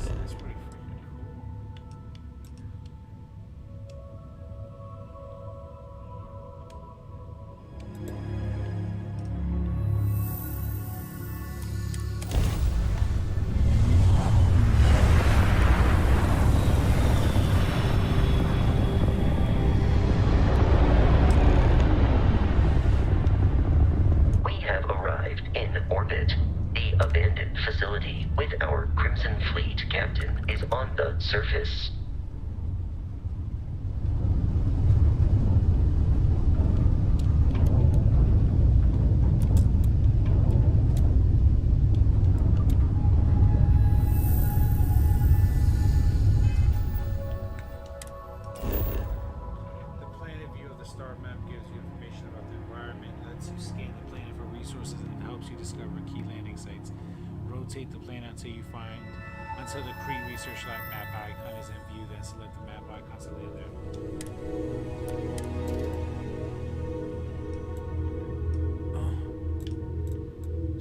That's pretty freaking cool. We have arrived in orbit. The abandoned facility with our Crimson Fleet captain is on the surface. The planet view of the star map gives you information about the environment, lets you scan the planet for resources, and helps you discover key landing sites. Rotate the planet until the pre-research map icon is in view, then select the map icon to land there.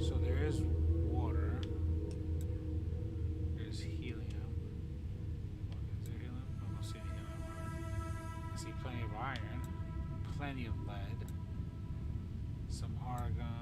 So there is water. There's helium. Is there helium? I don't see any helium. I see plenty of iron, plenty of lead, some argon.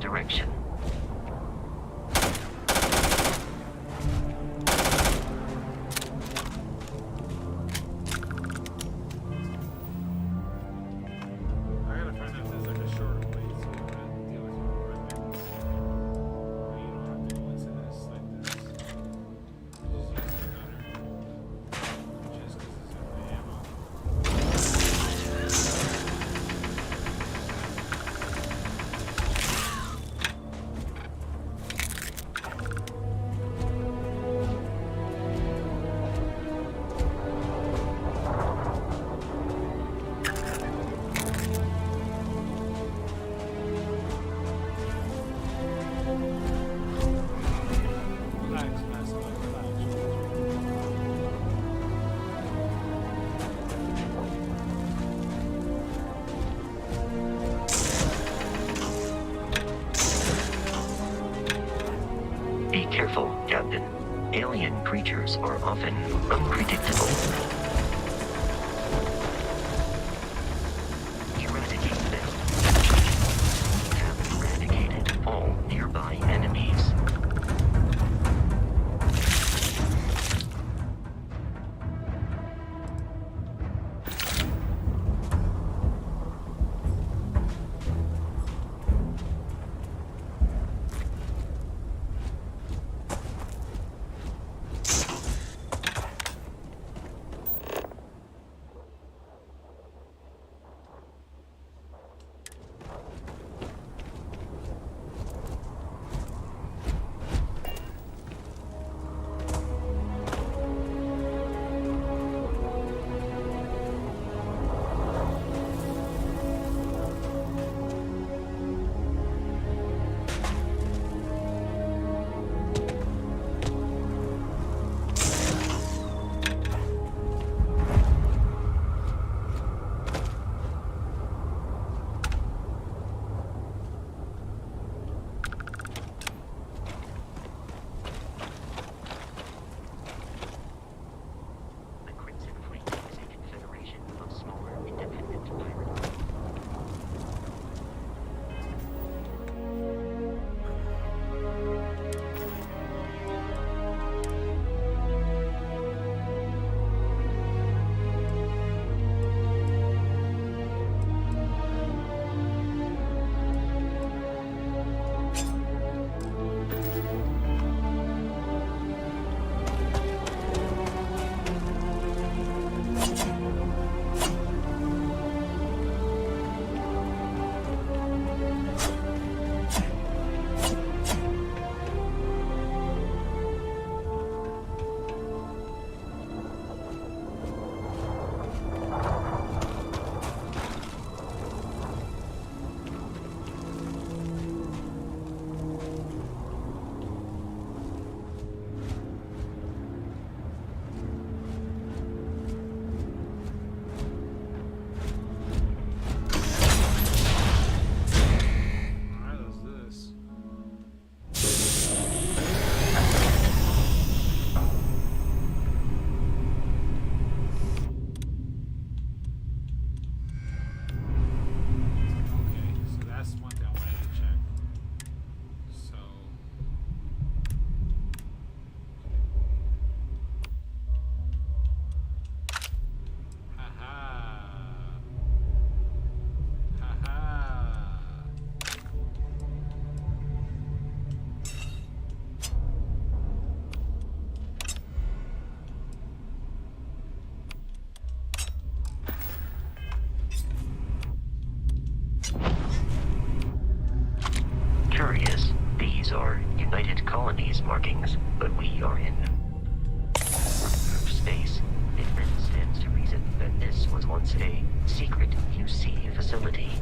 Direction. Be careful, Captain. Alien creatures are often unpredictable. Eradicate them. We have eradicated all nearby enemies. curious. These are United Colonies markings, but we are in space. It then stands to reason that this was once a secret UC facility.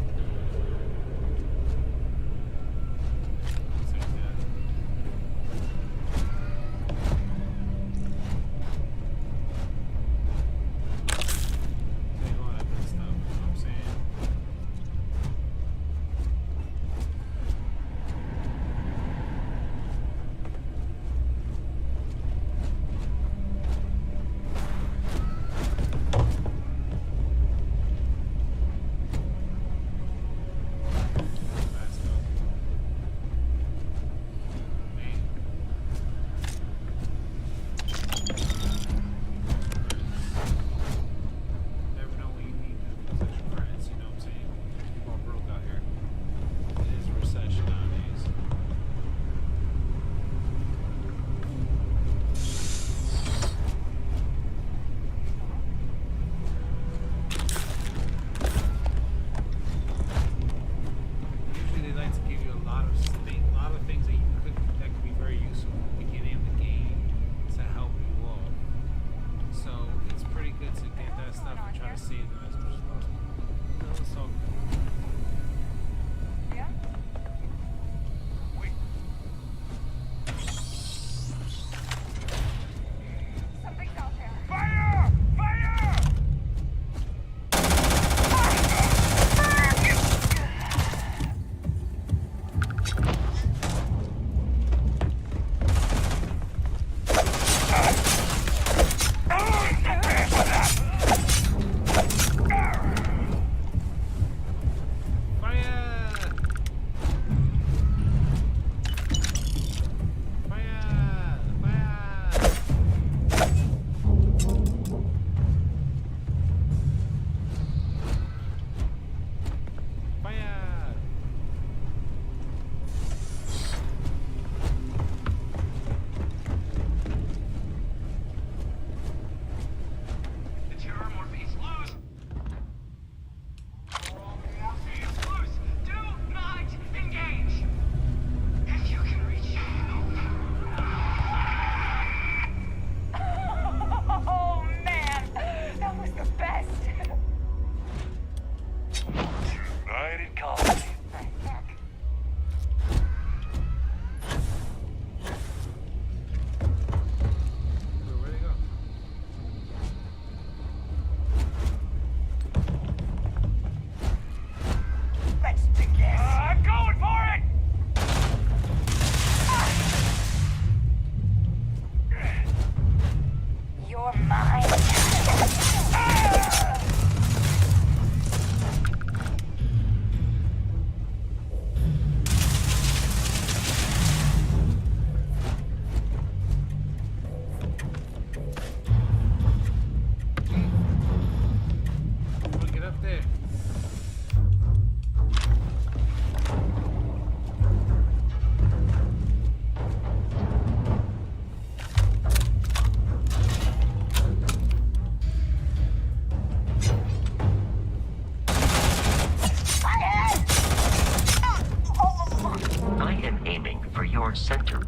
Center.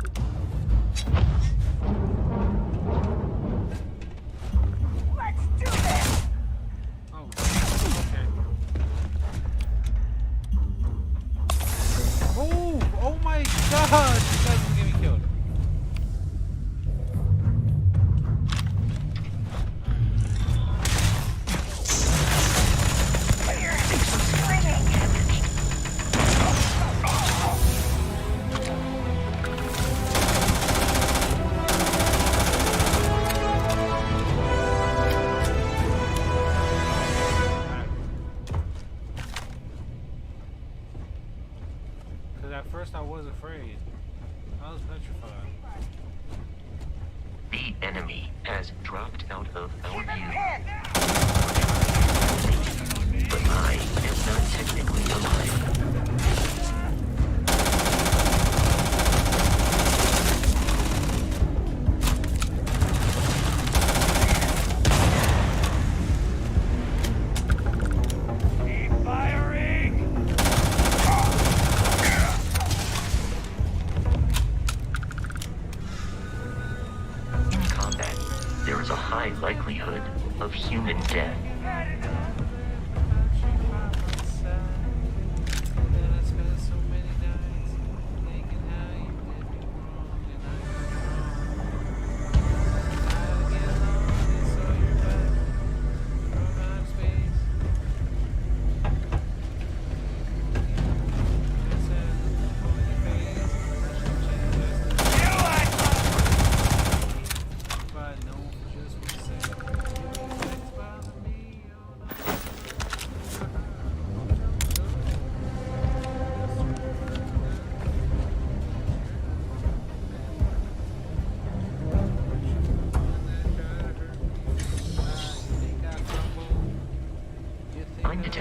Let's do this! Oh, okay. Oh my god! You guys will get me killed. At first I was afraid. I was petrified. The enemy has dropped out of our view. But I am not technically alive.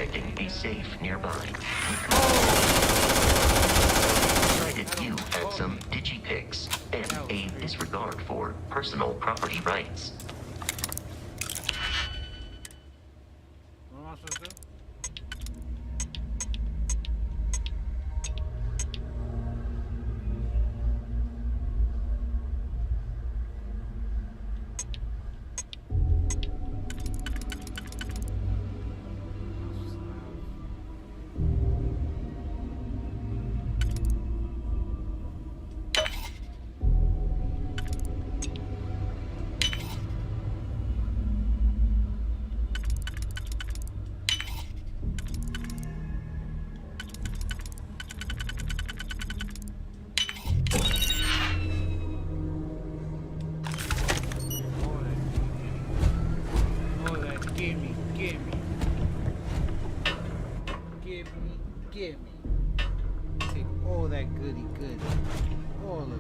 suspecting a safe nearby. Decided you had some digipics and a disregard for personal property rights. What am I supposed to do? Give me. Take all that goody goody. All of it.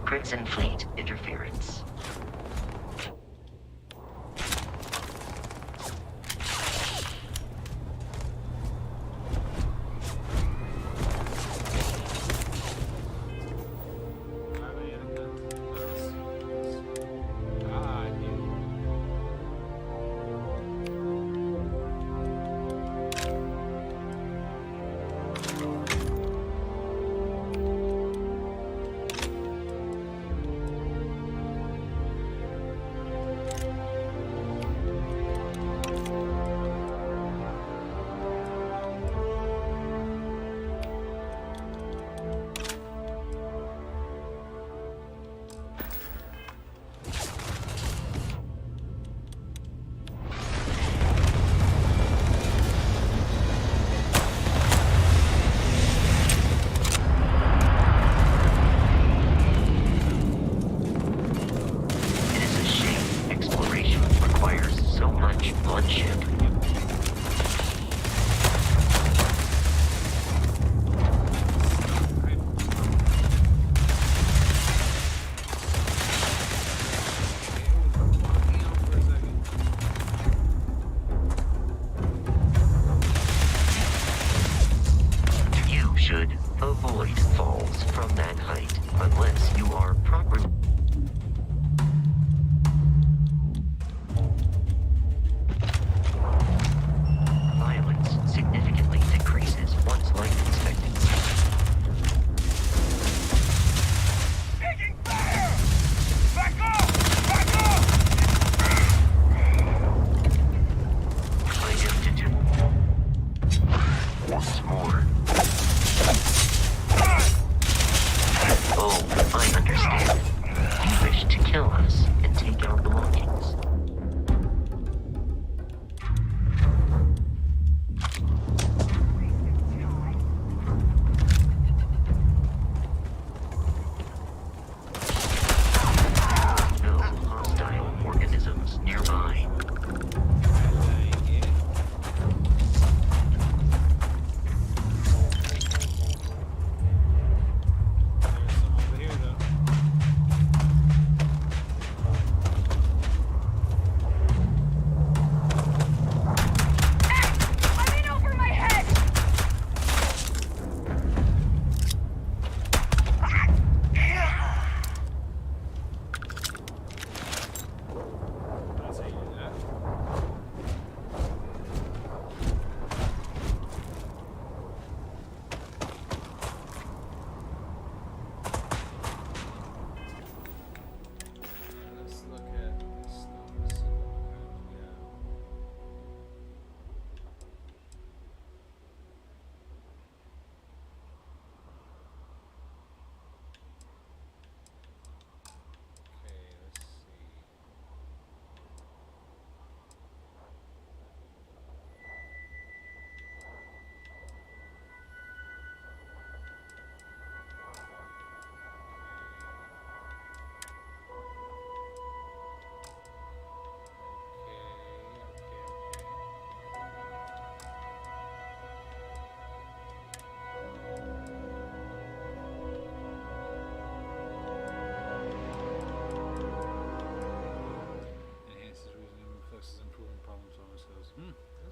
Crimson Fleet interference.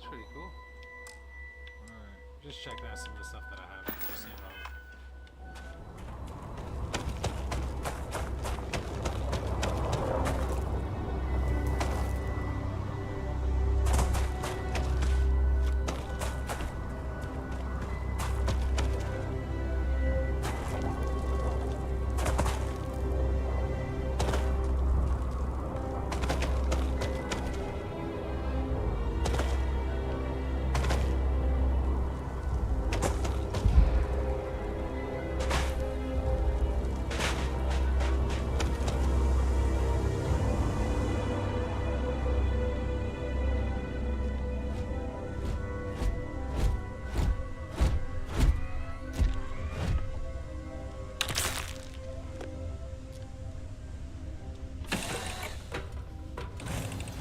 That's pretty cool. Alright, just checking out some of the stuff that I have. Just seeing how.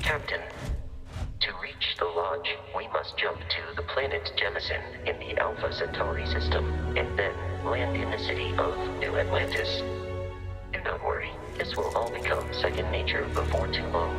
Captain, to reach the lodge, we must jump to the planet Jemison in the Alpha Centauri system, and then land in the city of New Atlantis. Do not worry, this will all become second nature before too long.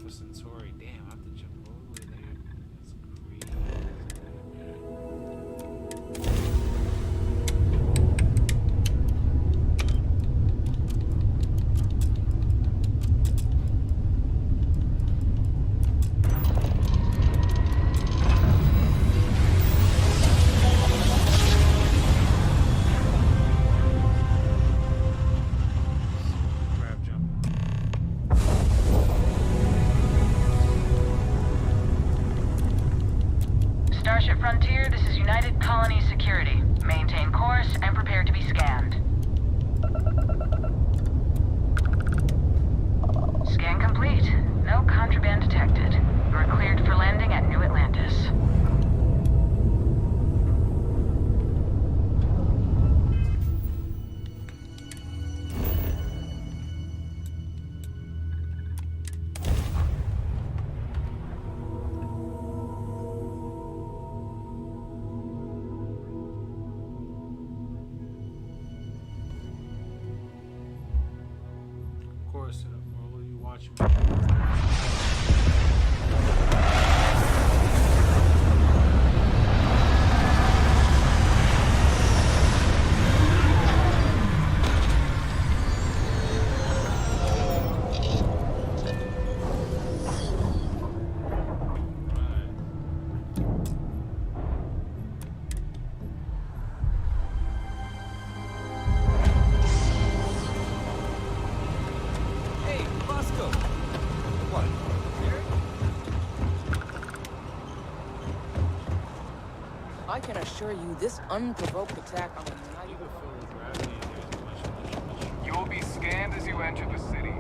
Centauri. Damn, I have to jump all the way there. That's crazy. Starship Frontier, this is United Colony Security. Maintain course and prepare to be scanned. Scan complete. No contraband detected. You are cleared for landing at New Atlantis. Of course, all of you watching me. Hey, Bosco! What? Here? I can assure you this unprovoked attack on the United... You will be scanned as you enter the city.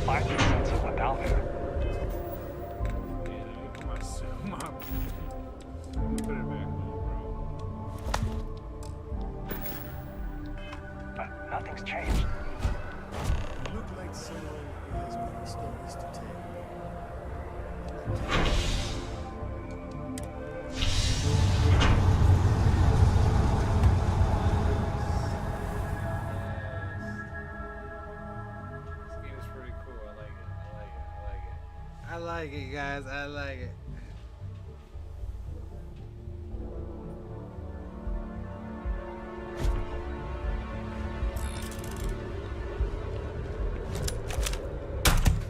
finally sense of what's down there. Come on, zoom up. Put it back on, bro. But nothing's changed. You look like someone who has many stories to tell. I like it, guys. I like it.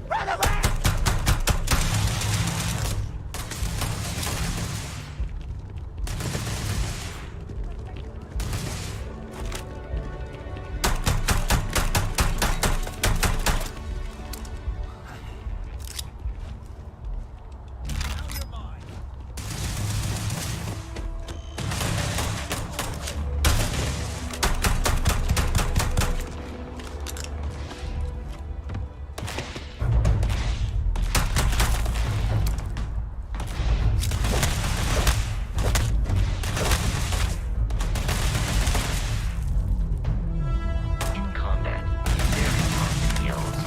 Run away! In combat, very often yells,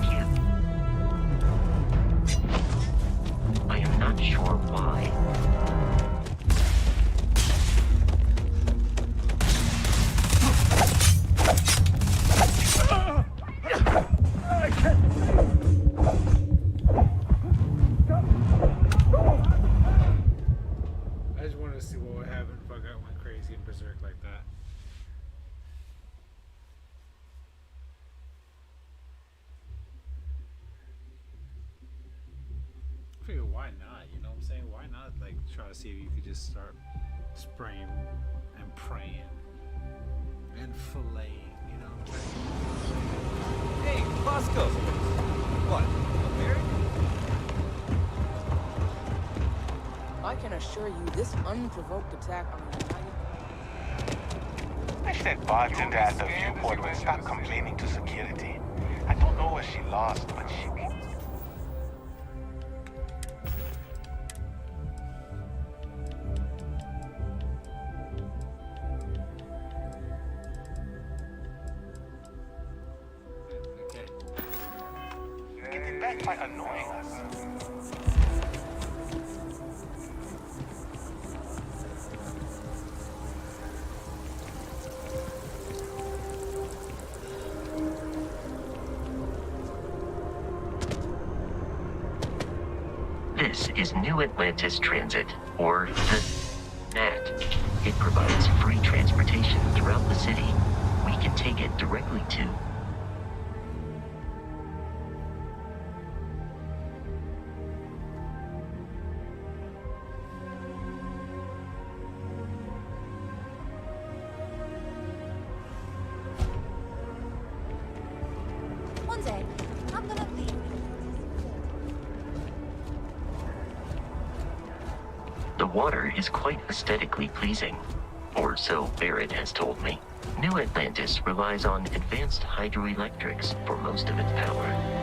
"Pew." I am not sure why. I just wanted to see what would happen if I went crazy and berserk like that. I figure, why not? You know what I'm saying? Why not, like, try to see if you could just start spraying and praying and filleting, you know what I'm saying? Hey, Bosco! What? Married? I can assure you this unprovoked attack on the United... I said bartender at the viewport would stop complaining to security. I don't know what she lost, but she... Okay. Getting back by annoying us. This is New Atlantis Transit, or the NAT. It provides free transportation throughout the city. We can take it directly to... One day, I'm gonna leave. The water is quite aesthetically pleasing, or so Barrett has told me. New Atlantis relies on advanced hydroelectrics for most of its power.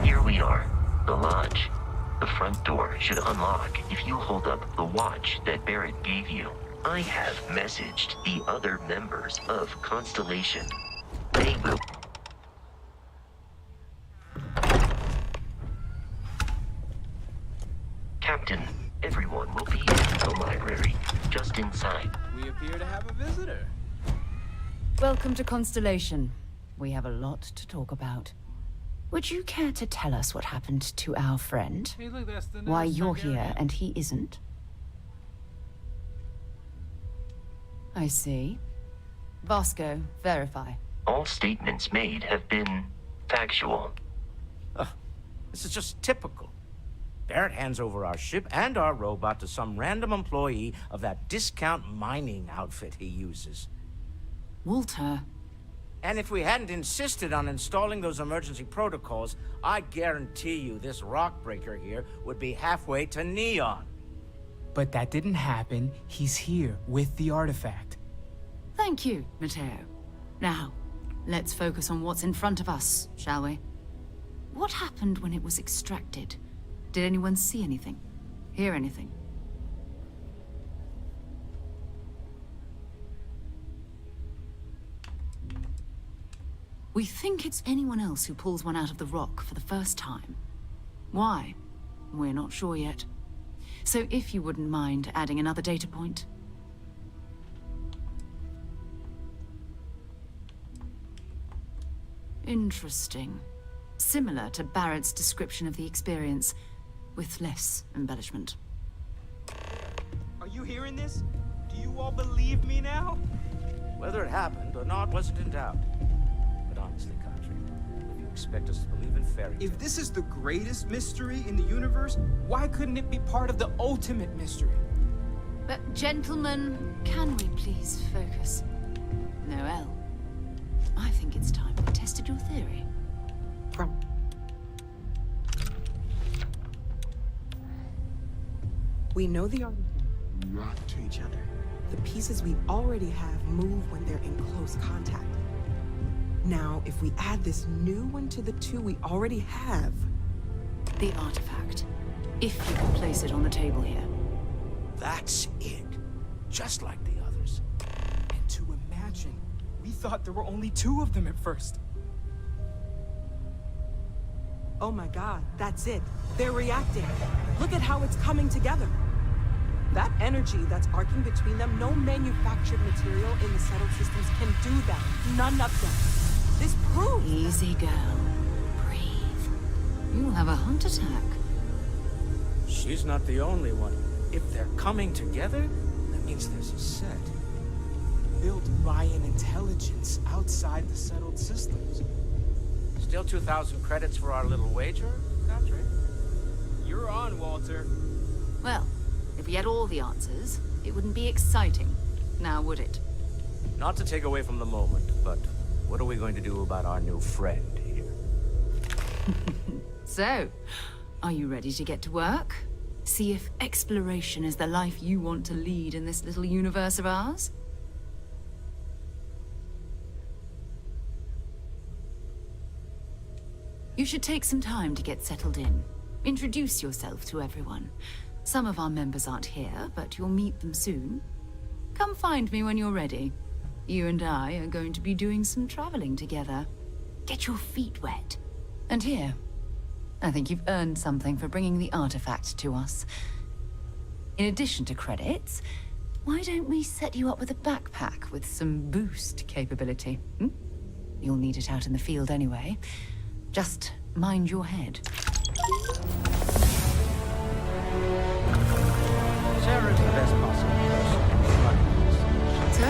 Here we are, the lodge. The front door should unlock if you hold up the watch that Barrett gave you. I have messaged the other members of Constellation. They will... Captain, everyone will be in the library, just inside. We appear to have a visitor. Welcome to Constellation. We have a lot to talk about. Would you care to tell us what happened to our friend? Hey, look, that's the Why nurse you're Targaryen. here and he isn't? I see. Vasco, verify. All statements made have been factual. This is just typical. Barrett hands over our ship and our robot to some random employee of that discount mining outfit he uses. Walter. And if we hadn't insisted on installing those emergency protocols, I guarantee you this rock breaker here would be halfway to Neon. But that didn't happen. He's here with the artifact. Thank you, Matteo. Now, let's focus on what's in front of us, shall we? What happened when it was extracted? Did anyone see anything? Hear anything? We think it's anyone else who pulls one out of the rock for the first time. Why? We're not sure yet. So if you wouldn't mind adding another data point. Interesting. Similar to Barrett's description of the experience, with less embellishment. Are you hearing this? Do you all believe me now? Whether it happened or not wasn't in doubt. But honestly, Country, if you expect us to believe in fairy tales... If this is the greatest mystery in the universe, why couldn't it be part of the ultimate mystery? But gentlemen, can we please focus? Noel, I think it's time we tested your theory. We know the artifacts react to each other. The pieces we already have move when they're in close contact. Now, if we add this new one to the two we already have... The artifact. If you can place it on the table here. That's it. Just like the others. And to imagine, we thought there were only 2 of them at first. Oh my god, that's it. They're reacting. Look at how it's coming together. That energy that's arcing between them, no manufactured material in the settled systems can do that. None of them. This proves... Easy, girl. Breathe. You'll have a heart attack. She's not the only one. If they're coming together, that means there's a set. Built by an intelligence outside the settled systems. Still 2,000 credits for our little wager, Country? You're on, Walter. Well, if we had all the answers, it wouldn't be exciting, now would it? Not to take away from the moment, but what are we going to do about our new friend here? So, are you ready to get to work? See if exploration is the life you want to lead in this little universe of ours? You should take some time to get settled in. Introduce yourself to everyone. Some of our members aren't here, but you'll meet them soon. Come find me when you're ready. You and I are going to be doing some traveling together. Get your feet wet. And here, I think you've earned something for bringing the artifact to us. In addition to credits, why don't we set you up with a backpack with some boost capability? You'll need it out in the field anyway. Just mind your head. Sarah's the best possible person. So,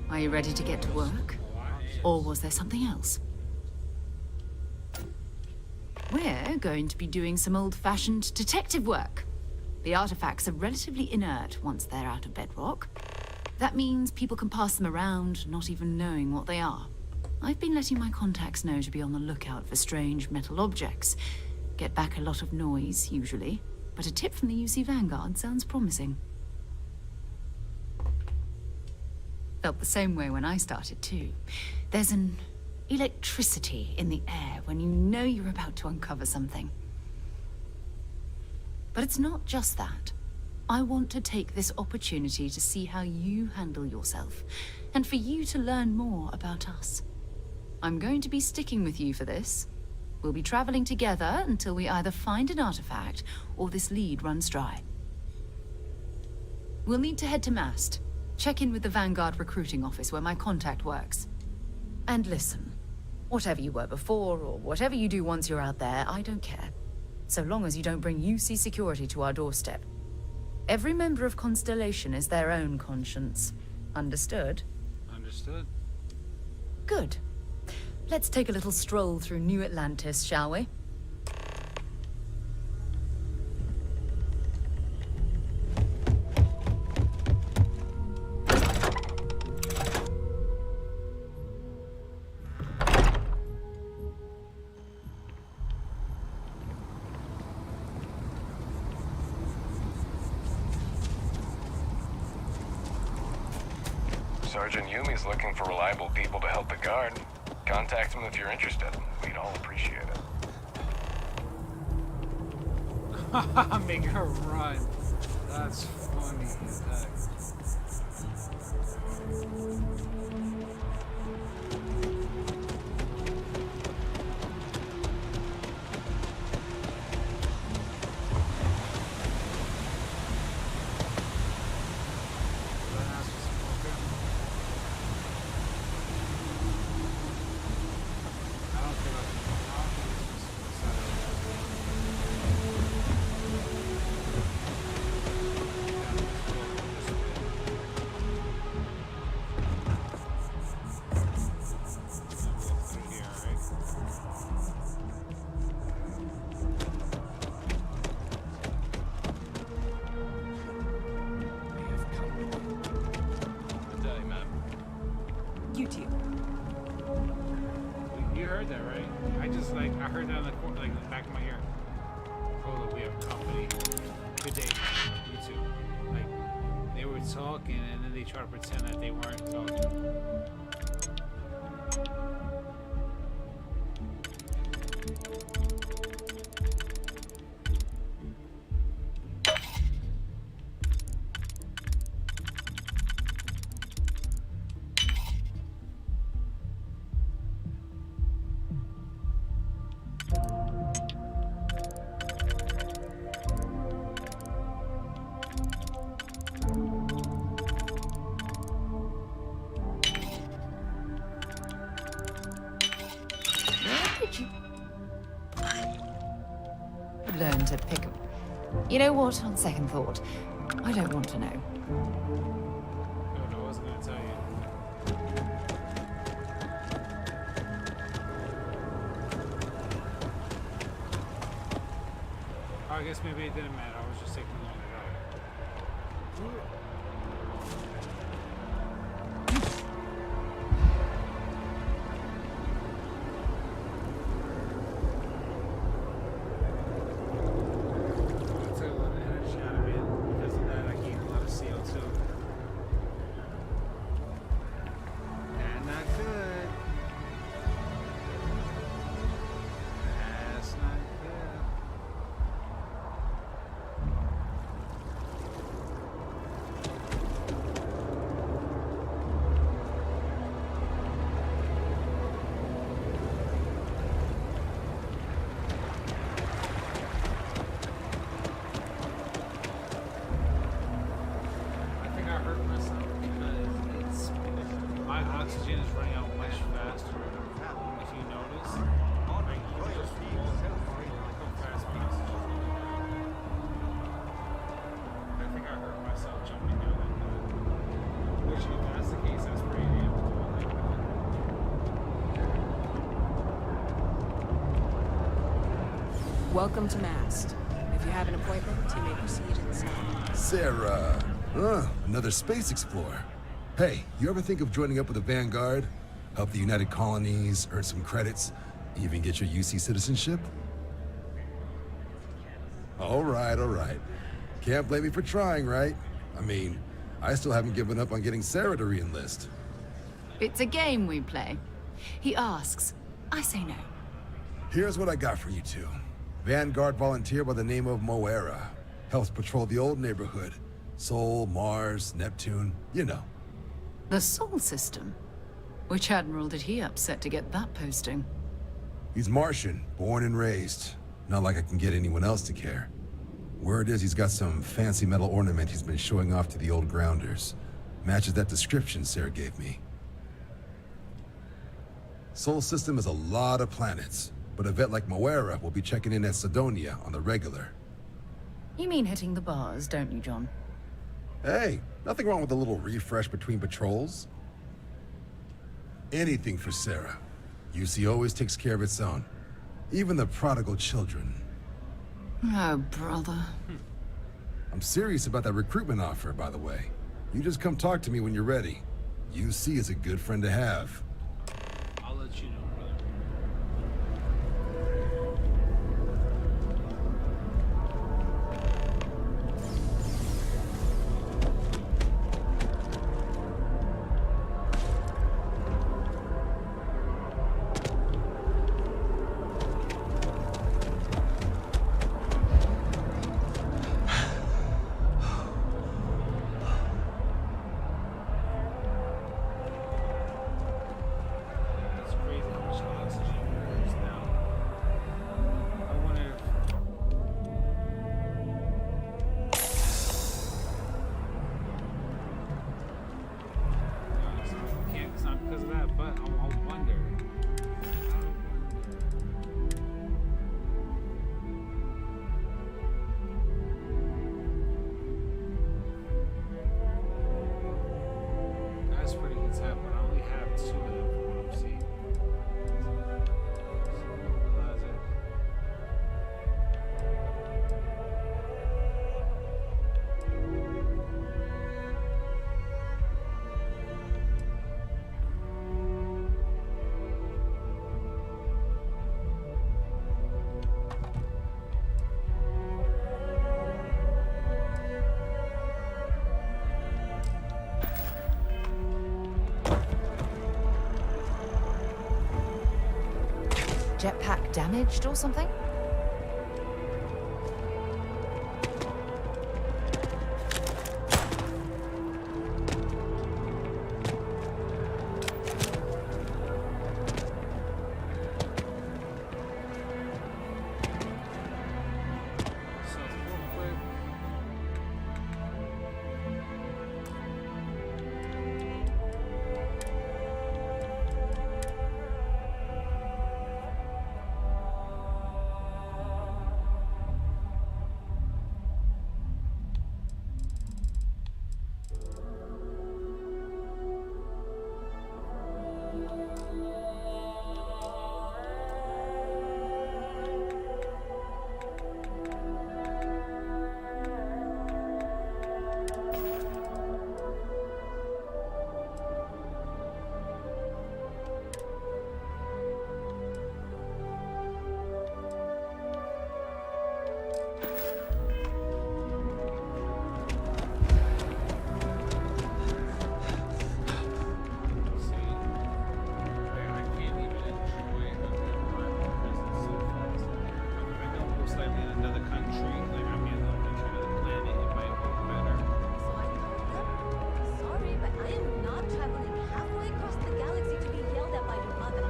are you ready to get to work? Or was there something else? We're going to be doing some old-fashioned detective work. The artifacts are relatively inert once they're out of bedrock. That means people can pass them around, not even knowing what they are. I've been letting my contacts know to be on the lookout for strange metal objects. Get back a lot of noise, usually, but a tip from the UC Vanguard sounds promising. Felt the same way when I started, too. There's an electricity in the air when you know you're about to uncover something. But it's not just that. I want to take this opportunity to see how you handle yourself, and for you to learn more about us. I'm going to be sticking with you for this. We'll be traveling together until we either find an artifact or this lead runs dry. We'll need to head to Mast. Check in with the Vanguard recruiting office where my contact works. And listen, whatever you were before or whatever you do once you're out there, I don't care. So long as you don't bring UC security to our doorstep. Every member of Constellation is their own conscience. Understood? Understood. Good. Let's take a little stroll through New Atlantis, shall we? Sergeant Yumi's looking for reliable people to help the guard. Contact him if you're interested. We'd all appreciate it. Make her run. That's funny as heck. You too. You heard that, right? I heard that in the corner, like in the back of my ear. Oh, look, we have company. Good day, you too. Like, they were talking and then they tried to pretend that they weren't talking. Learn to pick up. You know what? On second thought, I don't want to know. Oh, no, I wasn't gonna tell you. Oh, I guess maybe it didn't matter. I was just taking long to go. Oxygen is running out much faster. If you notice, like, you just look how fast my oxygen is running out. I think I hurt myself jumping down like that. Which, if that's the case, that's pretty damn cool. Like that. Welcome to Mast. If you have an appointment, you may proceed inside. Sarah. Another space explorer. Hey, you ever think of joining up with the Vanguard? Help the United Colonies, earn some credits, even get your UC citizenship? All right. Can't blame me for trying, right? I mean, I still haven't given up on getting Sarah to re-enlist. It's a game we play. He asks, I say no. Here's what I got for you two. Vanguard volunteer by the name of Moera. Helps patrol the old neighborhood. Sol, Mars, Neptune, you know. The Sol system? Which admiral did he upset to get that posting? He's Martian, born and raised. Not like I can get anyone else to care. Word is he's got some fancy metal ornament he's been showing off to the old grounders. Matches that description Sarah gave me. Sol system is a lot of planets, but a vet like Moera will be checking in at Sidonia on the regular. You mean hitting the bars, don't you, John? Hey, nothing wrong with a little refresh between patrols. Anything for Sarah. UC always takes care of its own. Even the prodigal children. Oh, brother. I'm serious about that recruitment offer, by the way. You just come talk to me when you're ready. UC is a good friend to have. I'll let you know, brother. That's crazy how much oxygen there is now. I wonder if it's not because of that, but I'll wonder. That's pretty good tap, but I only have 2 of them from what I'm seeing. Realize it. Jetpack damaged or something? So real quick. Sorry, but I am not traveling halfway across the galaxy to be yelled at by your mother.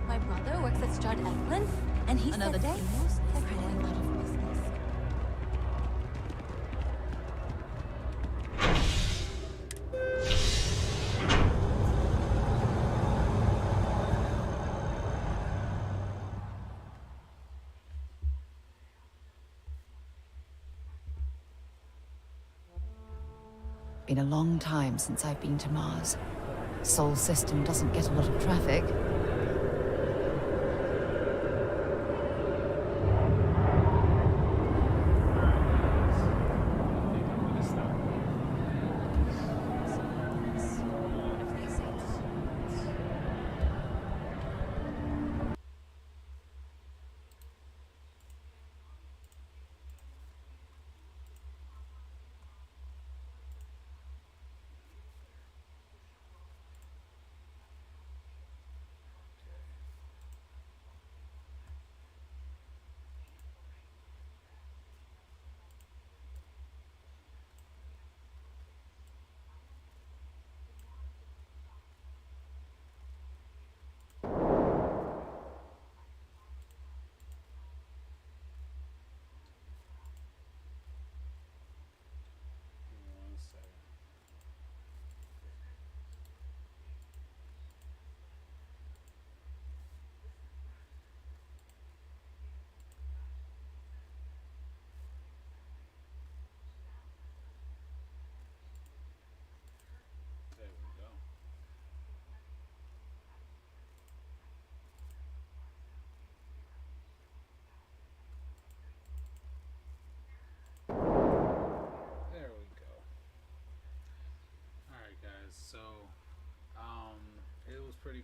My brother works at Strad Eklund, and he Another said day? Demos are going out of business. Been a long time since I've been to Mars. Sol system doesn't get a lot of traffic.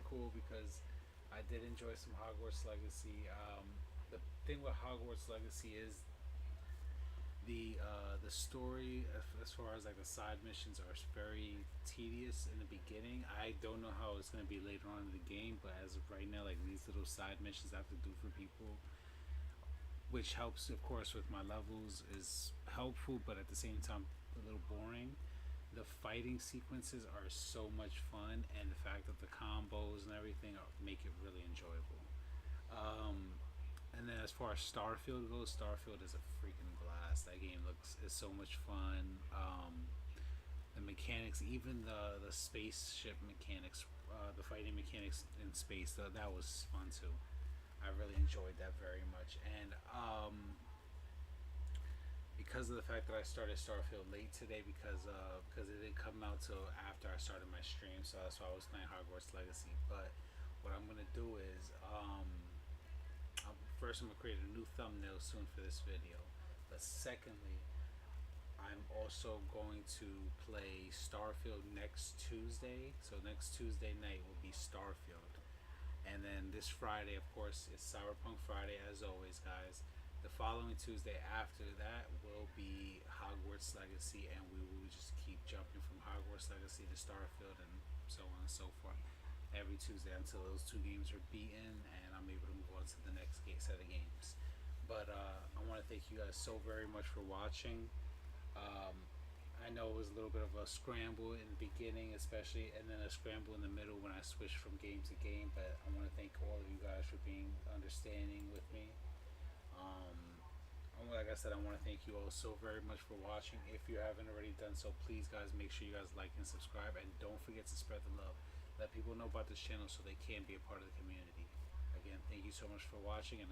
cool because I did enjoy some Hogwarts Legacy. The thing with Hogwarts Legacy is the story as far as like the side missions are very tedious in the beginning. I don't know how it's going to be later on in the game, but as of right now, like these little side missions I have to do for people, which helps of course with my levels, is helpful, but at the same time a little boring. The fighting sequences are so much fun, and the fact that the combos and everything make it really enjoyable. And then as far as Starfield goes, Starfield is a freaking blast. That game is so much fun. The mechanics, even the spaceship mechanics, the fighting mechanics in space, that was fun too. I really enjoyed that very much. And because of the fact that I started Starfield late today, because it didn't come out till after I started my stream, so that's why I was playing Hogwarts Legacy. But what I'm gonna do is first I'm gonna create a new thumbnail soon for this video, but secondly I'm also going to play Starfield next Tuesday. So next Tuesday night will be Starfield, and then this Friday of course is Cyberpunk Friday as always, guys. The following Tuesday after that will be Hogwarts Legacy, and we will just keep jumping from Hogwarts Legacy to Starfield and so on and so forth every Tuesday until those two games are beaten and I'm able to move on to the next set of games. But I want to thank you guys so very much for watching. I know it was a little bit of a scramble in the beginning especially, and then a scramble in the middle when I switched from game to game, but I want to thank all of you guys for being understanding with me. Like I said, I want to thank you all so very much for watching. If you haven't already done so, please guys make sure you guys like and subscribe, and don't forget to spread the love. Let people know about this channel so they can be a part of the community. Again, thank you so much for watching, and